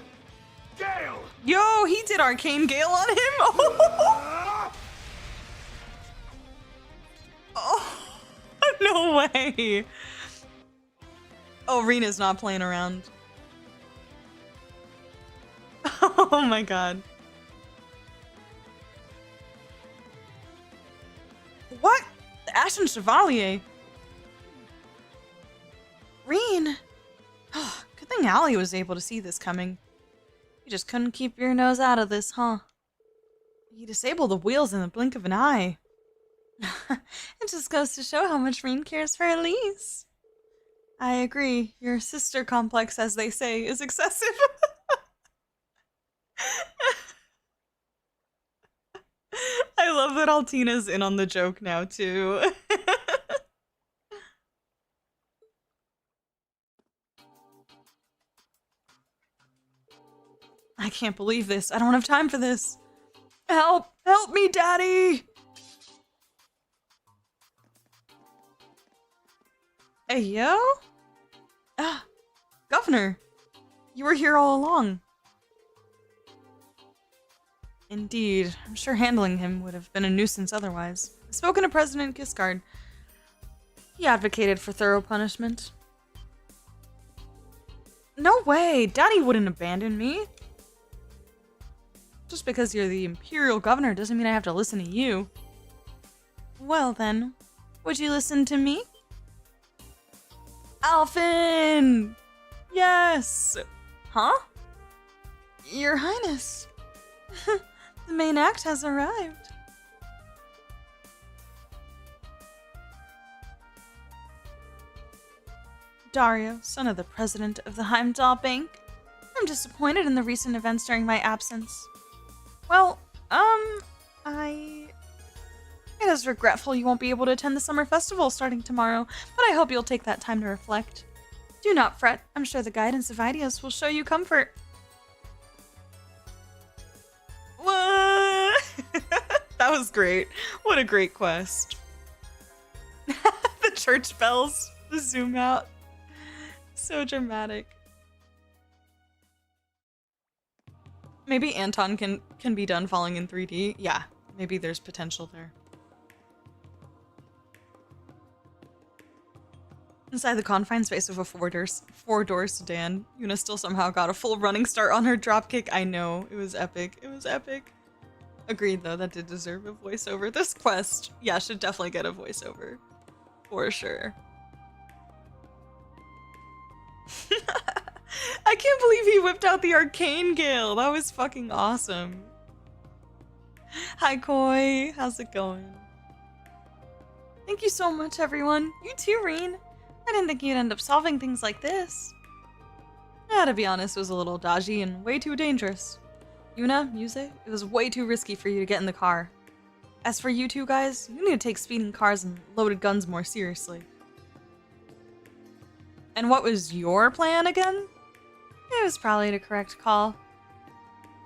Gale! Yo, he did Arcane Gale on him! Oh, no way! Oh, Rena's not playing around. Oh my god. What? The Ashen Chevalier? Rean? Oh, good thing Allie was able to see this coming. You just couldn't keep your nose out of this, huh? You disabled the wheels in the blink of an eye. It just goes to show how much Rean cares for Elise. I agree. Your sister complex, as they say, is excessive. I love that Altina's in on the joke now, too. I can't believe this. I don't have time for this. Help! Help me, Daddy! Hey, yo? Ah, Governor, you were here all along. Indeed, I'm sure handling him would have been a nuisance otherwise. I've spoken to President Giscard. He advocated for thorough punishment. No way! Daddy wouldn't abandon me! Just because you're the Imperial Governor doesn't mean I have to listen to you. Well then, would you listen to me? Alphen! Yes! Huh? Your Highness. The main act has arrived. Dario, son of the president of the Heimdallr Bank. I'm disappointed in the recent events during my absence. Well, It is regretful you won't be able to attend the summer festival starting tomorrow, but I hope you'll take that time to reflect. Do not fret, I'm sure the guidance of Idios will show you comfort. What? That was great. What a great quest. The church bells, the zoom out. So dramatic. Maybe Anton can be done falling in 3D. Yeah, maybe there's potential there. Inside the confined space of a four-door sedan, Yuna still somehow got a full running start on her dropkick. I know, it was epic. It was epic. Agreed, though, that did deserve a voiceover. This quest, yeah, should definitely get a voiceover. For sure. I can't believe he whipped out the Arcane Gale. That was fucking awesome. Hi, Koi. How's it going? Thank you so much, everyone. You too, Rean. I didn't think you'd end up solving things like this. Yeah, to be honest, it was a little dodgy and way too dangerous. Yuna, Muse, it was way too risky for you to get in the car. As for you two guys, you need to take speeding cars and loaded guns more seriously. And what was your plan again? It was probably the correct call.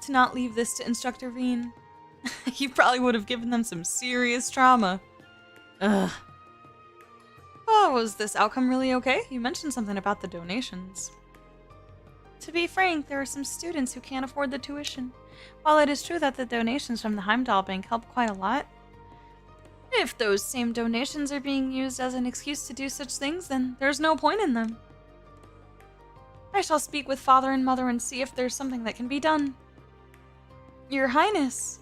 To not leave this to Instructor Rean. You probably would have given them some serious trauma. Ugh. Oh, was this outcome really okay? You mentioned something about the donations. To be frank, there are some students who can't afford the tuition. While it is true that the donations from the Heimdallr Bank help quite a lot, if those same donations are being used as an excuse to do such things, then there's no point in them. I shall speak with Father and Mother and see if there's something that can be done. Your Highness.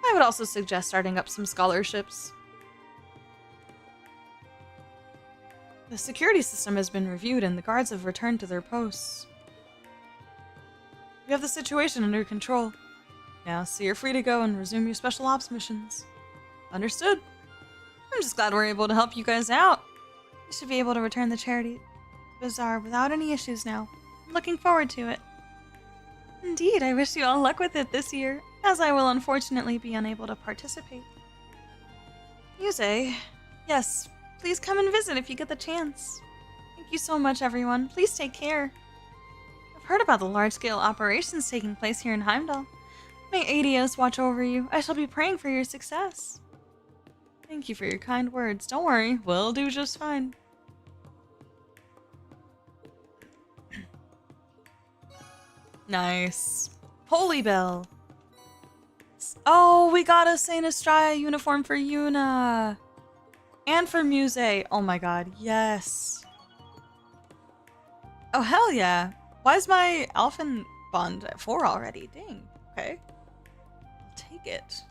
I would also suggest starting up some scholarships. The security system has been reviewed and the guards have returned to their posts. We have the situation under control. Now, so you're free to go and resume your special ops missions. Understood. I'm just glad we're able to help you guys out. You should be able to return the charity bazaar without any issues now. I'm looking forward to it. Indeed, I wish you all luck with it this year, as I will unfortunately be unable to participate. Yuse, yes, please come and visit if you get the chance. Thank you so much, everyone. Please take care. I've heard about the large-scale operations taking place here in Heimdallr. May Adios watch over you. I shall be praying for your success. Thank you for your kind words. Don't worry, we'll do just fine. Nice. Holy Bell. Oh, we got a Saint Astraia uniform for Yuna. And for Muse. Oh my god, yes. Oh, hell yeah. Why is my Alphen bond at 4 already? Dang. Okay. I'll take it.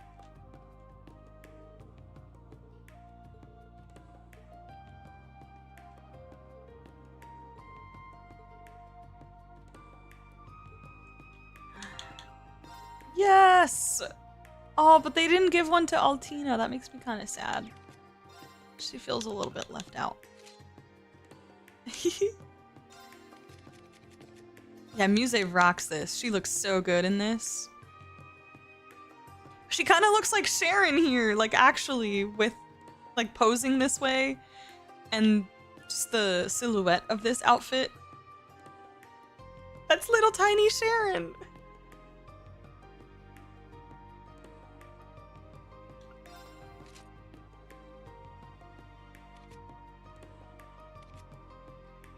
Yes! Oh, but they didn't give one to Altina. That makes me kind of sad. She feels a little bit left out. Yeah, Muse rocks this. She looks so good in this. She kind of looks like Sharon here, like actually, with like posing this way. And just the silhouette of this outfit. That's little tiny Sharon.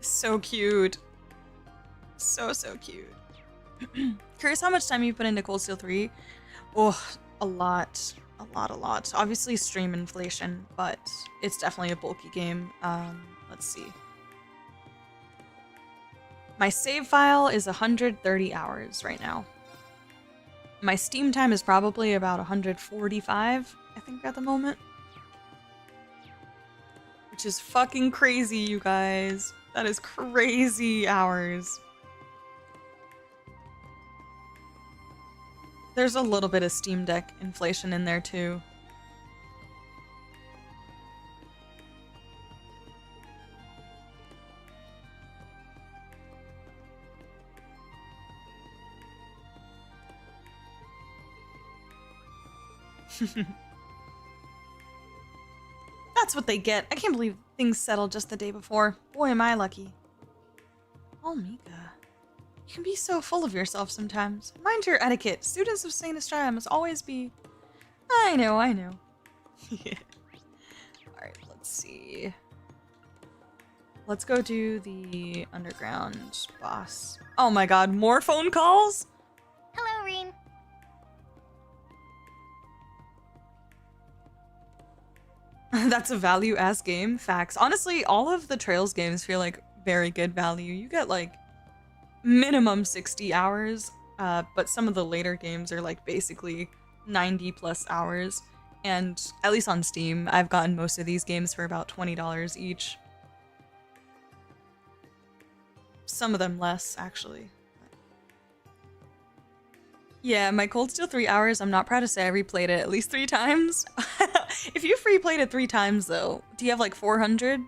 So cute. So cute. Curious how much time you put into Cold Steel 3? Oh, a lot. A lot. Obviously stream inflation, but it's definitely a bulky game. Let's see. My save file is 130 hours right now. My Steam time is probably about 145, I think, at the moment. Which is fucking crazy, you guys. That is crazy hours. There's a little bit of Steam Deck inflation in there too. That's what they get. I can't believe things settled just the day before. Boy, am I lucky. Oh, Mika. You can be so full of yourself sometimes. Mind your etiquette. Students of St. Astraia must always be... I know. Alright, let's see. Let's go do the underground boss. Oh my god, more phone calls? Hello, Rean. That's a value-ass game. Facts. Honestly, all of the Trails games feel like very good value. You get like minimum 60 hours, but some of the later games are like basically 90 plus hours. And at least on Steam, I've gotten most of these games for about $20 each. Some of them less, actually. Yeah, my Cold Steel 3 hours, I'm not proud to say I replayed it at least 3 times. If you've replayed it 3 times, though, do you have like 400?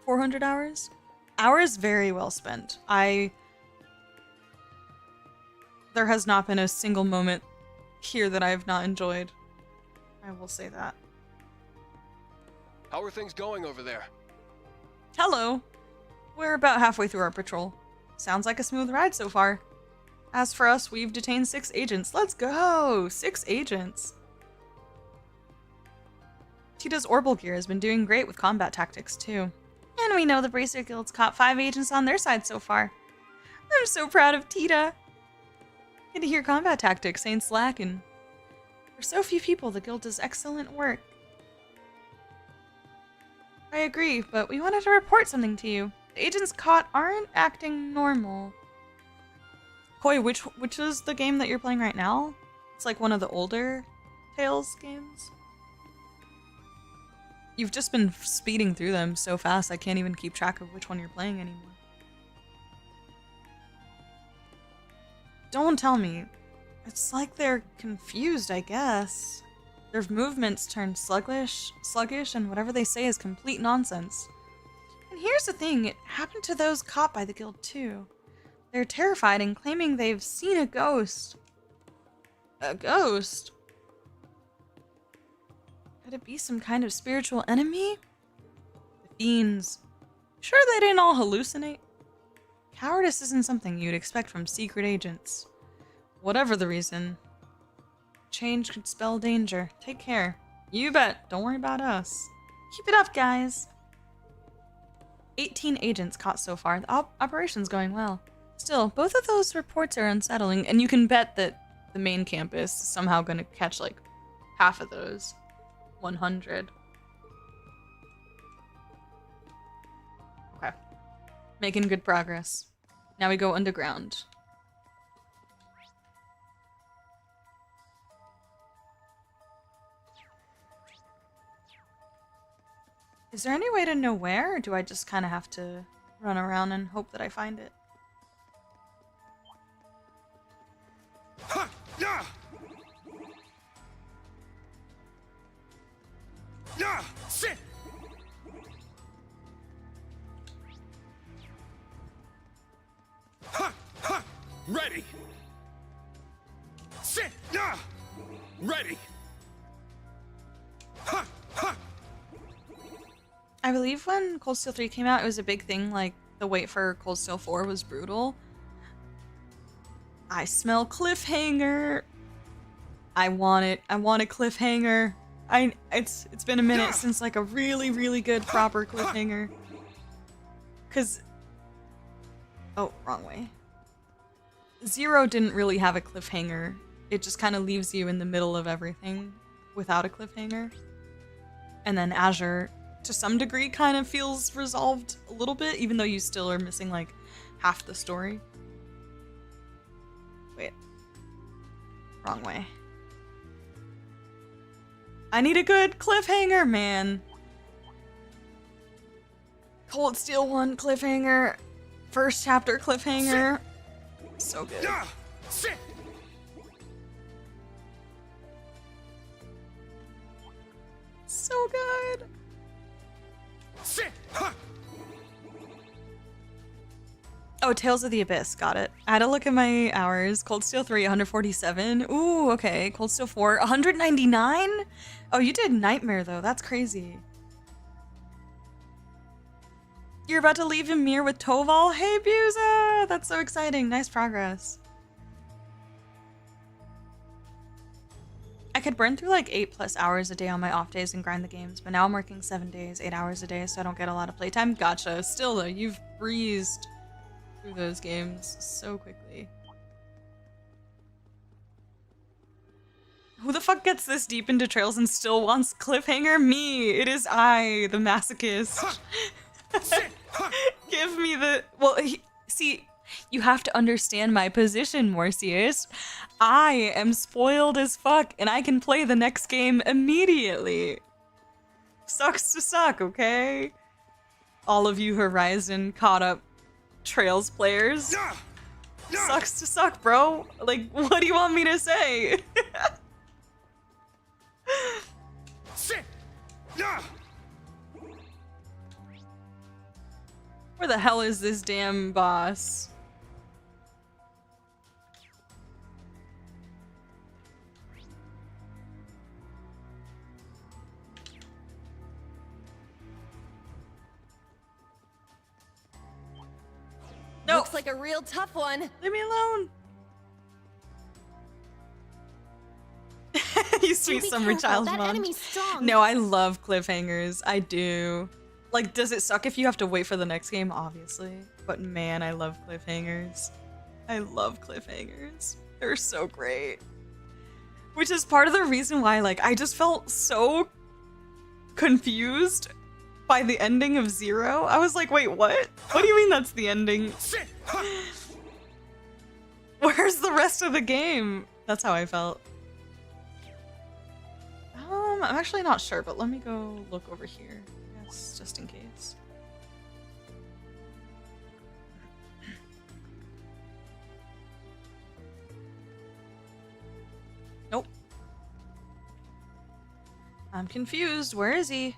400 hours? Hours very well spent. There has not been a single moment here that I have not enjoyed. I will say that. How are things going over there? Hello. We're about halfway through our patrol. Sounds like a smooth ride so far. As for us, we've detained 6 agents. Let's go! 6 agents. Tita's Orbital Gear has been doing great with combat tactics, too. And we know the Bracer Guild's caught 5 agents on their side so far. I'm so proud of Tita. Good to hear combat tactics ain't slacking. For so few people, the guild does excellent work. I agree, but we wanted to report something to you. The agents caught aren't acting normal. Koi, which is the game that you're playing right now? It's like one of the older Tales games. You've just been speeding through them so fast I can't even keep track of which one you're playing anymore. Don't tell me. It's like they're confused, I guess. Their movements turn sluggish, and whatever they say is complete nonsense. And here's the thing, it happened to those caught by the guild too. They're terrified and claiming they've seen a ghost. A ghost? Could it be some kind of spiritual enemy? The fiends. Sure they didn't all hallucinate? Cowardice isn't something you'd expect from secret agents. Whatever the reason, change could spell danger. Take care. You bet. Don't worry about us. Keep it up, guys. 18 agents caught so far. The operation's going well. Still, both of those reports are unsettling, and you can bet that the main campus is somehow going to catch like half of those. 100. Okay. Making good progress. Now we go underground. Is there any way to know where, or do I just kind of have to run around and hope that I find it? Ha! Yeah! Yeah! Sit! Ha! Ha! Ready! Sit! Yeah! Ready! Ha! Ha! I believe when Cold Steel 3 came out, it was a big thing, like, the wait for Cold Steel 4 was brutal. I smell cliffhanger. I want it. I want a cliffhanger. It's been a minute since like a really, really good proper cliffhanger. Cause Oh, wrong way. 0 didn't really have a cliffhanger. It just kind of leaves you in the middle of everything without a cliffhanger. And then Azure, to some degree, kind of feels resolved a little bit, even though you still are missing like half the story. Wait. Wrong way. I need a good cliffhanger, man. Cold Steel 1 cliffhanger. First chapter cliffhanger. So good. Sit. So good. Sit. Ha. Oh, Tales of the Abyss. Got it. I had to look at my hours. Cold Steel 3, 147. Ooh, okay. Cold Steel 4, 199? Oh, you did Nightmare, though. That's crazy. You're about to leave Ymir with Toval? Hey, Buza! That's so exciting. Nice progress. I could burn through like 8+ hours a day on my off days and grind the games, but now I'm working 7 days, 8 hours a day, so I don't get a lot of playtime. Gotcha. Still, though, you've breezed through those games so quickly. Who the fuck gets this deep into Trails and still wants cliffhanger? Me! It is I, the masochist. Give me the... Well, see, you have to understand my position, Morpheus. I am spoiled as fuck, and I can play the next game immediately. Sucks to suck, okay? All of you Horizon caught up Trails players. Sucks to suck, bro. Like, what do you want me to say? Sit. Where the hell is this damn boss? No. Looks like a real tough one. Leave me alone. You sweet Be summer careful, child that mom. enemy's strong. No, I love cliffhangers. I do. Like, does it suck if you have to wait for the next game? Obviously. But man, I love cliffhangers. I love cliffhangers. They're so great. Which is part of the reason why, like, I just felt so confused by the ending of 0. I was like, wait, what? What do you mean that's the ending? Sit. Where's the rest of the game? That's how I felt. I'm actually not sure, but let me go look over here. Yes, just in case. Nope. I'm confused. Where is he?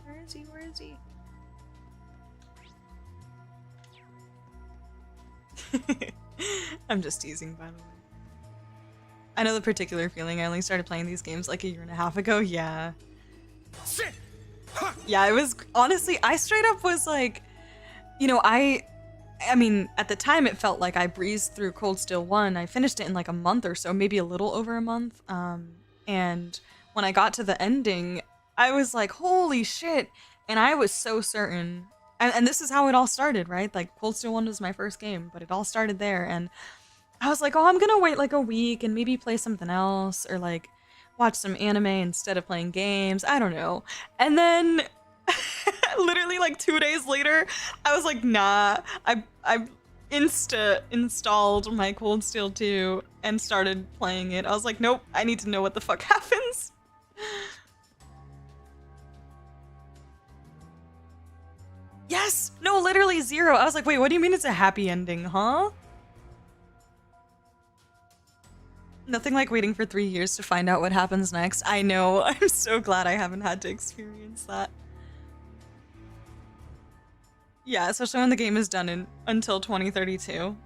Where is he? Where is he? I'm just teasing, by the way. I know the particular feeling. I only started playing these games like a year and a half ago. Yeah. Sit. Yeah, it was honestly, I straight up was like, you know, I mean, at the time it felt like I breezed through Cold Steel 1. I finished it in like a month or so, maybe a little over a month. And when I got to the ending, I was like, holy shit. And I was so certain. And this is how it all started, right? Like, Cold Steel 1 was my first game, but it all started there. And I was like, oh, I'm gonna wait like a week and maybe play something else or like watch some anime instead of playing games. I don't know. And then literally like 2 days later, I was like, nah, I installed my Cold Steel 2 and started playing it. I was like, nope, I need to know what the fuck happens. Yes! No, literally 0. I was like, wait, what do you mean it's a happy ending, huh? Nothing like waiting for 3 years to find out what happens next. I know. I'm so glad I haven't had to experience that. Yeah, especially when the game is done until 2032.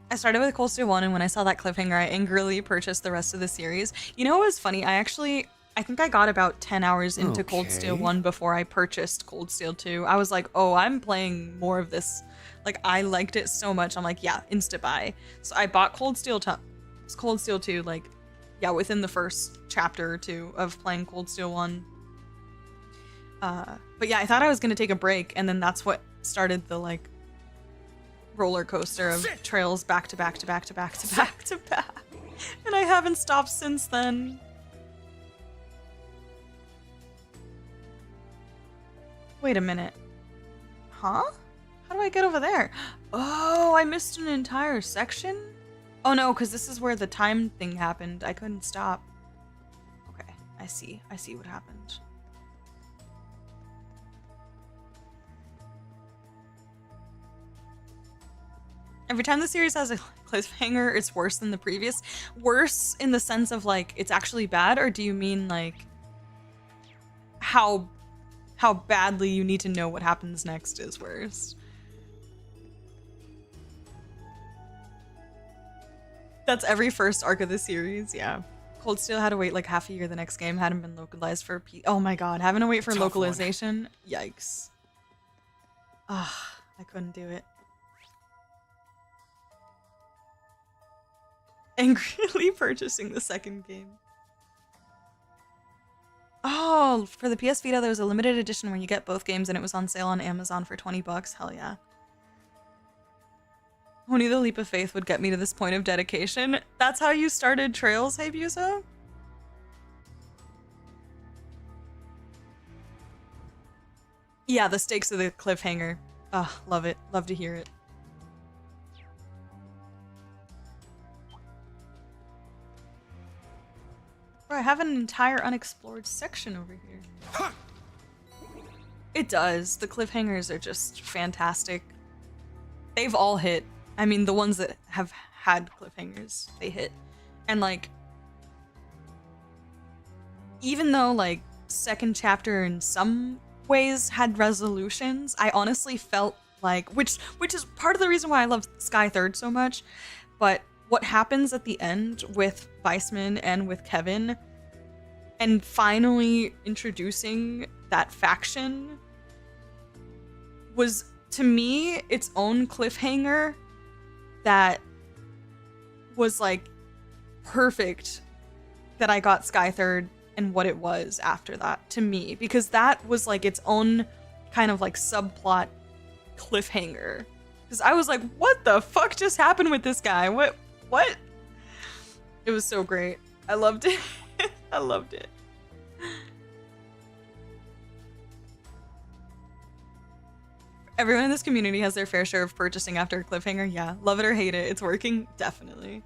I started with Cold Steel 1, and when I saw that cliffhanger, I angrily purchased the rest of the series. You know what was funny? I think I got about 10 hours into Cold Steel 1 before I purchased Cold Steel 2. I was like, oh, I'm playing more of this. Like, I liked it so much. I'm like, yeah, insta buy. So I bought Cold Steel 2 like yeah, within the first chapter or two of playing Cold Steel 1. But yeah, I thought I was gonna take a break, and then that's what started the like roller coaster of trails back to back to back to back to back to back. And I haven't stopped since then. Wait a minute. Huh? How do I get over there? Oh, I missed an entire section? Oh no, because this is where the time thing happened. I couldn't stop. Okay, I see. I see what happened. Every time the series has a cliffhanger, it's worse than the previous. Worse in the sense of like it's actually bad, or do you mean like how badly you need to know what happens next is worse? That's every first arc of the series, yeah. Cold Steel had to wait like half a year. The next game hadn't been localized for oh my god, having to wait for localization? Yikes. Ugh, I couldn't do it. Angrily purchasing the second game. Oh, for the PS Vita, there was a limited edition where you get both games and it was on sale on Amazon for 20 bucks. Hell yeah. Only the leap of faith would get me to this point of dedication. That's how you started Trails, Hayabusa? Yeah, the stakes of the cliffhanger. Ugh, love it. Love to hear it. Bro, I have an entire unexplored section over here. It does. The cliffhangers are just fantastic. They've all hit. I mean, the ones that have had cliffhangers, they hit. And like, even though like second chapter in some ways had resolutions, I honestly felt like, which is part of the reason why I love Sky Third so much, but what happens at the end with Weissman and with Kevin and finally introducing that faction was, to me, its own cliffhanger that was like perfect that I got Sky Third and what it was after that, to me, because that was like its own kind of like subplot cliffhanger. Because I was like, what the fuck just happened with this guy? What? It was so great. I loved it. I loved it. Everyone in this community has their fair share of purchasing after a cliffhanger. Yeah, love it or hate it. It's working. Definitely.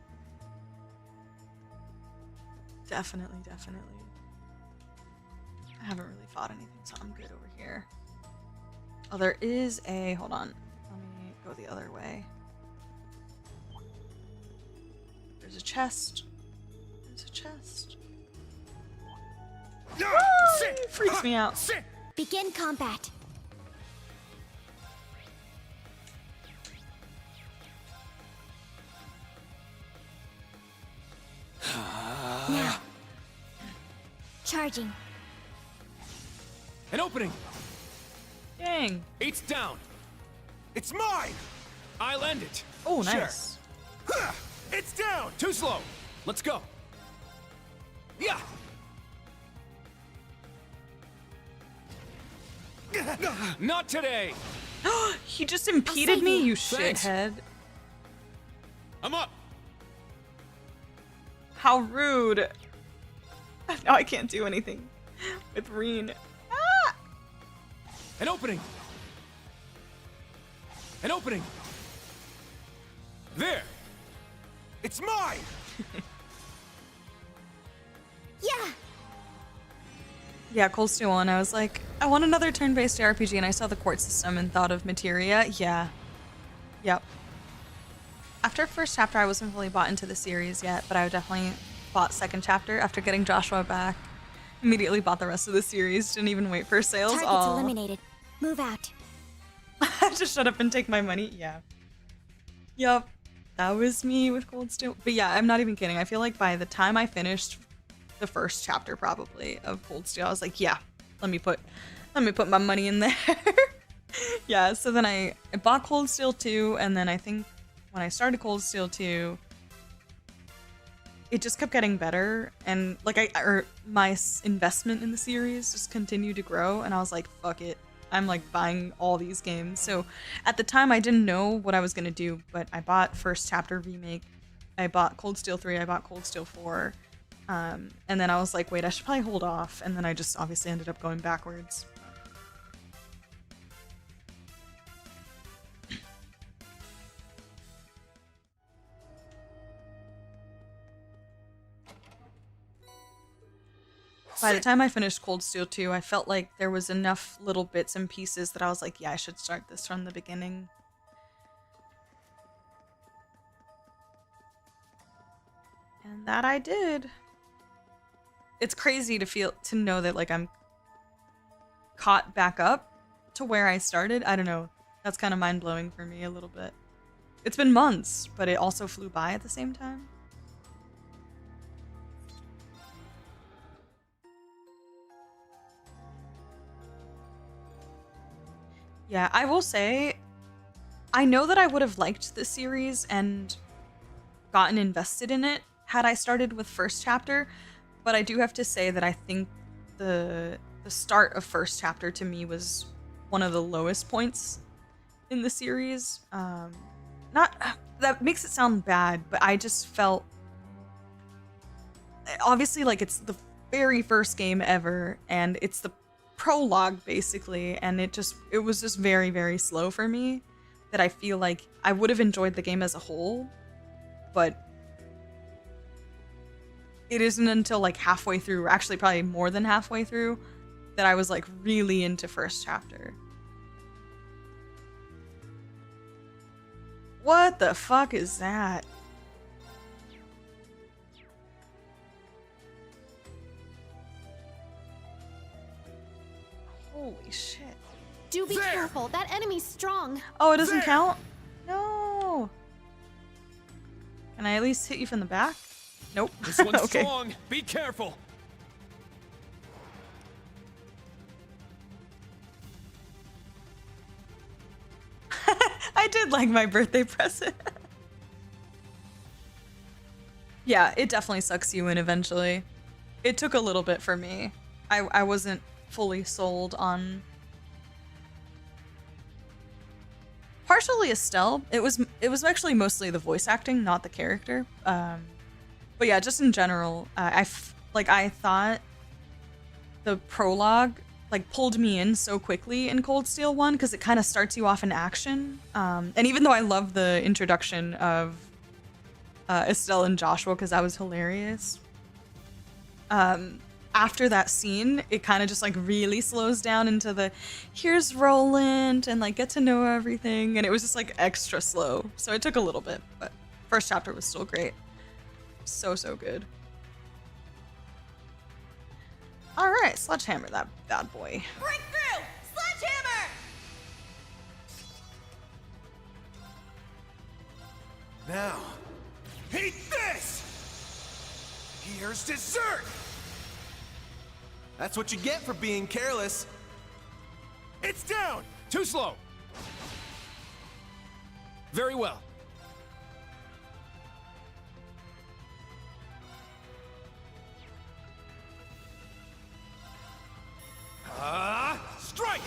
Definitely. I haven't really fought anything, so I'm good over here. Oh, there is a... Hold on. Let me go the other way. There's a chest. There's a chest. It freaks me out. Begin combat. Now. Charging. An opening. Dang. 8's down. It's mine. I'll end it. Oh, nice. Sure. It's down. Too slow. Let's go. Yeah. Not today. He just impeded me, you Thanks. shithead. I'm up. How rude. Now I can't do anything with Rean. Ah! An opening. An opening. There. It's mine. Yeah. Yeah, Cold Steel 1, I was like, I want another turn-based RPG, and I saw the court system and thought of Materia. Yeah. Yep. After first chapter, I wasn't fully bought into the series yet, but I definitely bought second chapter after getting Joshua back. Immediately bought the rest of the series, didn't even wait for sales. Targets Aw. eliminated. Move out. Just shut up and take my money. Yeah. Yup. That was me with Cold Steel. But yeah, I'm not even kidding. I feel like by the time I finished the first chapter probably of Cold Steel, I was like, yeah, let me put my money in there. Yeah, so then I bought Cold Steel 2, and then I think when I started Cold Steel 2, it just kept getting better, and like my investment in the series just continued to grow, and I was like, fuck it, I'm like buying all these games. So at the time I didn't know what I was gonna do, but I bought First Chapter Remake, I bought Cold Steel 3, I bought Cold Steel 4, and then I was like, wait, I should probably hold off, and then I just obviously ended up going backwards. By the time I finished Cold Steel 2, I felt like there was enough little bits and pieces that I was like, yeah, I should start this from the beginning. And that I did. It's crazy to know that like I'm caught back up to where I started. I don't know. That's kind of mind-blowing for me a little bit. It's been months, but it also flew by at the same time. Yeah, I will say, I know that I would have liked the series and gotten invested in it had I started with First Chapter, but I do have to say that I think the start of First Chapter to me was one of the lowest points in the series. Not that makes it sound bad, but I just felt, obviously, like, it's the very first game ever, and it's the prologue basically, and it was just very, very slow for me, that I feel like I would have enjoyed the game as a whole, but it isn't until like halfway through, or actually probably more than halfway through, that I was like really into First Chapter. What the fuck is that? Holy shit. Do be careful. That enemy's strong. Oh, it doesn't count? No. Can I at least hit you from the back? Nope. This one's okay. strong. Be careful. I did like my birthday present. Yeah, it definitely sucks you in eventually. It took a little bit for me. I wasn't fully sold on... Partially Estelle. It was actually mostly the voice acting, not the character. But yeah, just in general, I thought the prologue like pulled me in so quickly in Cold Steel 1 because it kind of starts you off in action. And even though I love the introduction of Estelle and Joshua because that was hilarious, after that scene, it kind of just like really slows down into the here's Roland and like get to know everything, and it was just like extra slow. So it took a little bit, but First Chapter was still great. So good. All right, sledgehammer that bad boy. Break through! Sledgehammer! Now, eat this! Here's dessert! That's what you get for being careless. It's down! Too slow! Very well. Strike!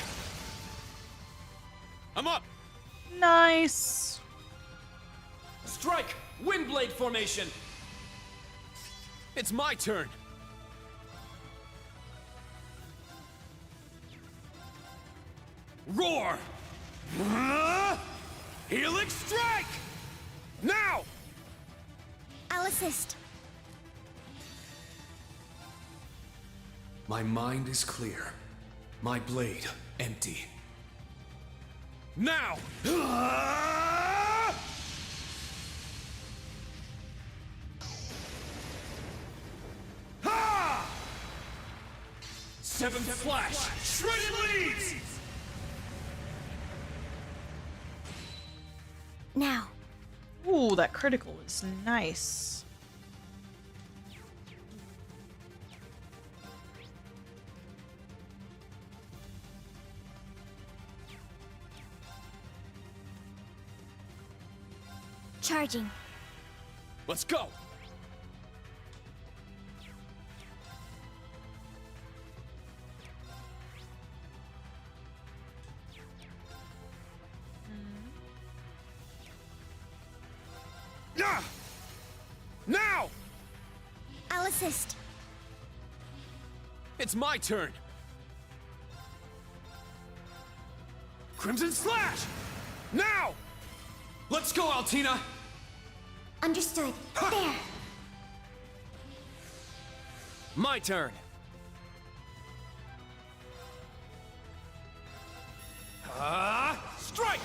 I'm up! Nice. Strike! Windblade formation! It's my turn! Roar! Helix strike! Now! I'll assist. My mind is clear. My blade empty. Now! Ha! Seventh flash! Shredded leaves! Now. Ooh, that critical is nice. Charging. Let's go! Now! I'll assist. It's my turn. Crimson Slash! Now! Let's go, Altina! Understood. There. My turn. Strike!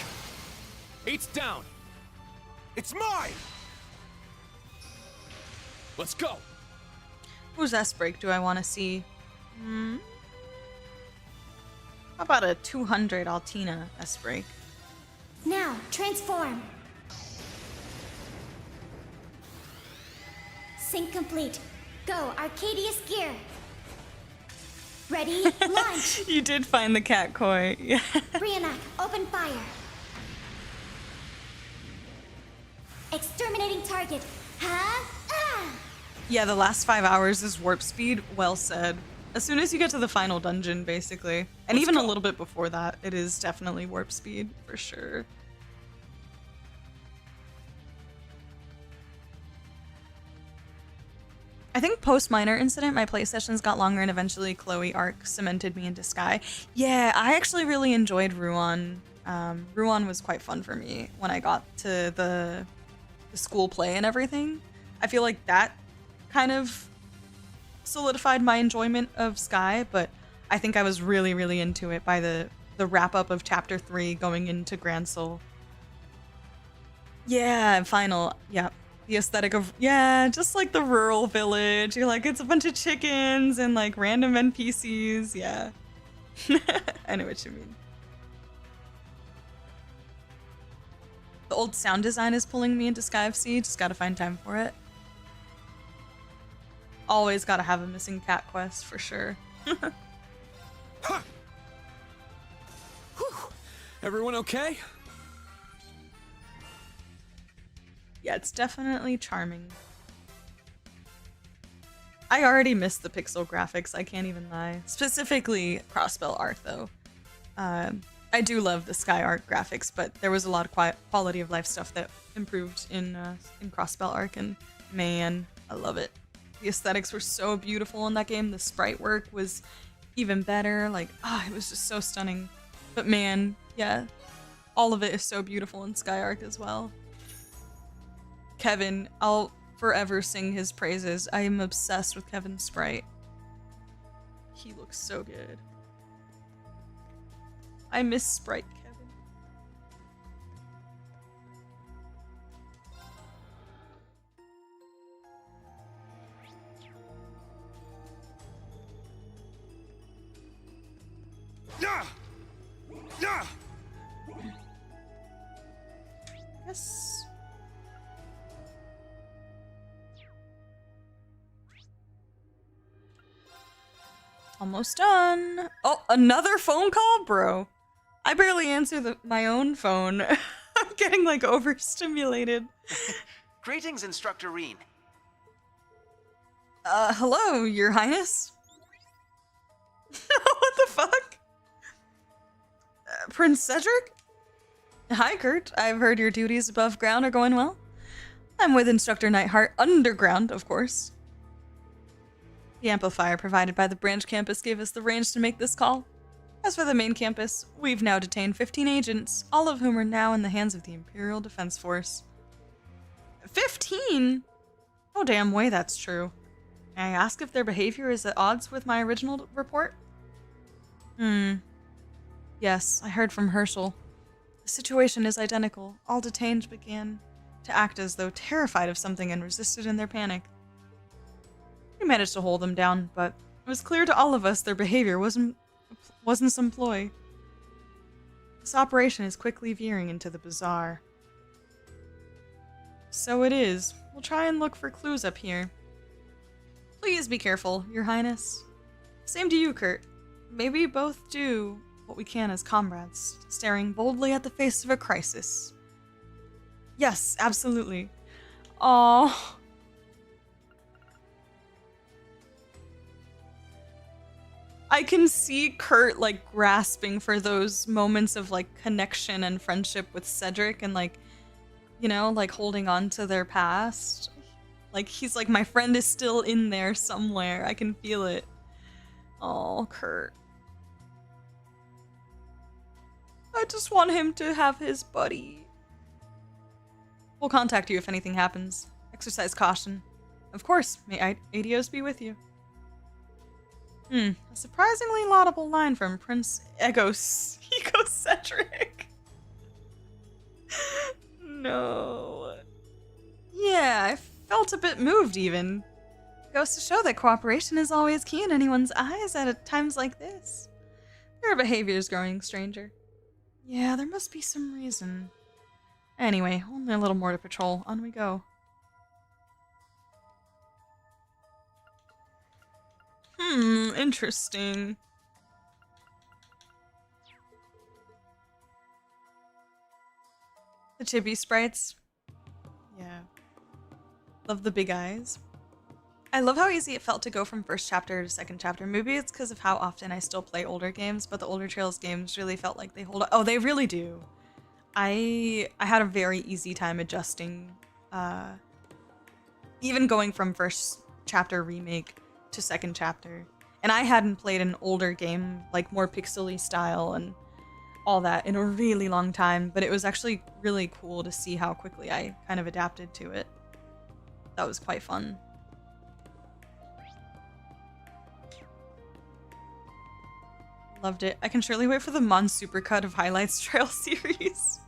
8's down. It's mine! Let's go! Whose S-break do I want to see? How about a 200 Altina S-break? Now, transform. Sync complete. Go, Arcadius gear. Ready, launch. You did find the cat koi. Yeah. Reenact, open fire. Exterminating target. Ha! Ah! Yeah, the last 5 hours is warp speed. Well said. As soon as you get to the final dungeon, basically. And Let's even go. a little bit before that, it is definitely warp speed, for sure. I think post-Minor incident, my play sessions got longer and eventually Chloe arc cemented me into Sky. Yeah, I actually really enjoyed Ruan. Ruan was quite fun for me when I got to the school play and everything. I feel like that kind of solidified my enjoyment of Sky, but I think I was really, really into it by the wrap-up of Chapter 3 going into Grand Soul. Yeah, final. Yeah. The aesthetic of, yeah, just like the rural village. You're like, it's a bunch of chickens and like random NPCs. Yeah. I know what you mean. The old sound design is pulling me into Sky FC. Just gotta find time for it. Always gotta have a missing cat quest for sure. Huh. Whew. Everyone okay? Yeah, it's definitely charming. I already missed the pixel graphics, I can't even lie. Specifically, Crossbell art, though. I do love the Sky art graphics, but there was a lot of quality of life stuff that improved in Crossbell Arc, and man, I love it. The aesthetics were so beautiful in that game. The sprite work was even better. Like, it was just so stunning. But man, yeah, all of it is so beautiful in Sky Arc as well. Kevin, I'll forever sing his praises. I am obsessed with Kevin's sprite. He looks so good. I miss Sprite, Kevin. Yeah! Yeah! Yes. Almost done. Oh, another phone call? Bro. I barely answer my own phone. I'm getting like overstimulated. Greetings, Instructor Rean. Hello, Your Highness? What the fuck? Prince Cedric? Hi, Kurt. I've heard your duties above ground are going well. I'm with Instructor Nightheart underground, of course. The amplifier provided by the branch campus gave us the range to make this call. As for the main campus, we've now detained 15 agents, all of whom are now in the hands of the Imperial Defense Force. 15? No damn way that's true. May I ask if their behavior is at odds with my original report? Yes, I heard from Herschel. The situation is identical. All detained began to act as though terrified of something and resisted in their panic. We managed to hold them down, but it was clear to all of us their behavior wasn't some ploy. This operation is quickly veering into the bizarre. So it is. We'll try and look for clues up here. Please be careful, Your Highness. Same to you, Kurt. May we both do what we can as comrades, staring boldly at the face of a crisis. Yes, absolutely. Aww. I can see Kurt, like, grasping for those moments of, like, connection and friendship with Cedric, and, like, You know, like holding on to their past. Like he's like, my friend is still in there somewhere. I can feel it. Oh, Kurt. I just want him to have his buddy. We'll contact you if anything happens. Exercise caution. Of course, may ADOs be with you. A surprisingly laudable line from Prince Cedric. No. Yeah, I felt a bit moved even. Goes to show that cooperation is always key in anyone's eyes at times like this. Your behavior is growing stranger. Yeah, there must be some reason. Anyway, only a little more to patrol. On we go. Interesting. The chibi sprites. Yeah. Love the big eyes. I love how easy it felt to go from first chapter to second chapter. Maybe it's because of how often I still play older games, but the older Trails games really felt like they hold up. Oh, they really do. I had a very easy time adjusting, even going from first chapter remake to second chapter. And I hadn't played an older game, like more pixely style and all that, in a really long time, but it was actually really cool to see how quickly I kind of adapted to it. That was quite fun. Loved it. I can surely wait for the Mon supercut of Highlights Trail series.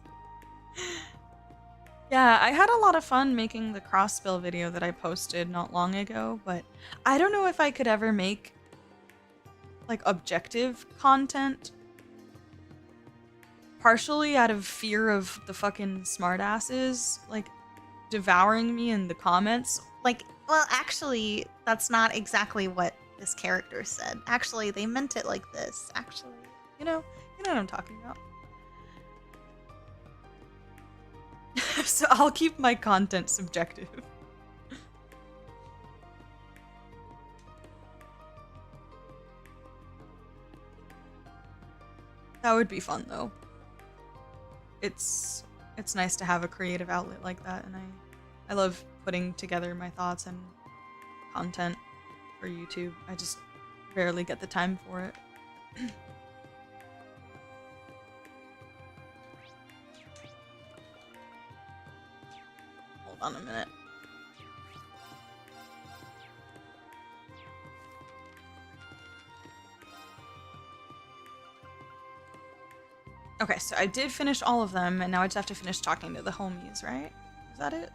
Yeah, I had a lot of fun making the crossbill video that I posted not long ago, but I don't know if I could ever make like objective content. Partially out of fear of the fucking smartasses like devouring me in the comments. Like, well, actually, that's not exactly what this character said. Actually, they meant it like this. Actually, you know what I'm talking about. So I'll keep my content subjective. That would be fun though. It's nice to have a creative outlet like that, and I love putting together my thoughts and content for YouTube. I just rarely get the time for it. Hold on a minute. Okay, so I did finish all of them, and now I just have to finish talking to the homies, right? Is that it?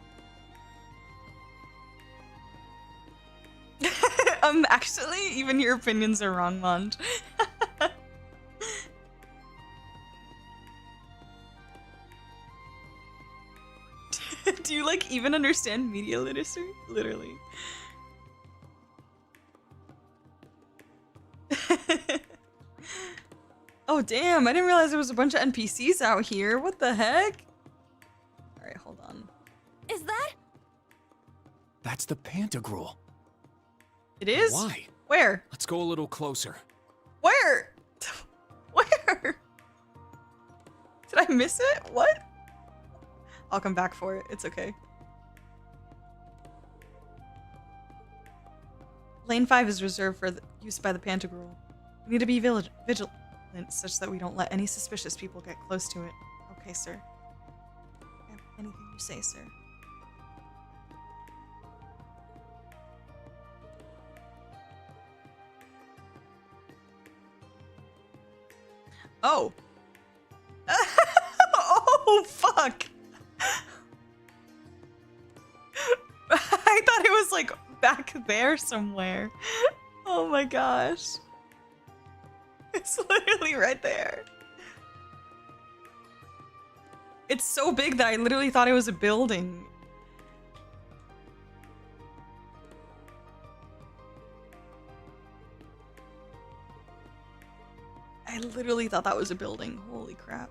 Actually, even your opinions are wrong, Mond. Do you, like, even understand media literacy? Literally. Oh, damn, I didn't realize there was a bunch of NPCs out here. What the heck? Alright, hold on. Is that? That's the Pantagruel. It is? Why? Where? Let's go a little closer. Where? Where? Did I miss it? What? I'll come back for it. It's okay. Lane 5 is reserved for use by the Pantagruel. We need to be vigilant such that we don't let any suspicious people get close to it. Okay, sir. Yeah, anything you say, sir. Oh. Oh, fuck. I thought it was like back there somewhere. Oh my gosh. It's literally right there. It's so big that I literally thought it was a building. I literally thought that was a building. Holy crap.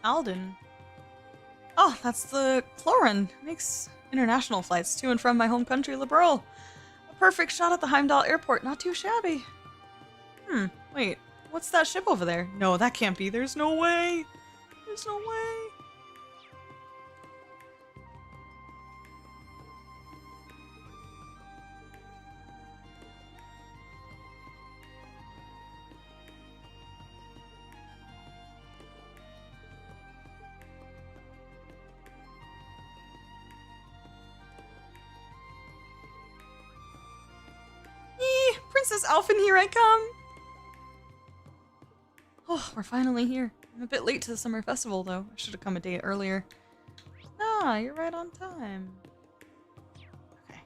Alden. Oh, that's the Cloran. Makes international flights to and from my home country, Liberal. A perfect shot at the Heimdallr Airport. Not too shabby. Wait. What's that ship over there? No, that can't be. There's no way. There's no way. Princess Alphen, here I come! Oh, we're finally here. I'm a bit late to the summer festival, though. I should have come a day earlier. Ah, you're right on time. Okay.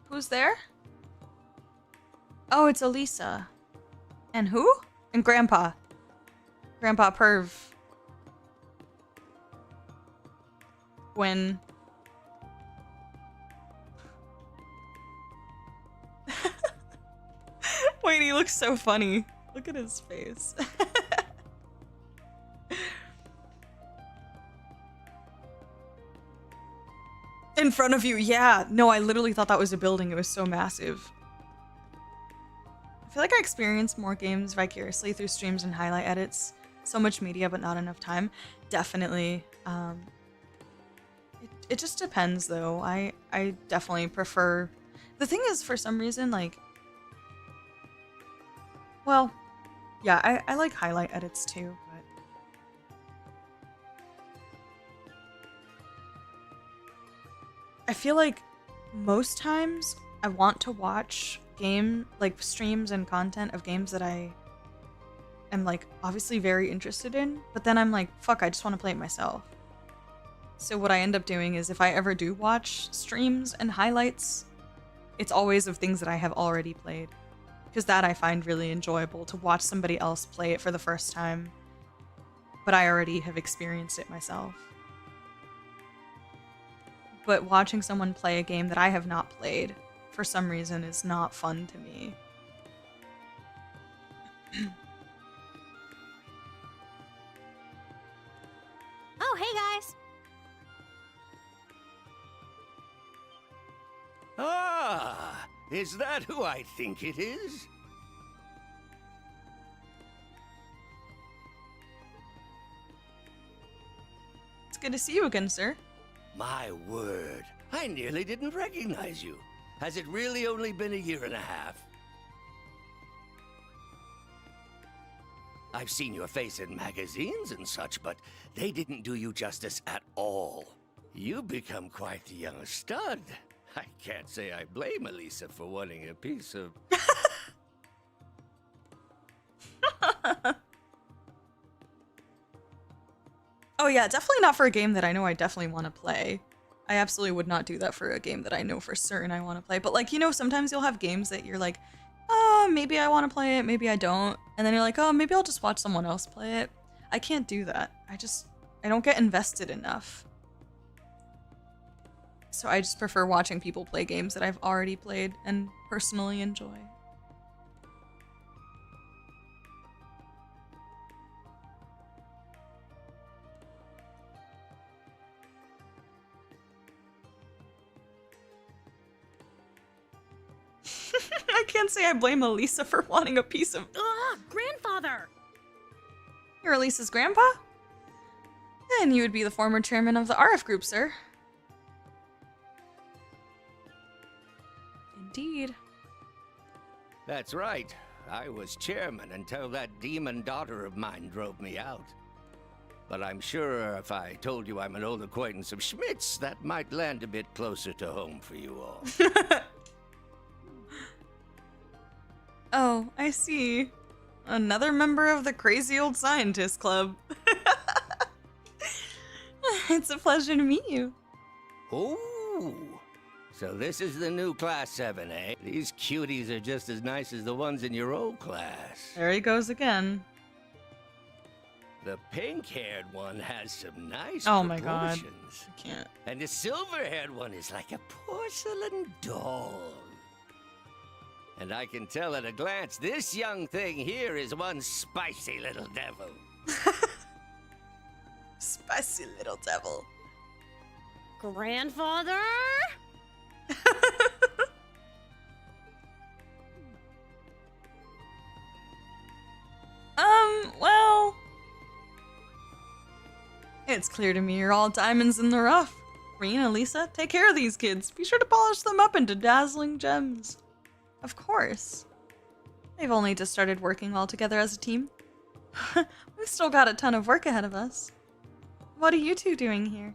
Who's there? Oh, it's Alisa. And who? And Grandpa. Grandpa Perv. Gwyn. Wait, he looks so funny. Look at his face. In front of you, yeah. No, I literally thought that was a building. It was so massive. I feel like I experience more games vicariously through streams and highlight edits. So much media, but not enough time. Definitely. It just depends, though. I definitely prefer... The thing is, for some reason, like... Well, yeah, I like highlight edits too, but... I feel like most times I want to watch streams and content of games that I am, like, obviously very interested in, but then I'm like, fuck, I just want to play it myself. So what I end up doing is if I ever do watch streams and highlights, it's always of things that I have already played. Because that I find really enjoyable, to watch somebody else play it for the first time. But I already have experienced it myself. But watching someone play a game that I have not played, for some reason, is not fun to me. Oh, hey guys. Ah, is that who I think it is? It's good to see you again, sir. My word, I nearly didn't recognize you. Has it really only been a year and a half? I've seen your face in magazines and such, but they didn't do you justice at all. You've become quite the young stud. I can't say I blame Alisa for wanting a piece of... Oh yeah, definitely not for a game that I know I definitely want to play. I absolutely would not do that for a game that I know for certain I want to play. But like, you know, sometimes you'll have games that you're like, oh, maybe I want to play it, maybe I don't. And then you're like, oh, maybe I'll just watch someone else play it. I can't do that. I don't get invested enough. So I just prefer watching people play games that I've already played and personally enjoy. I can't say I blame Alisa for wanting a piece of... Ugh, grandfather! You're Alisa's grandpa? Then you would be the former chairman of the RF group, sir. Indeed. That's right. I was chairman until that demon daughter of mine drove me out. But I'm sure if I told you I'm an old acquaintance of Schmidt's, that might land a bit closer to home for you all. Oh, I see. Another member of the crazy old scientist club. It's a pleasure to meet you. Oh, so this is the new Class 7, eh? These cuties are just as nice as the ones in your old class. There he goes again. The pink-haired one has some nice Oh my god. proportions. I can't. And the silver-haired one is like a porcelain doll. And I can tell at a glance, this young thing here is one spicy little devil. Spicy Silly little devil. Grandfather? Well... It's clear to me you're all diamonds in the rough. Rean, Alisa, take care of these kids. Be sure to polish them up into dazzling gems. Of course. They've only just started working well together as a team. We've still got a ton of work ahead of us. What are you two doing here?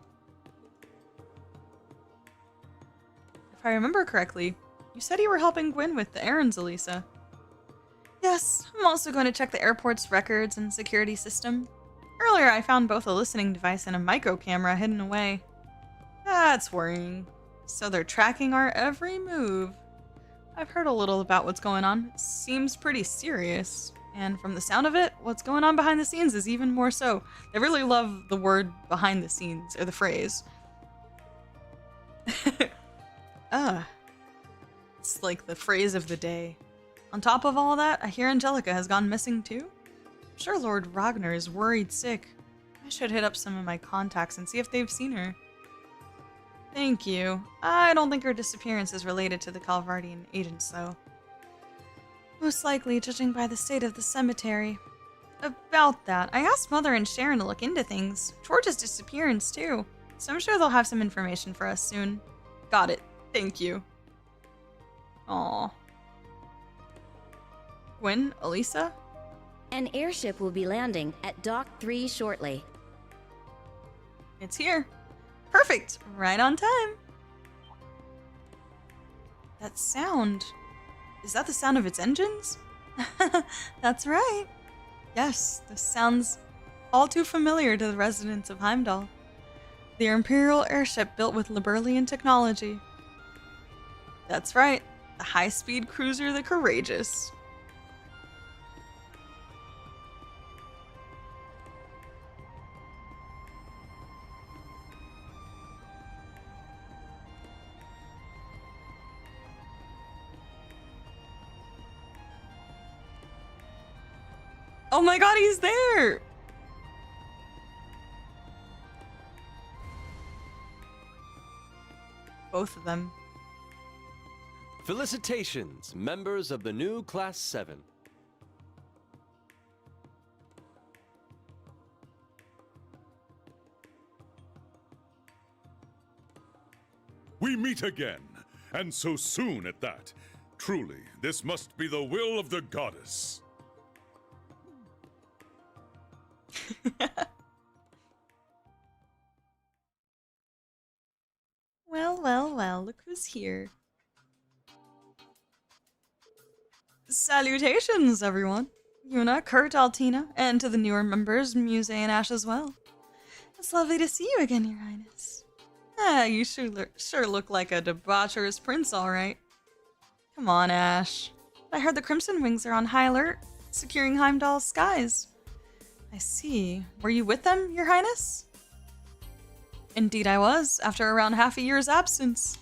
If I remember correctly, you said you were helping Gwyn with the errands, Alisa. Yes, I'm also going to check the airport's records and security system. Earlier I found both a listening device and a micro camera hidden away. That's worrying. So they're tracking our every move. I've heard a little about what's going on. It seems pretty serious. And from the sound of it, what's going on behind the scenes is even more so. They really love the word behind the scenes, or the phrase. It's like the phrase of the day. On top of all that, I hear Angelica has gone missing too. I'm sure Lord Ragnar is worried sick. I should hit up some of my contacts and see if they've seen her. Thank you. I don't think her disappearance is related to the Calvardian agents, though. Most likely, judging by the state of the cemetery. About that, I asked Mother and Sharon to look into things. George's disappearance, too. So I'm sure they'll have some information for us soon. Got it. Thank you. Aww. Gwyn, Alisa? An airship will be landing at Dock 3 shortly. It's here. Perfect. Right on time. That sound. Is that the sound of its engines? That's right. Yes, this sounds all too familiar to the residents of Heimdallr. The Imperial airship built with Liberlian technology. That's right. The high-speed cruiser, the Courageous. Oh my god, he's there! Both of them. Felicitations, members of the new Class 7. We meet again, and so soon at that. Truly, this must be the will of the goddess. Well, well, well, look who's here. Salutations, everyone. Yuna, Kurt, Altina, and to the newer members, Muse and Ash as well. It's lovely to see you again, Your Highness. You sure look like a debaucherous prince, all right. Come on, Ash. I heard the Crimson Wings are on high alert, securing Heimdall's skies. I see. Were you with them, Your Highness? Indeed I was, after around half a year's absence.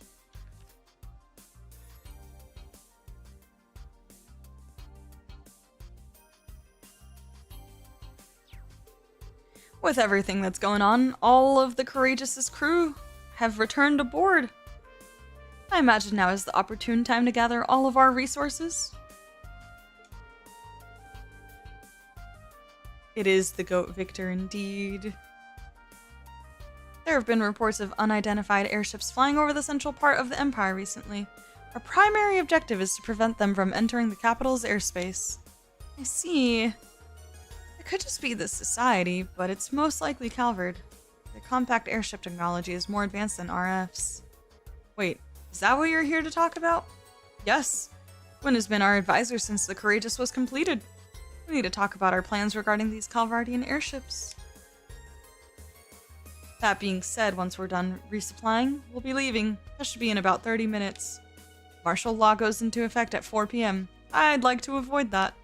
With everything that's going on, all of the Courageous' crew have returned aboard. I imagine now is the opportune time to gather all of our resources. It is the Goat Victor indeed. There have been reports of unidentified airships flying over the central part of the Empire recently. Our primary objective is to prevent them from entering the capital's airspace. I see. It could just be the Society, but it's most likely Calvard. The compact airship technology is more advanced than RF's. Wait, is that what you're here to talk about? Yes. Gwyn has been our advisor since the Courageous was completed. We need to talk about our plans regarding these Calvardian airships. That being said, once we're done resupplying, we'll be leaving. That should be in about 30 minutes. Martial law goes into effect at 4 p.m. I'd like to avoid that.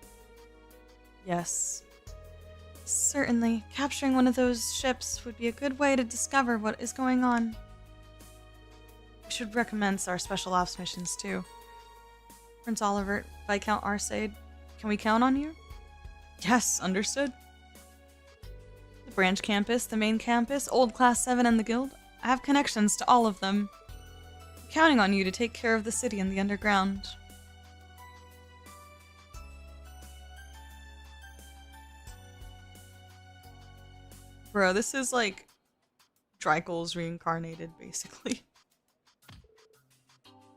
Yes. Certainly, capturing one of those ships would be a good way to discover what is going on. We should recommence our special ops missions too. Prince Olivert, Viscount Arsaid, can we count on you? Yes, understood. The Branch campus, the main campus, old Class 7 and the guild. I have connections to all of them. I'm counting on you to take care of the city and the underground. Bro, this is like Drykel's reincarnated, basically.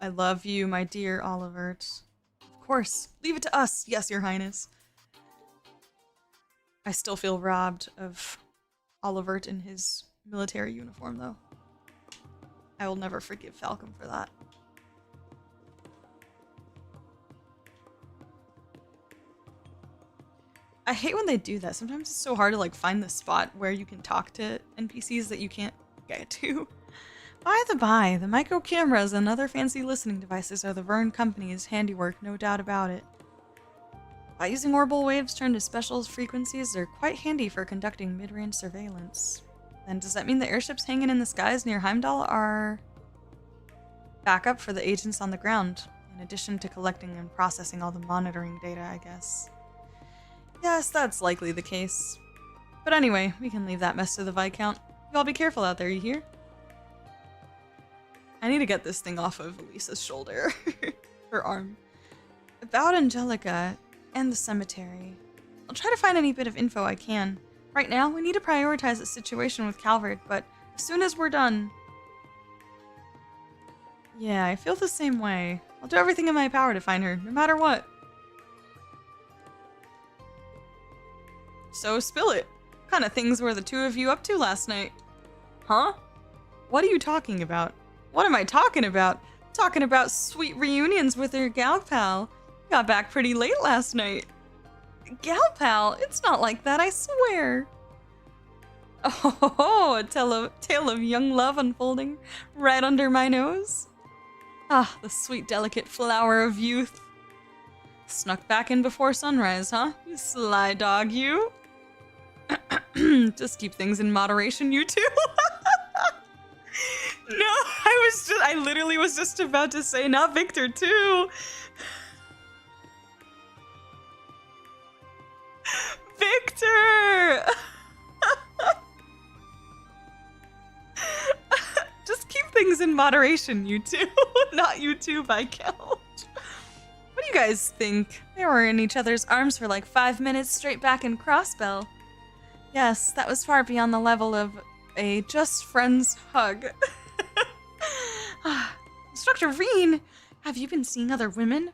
I love you, my dear Olivert. Of course, leave it to us. Yes, your highness. I still feel robbed of Olivert in his military uniform, though. I will never forgive Falcom for that. I hate when they do that. Sometimes it's so hard to like find the spot where you can talk to NPCs that you can't get to. By the by, the micro cameras and other fancy listening devices are the Vern Company's handiwork, no doubt about it. By using orbital waves turned to special frequencies, they're quite handy for conducting mid-range surveillance. Then does that mean the airships hanging in the skies near Heimdallr are backup for the agents on the ground, in addition to collecting and processing all the monitoring data, I guess? Yes, that's likely the case. But anyway, we can leave that mess to the Viscount. You all be careful out there, you hear? I need to get this thing off of Alisa's shoulder. Her arm. About Angelica and the cemetery. I'll try to find any bit of info I can. Right now, we need to prioritize the situation with Calvert, but as soon as we're done... Yeah, I feel the same way. I'll do everything in my power to find her, no matter what. So, spill it. What kind of things were the two of you up to last night? Huh? What are you talking about? What am I talking about? Talking about sweet reunions with her gal pal. Got back pretty late last night. Gal pal? It's not like that, I swear. Oh, a tale of young love unfolding right under my nose. Ah, the sweet, delicate flower of youth. Snuck back in before sunrise, huh? You sly dog, you. Just keep things in moderation, you two. No, I literally was just about to say, not Victor, too. Victor! Just keep things in moderation, you two. Not you two, Viscount. What do you guys think? They were in each other's arms for like 5 minutes straight back in Crossbell. Yes, that was far beyond the level of a just friends hug. Instructor Rean, have you been seeing other women?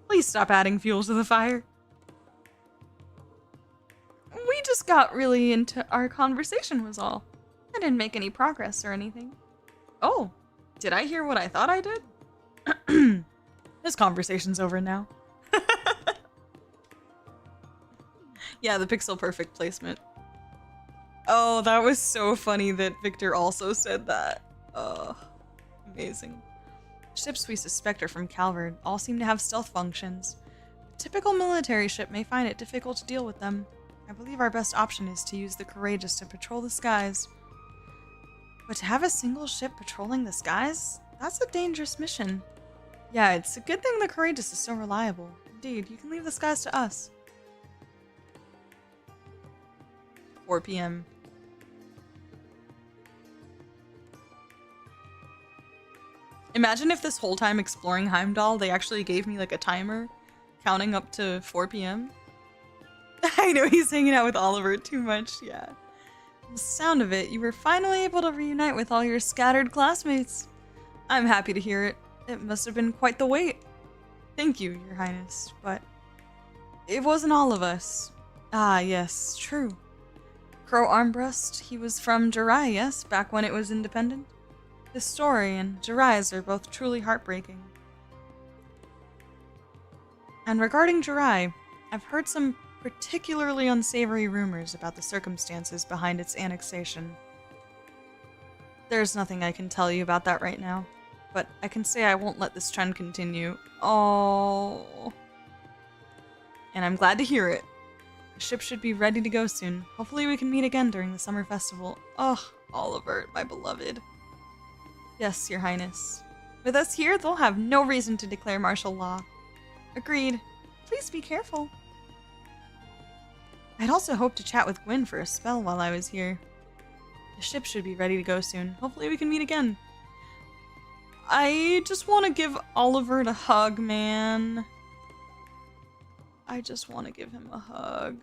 Please stop adding fuel to the fire. We just got really into our conversation was all. I didn't make any progress or anything. Oh, did I hear what I thought I did? This conversation's over now. Yeah, the pixel perfect placement. Oh, that was so funny that Victor also said that. Oh, amazing. Ships we suspect are from Calvert all seem to have stealth functions. A typical military ship may find it difficult to deal with them. I believe our best option is to use the Courageous to patrol the skies. But to have a single ship patrolling the skies? That's a dangerous mission. Yeah, it's a good thing the Courageous is so reliable. Indeed, you can leave the skies to us. 4 p.m. Imagine if this whole time exploring Heimdallr, they actually gave me like a timer counting up to 4 p.m. I know he's hanging out with Olivert too much, yeah. From the sound of it, you were finally able to reunite with all your scattered classmates. I'm happy to hear it. It must have been quite the wait. Thank you, Your Highness, but it wasn't all of us. Ah, yes, true. Crow Armbrust, he was from Jirai, yes, back when it was independent? His story and Jirai's are both truly heartbreaking. And regarding Jirai, I've heard some particularly unsavory rumors about the circumstances behind its annexation. There's nothing I can tell you about that right now, but I can say I won't let this trend continue. Oh. And I'm glad to hear it. The ship should be ready to go soon. Hopefully we can meet again during the summer festival. Oh, Olivert, my beloved. Yes, Your Highness. With us here, they'll have no reason to declare martial law. Agreed. Please be careful. I'd also hoped to chat with Gwyn for a spell while I was here. The ship should be ready to go soon. Hopefully we can meet again. I just want to give Olivert a hug, man. I just want to give him a hug.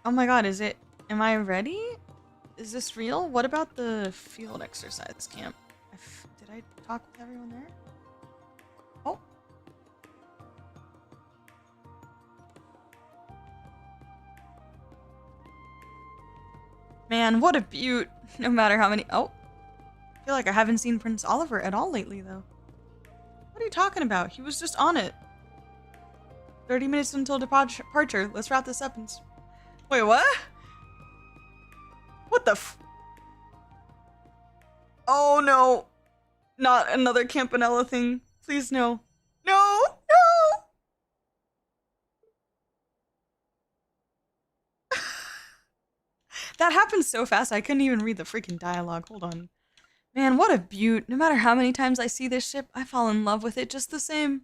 Oh my god, is it... Am I ready? Is this real? What about the field exercise camp? Did I talk with everyone there? Oh. Man, what a beaut. No matter how many... Oh. I feel like I haven't seen Prince Olivert at all lately, though. What are you talking about? He was just on it. 30 minutes until departure. Let's wrap this up and... Wait, what? What the f... Oh, no. Not another Campanella thing. Please, no. No! No! That happened so fast I couldn't even read the freaking dialogue. Hold on. Man, what a beaut. No matter how many times I see this ship, I fall in love with it just the same.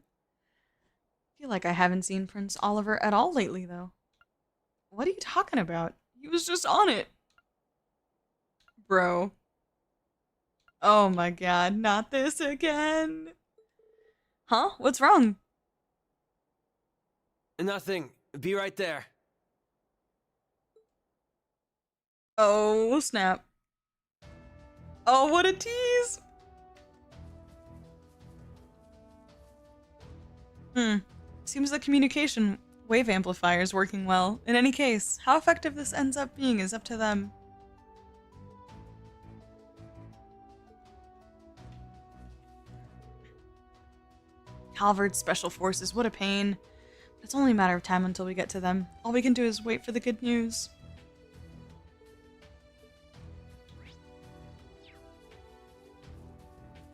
I feel like I haven't seen Prince Olivert at all lately, though. What are you talking about? He was just on it. Bro. Oh my god, not this again. Huh? What's wrong? Nothing. Be right there. Oh, snap. Oh, what a tease! Seems the communication wave amplifier is working well. In any case, how effective this ends up being is up to them. Calvert's special forces, what a pain. But it's only a matter of time until we get to them. All we can do is wait for the good news.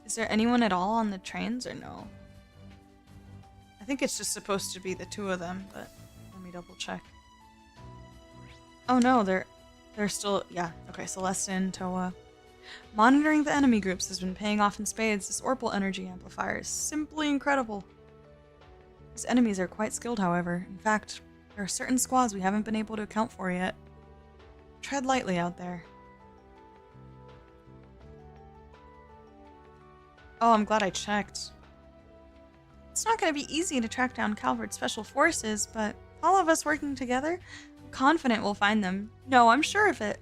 Is there anyone at all on the trains or no? I think it's just supposed to be the two of them, but let me double check. Oh no, they're still, yeah, okay, Celeste and Toa. Monitoring the enemy groups has been paying off in spades. This Orpal energy amplifier is simply incredible. These enemies are quite skilled, however. In fact, there are certain squads we haven't been able to account for yet. Tread lightly out there. Oh, I'm glad I checked. It's not going to be easy to track down Calvert's special forces, but all of us working together, I'm confident we'll find them. No, I'm sure of it.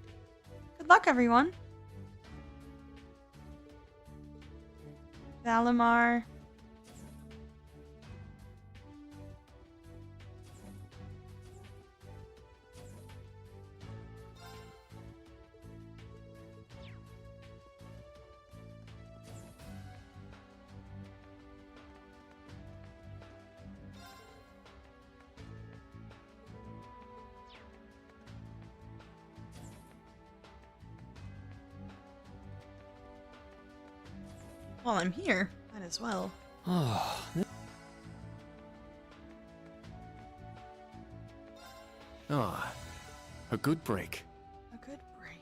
Good luck, everyone. Valimar. While I'm here, might as well. A good break. A good break.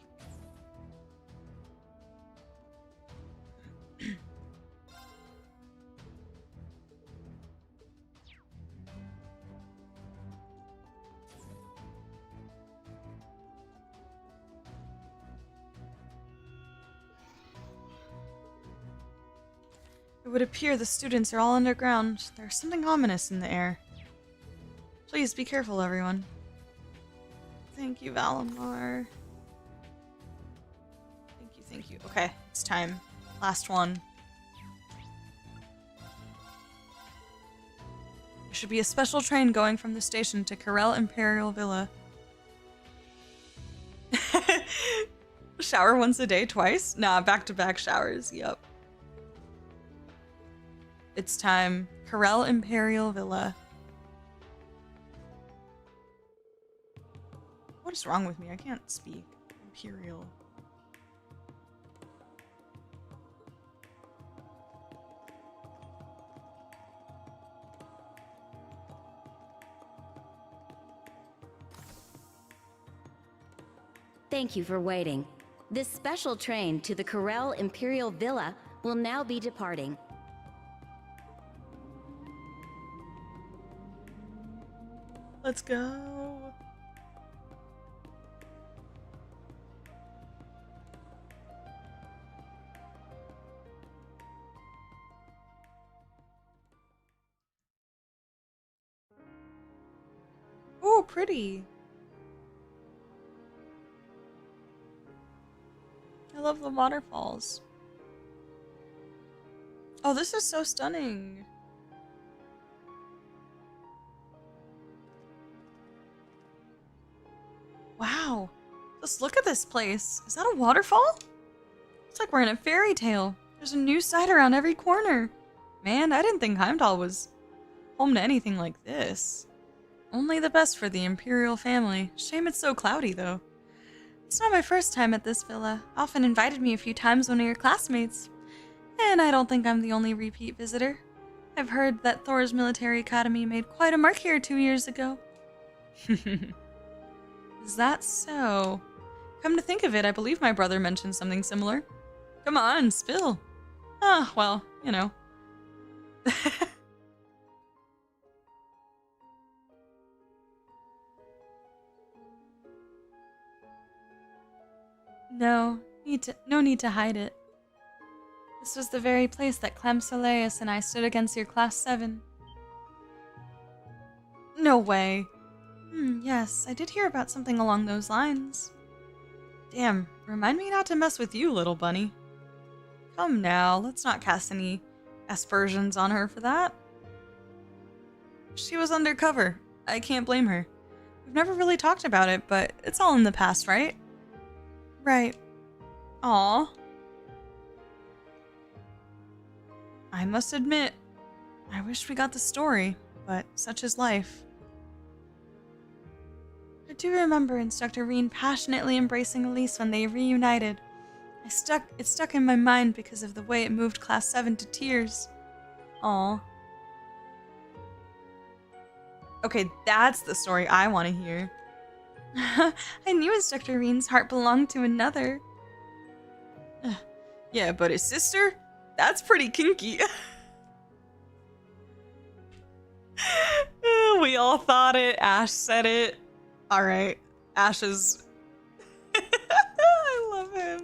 It would appear the students are all underground. There's something ominous in the air. Please be careful, everyone. Thank you, Valimar. Thank you, thank you. Okay, it's time. Last one. There should be a special train going from the station to Karel Imperial Villa. Shower once a day, twice? Nah, back-to-back showers, yep. It's time. Karel Imperial Villa. What is wrong with me? I can't speak. Imperial. Thank you for waiting. This special train to the Karel Imperial Villa will now be departing. Let's go. Oh, pretty. I love the waterfalls. Oh, this is so stunning. Wow. Just look at this place. Is that a waterfall? It's like we're in a fairy tale. There's a new sight around every corner. Man, I didn't think Heimdallr was home to anything like this. Only the best for the Imperial family. Shame it's so cloudy, though. It's not my first time at this villa. Often invited me a few times when we were classmates. And I don't think I'm the only repeat visitor. I've heard that Thor's military academy made quite a mark here 2 years ago. Is that so? Come to think of it, I believe my brother mentioned something similar. Come on, spill. Ah, well, you know. No need to hide it. This was the very place that Clem Soleus and I stood against your Class 7. No way. Yes, I did hear about something along those lines. Damn, remind me not to mess with you, little bunny. Come now, let's not cast any aspersions on her for that. She was undercover. I can't blame her. We've never really talked about it, but it's all in the past, right? Right. Aw. I must admit, I wish we got the story, but such is life. I do remember Instructor Rean passionately embracing Alisa when they reunited. It stuck in my mind because of the way it moved Class 7 to tears. Aw. Okay, that's the story I want to hear. I knew Instructor Rean's heart belonged to another. Yeah, but his sister? That's pretty kinky. We all thought it. Ash said it. Alright. Ash is... I love him.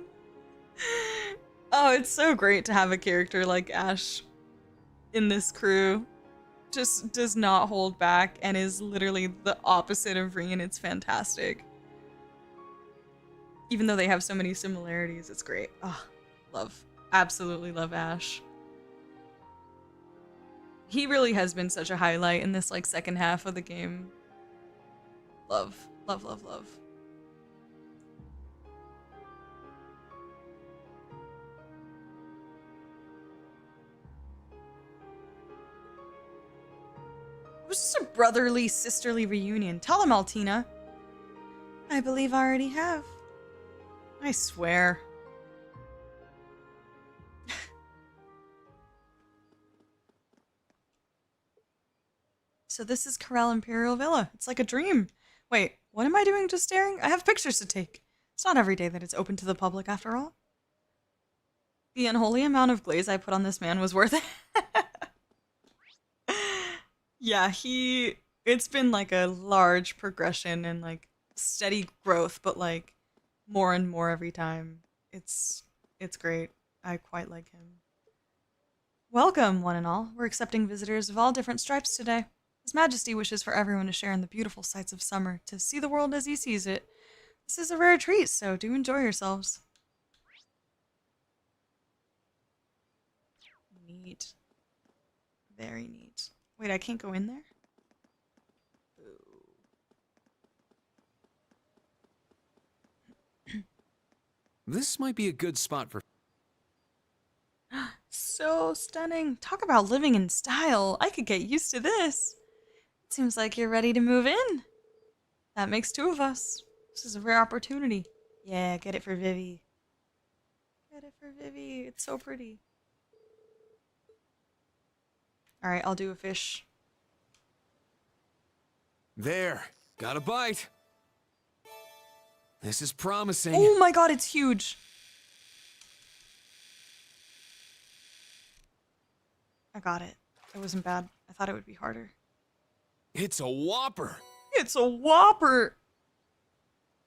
Oh, it's so great to have a character like Ash in this crew. Just does not hold back and is literally the opposite of Rean. It's fantastic. Even though they have so many similarities, it's great. Oh, love. Absolutely love Ash. He really has been such a highlight in this like second half of the game. Love. Love, love, love. It was just a brotherly, sisterly reunion. Tell them, Altina. I believe I already have. I swear. So this is Karel Imperial Villa. It's like a dream. Wait, what am I doing just staring? I have pictures to take. It's not every day that it's open to the public after all. The unholy amount of glaze I put on this man was worth it. Yeah, it's been like a large progression and like steady growth, but like more and more every time. It's great. I quite like him. Welcome, one and all. We're accepting visitors of all different stripes today. His Majesty wishes for everyone to share in the beautiful sights of summer, to see the world as he sees it. This is a rare treat, so do enjoy yourselves. Neat. Very neat. Wait, I can't go in there? This might be a good spot for... So stunning. Talk about living in style. I could get used to this. It seems like you're ready to move in. That makes 2 of us. This is a rare opportunity. Yeah, get it for Vivi. Get it for Vivi. It's so pretty. Alright, I'll do a fish. There. Got a bite. This is promising. Oh my god, it's huge. I got it. It wasn't bad. I thought it would be harder. It's a whopper. It's a whopper.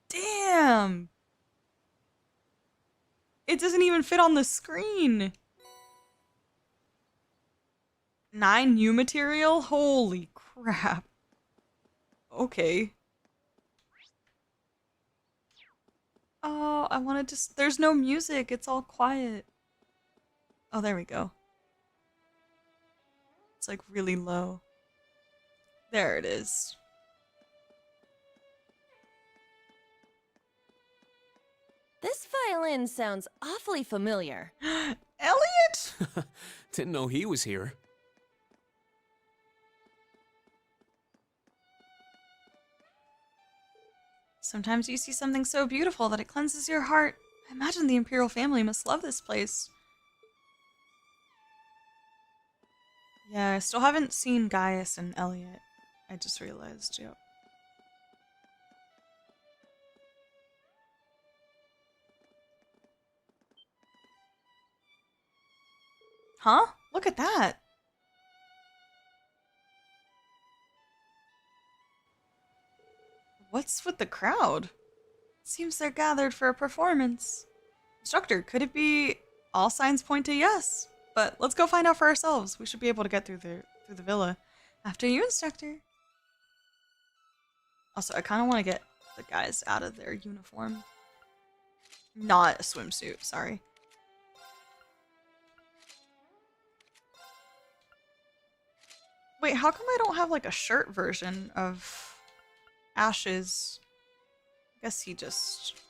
Damn. It doesn't even fit on the screen. 9 new material? Holy crap. Okay. Oh, I wanted to... There's no music. It's all quiet. Oh, there we go. It's like really low. There it is. This violin sounds awfully familiar. Elliot? Didn't know he was here. Sometimes you see something so beautiful that it cleanses your heart. I imagine the Imperial family must love this place. Yeah, I still haven't seen Gaius and Elliot. I just realized, yep. Huh? Look at that. What's with the crowd? Seems they're gathered for a performance. Instructor, could it be all signs point to yes? But let's go find out for ourselves. We should be able to get through the villa. After you, Instructor. Also, I kind of want to get the guys out of their uniform. Not a swimsuit, sorry. Wait, how come I don't have like a shirt version of Ash's? I guess he just...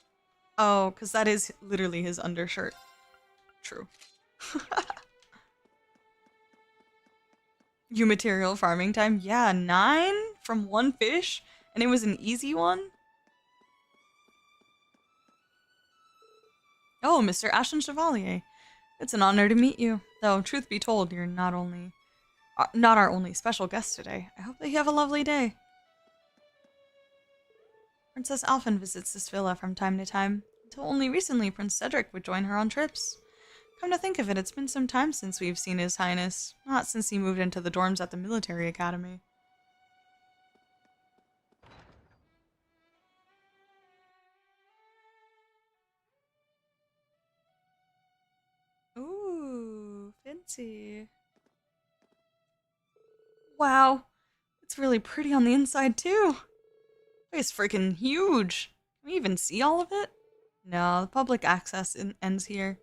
Oh, because that is literally his undershirt. True. You material farming time? Yeah, 9 from 1 fish? And it was an easy one? Oh, Mr. Ashen Chevalier. It's an honor to meet you. Though, truth be told, you're not our only special guest today. I hope that you have a lovely day. Princess Alphen visits this villa from time to time. Until only recently, Prince Cedric would join her on trips. Come to think of it, it's been some time since we've seen His Highness. Not since he moved into the dorms at the military academy. Ooh, fancy. Wow, it's really pretty on the inside too. It's freaking huge. Can we even see all of it? No, the public access ends here.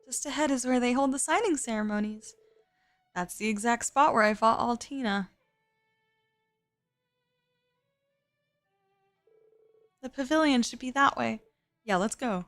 Just ahead is where they hold the signing ceremonies. That's the exact spot where I fought Altina. The pavilion should be that way. Yeah, let's go.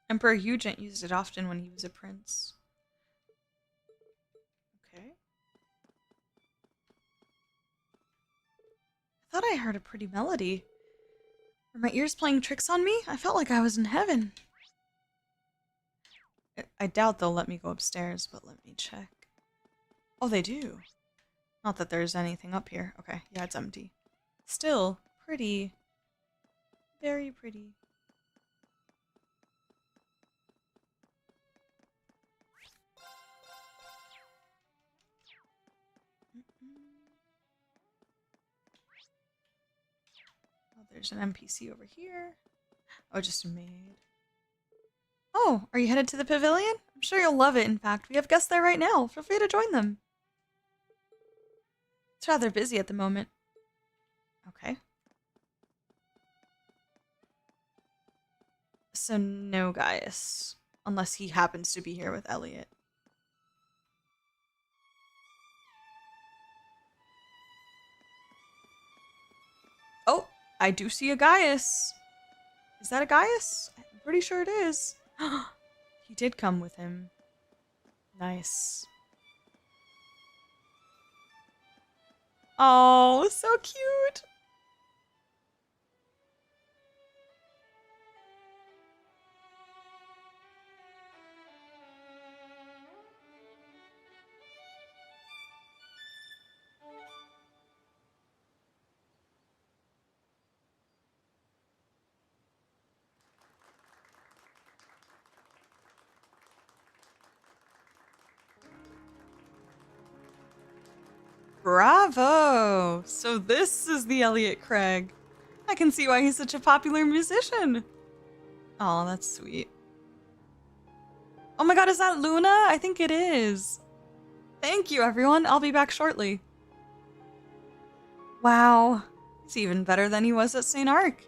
Emperor Hugent used it often when he was a prince. Okay. I thought I heard a pretty melody. Were my ears playing tricks on me? I felt like I was in heaven. I doubt they'll let me go upstairs, but let me check. Oh, they do. Not that there's anything up here. Okay, yeah, it's empty. Still, pretty. Very pretty. Oh, there's an NPC over here. Oh, just a maid. Oh, are you headed to the pavilion? I'm sure you'll love it. In fact, we have guests there right now. Feel free to join them. It's rather busy at the moment. Okay. So no Gaius. Unless he happens to be here with Elliot. Oh, I do see a Gaius. Is that a Gaius? I'm pretty sure it is. He did come with him. Nice. Oh, so cute. Bravo! So this is the Elliot Craig. I can see why he's such a popular musician. Oh, that's sweet. Oh my god, is that Luna? I think it is. Thank you, everyone. I'll be back shortly. Wow. He's even better than he was at St. Arc.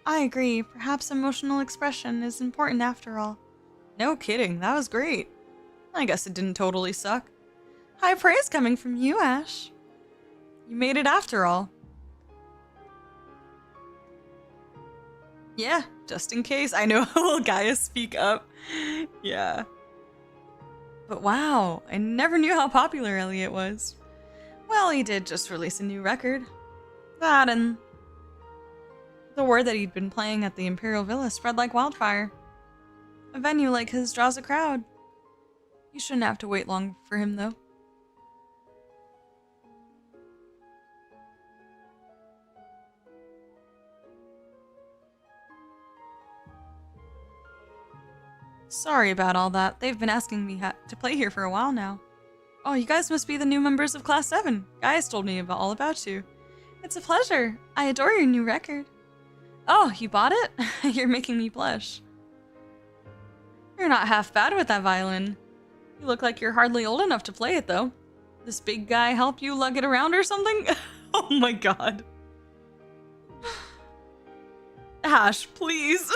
I agree. Perhaps emotional expression is important after all. No kidding. That was great. I guess it didn't totally suck. High praise coming from you, Ash. You made it after all. Yeah, just in case. I know, will Gaia speak up? Yeah. But wow, I never knew how popular Elliot was. Well, he did just release a new record. That and the word that he'd been playing at the Imperial Villa spread like wildfire. A venue like his draws a crowd. You shouldn't have to wait long for him, though. Sorry about all that. They've been asking me to play here for a while now. Oh, you guys must be the new members of Class 7. Gaius told me all about you. It's a pleasure. I adore your new record. Oh, you bought it? You're making me blush. You're not half bad with that violin. You look like you're hardly old enough to play it, though. This big guy help you lug it around or something? Oh my god. Ash, please.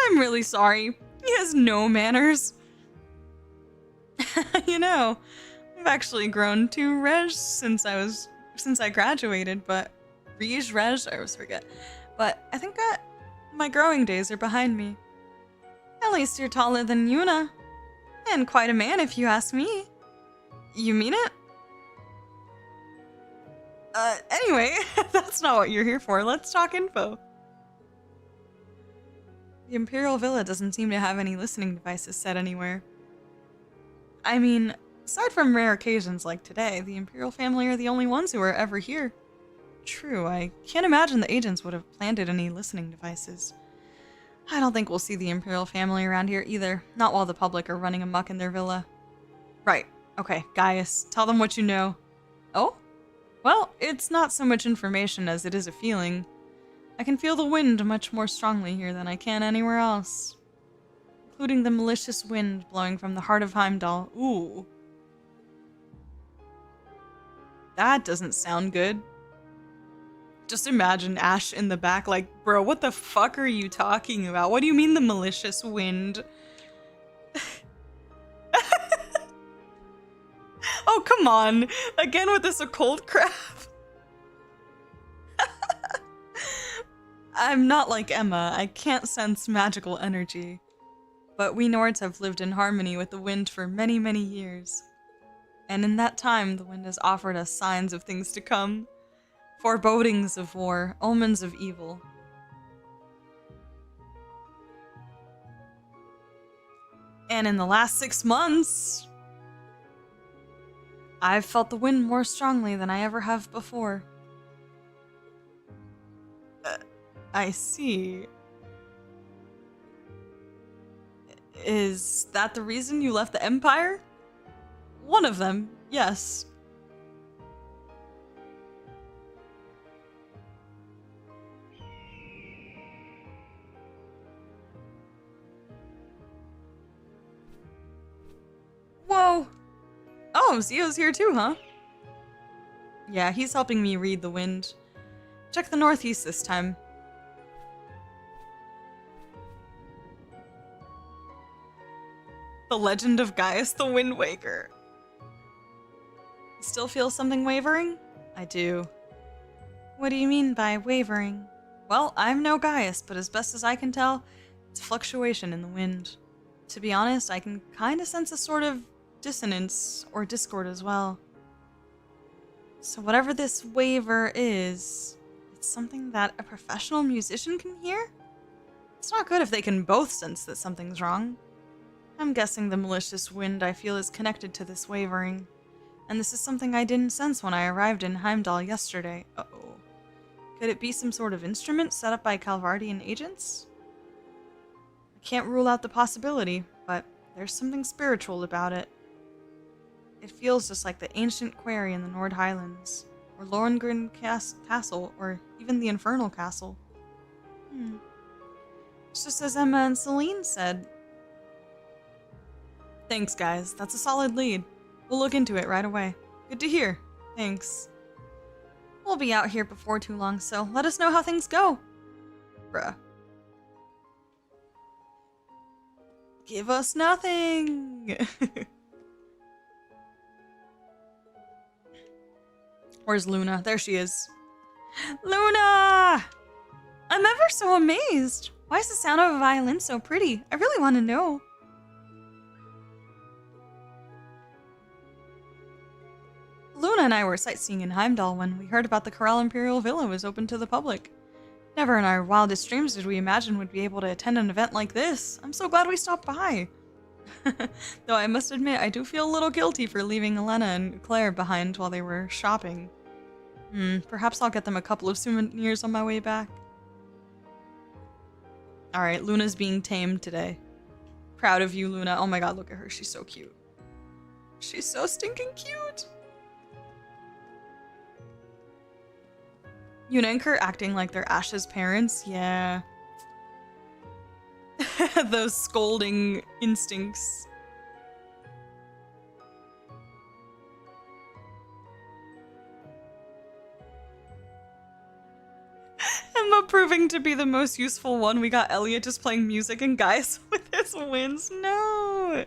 I'm really sorry. He has no manners. You know, I've actually grown 2 Reg since I graduated, but Reg, I always forget. But I think that my growing days are behind me. At least you're taller than Yuna. And quite a man if you ask me. You mean it? Anyway, that's not what you're here for. Let's talk info. The Imperial Villa doesn't seem to have any listening devices set anywhere. I mean, aside from rare occasions like today, the Imperial family are the only ones who are ever here. True, I can't imagine the agents would have planted any listening devices. I don't think we'll see the Imperial family around here either, not while the public are running amok in their villa. Right, okay, Gaius, tell them what you know. Oh? Well, it's not so much information as it is a feeling. I can feel the wind much more strongly here than I can anywhere else. Including the malicious wind blowing from the heart of Heimdallr. Ooh. That doesn't sound good. Just imagine Ash in the back like, bro, what the fuck are you talking about? What do you mean the malicious wind? Oh, come on. Again with this occult crap. I'm not like Emma. I can't sense magical energy. But we Nords have lived in harmony with the wind for many, many years. And in that time, the wind has offered us signs of things to come. Forebodings of war, omens of evil. And in the last 6 months, I've felt the wind more strongly than I ever have before. I see. Is that the reason you left the Empire? One of them, yes. Whoa! Oh, Zio's here too, huh? Yeah, he's helping me read the wind. Check the northeast this time. The legend of Gaius the Wind Waker. You still feel something wavering? I do. What do you mean by wavering? Well, I'm no Gaius, but as best as I can tell, it's a fluctuation in the wind. To be honest, I can kind of sense a sort of dissonance or discord as well. So whatever this waver is, it's something that a professional musician can hear? It's not good if they can both sense that something's wrong. I'm guessing the malicious wind I feel is connected to this wavering. And this is something I didn't sense when I arrived in Heimdallr yesterday. Uh-oh. Could it be some sort of instrument set up by Calvardian agents? I can't rule out the possibility, but there's something spiritual about it. It feels just like the ancient quarry in the Nord Highlands, or Lorngren Castle, or even the Infernal Castle. It's just as Emma and Celine said. Thanks, guys. That's a solid lead. We'll look into it right away. Good to hear. Thanks. We'll be out here before too long, so let us know how things go. Bruh. Give us nothing! Where's Luna? There she is. Luna! I'm ever so amazed. Why is the sound of a violin so pretty? I really want to know. Luna and I were sightseeing in Heimdallr when we heard about the Karel Imperial Villa was open to the public. Never in our wildest dreams did we imagine we'd be able to attend an event like this. I'm so glad we stopped by. Though I must admit, I do feel a little guilty for leaving Elena and Claire behind while they were shopping. Perhaps I'll get them a couple of souvenirs on my way back. Alright, Luna's being tamed today. Proud of you, Luna. Oh my god, look at her. She's so cute. She's so stinking cute. Yuna and Kurt acting like they're Ash's parents? Yeah. Those scolding instincts. Emma proving to be the most useful one. We got Elliot just playing music and guys with his wins. No!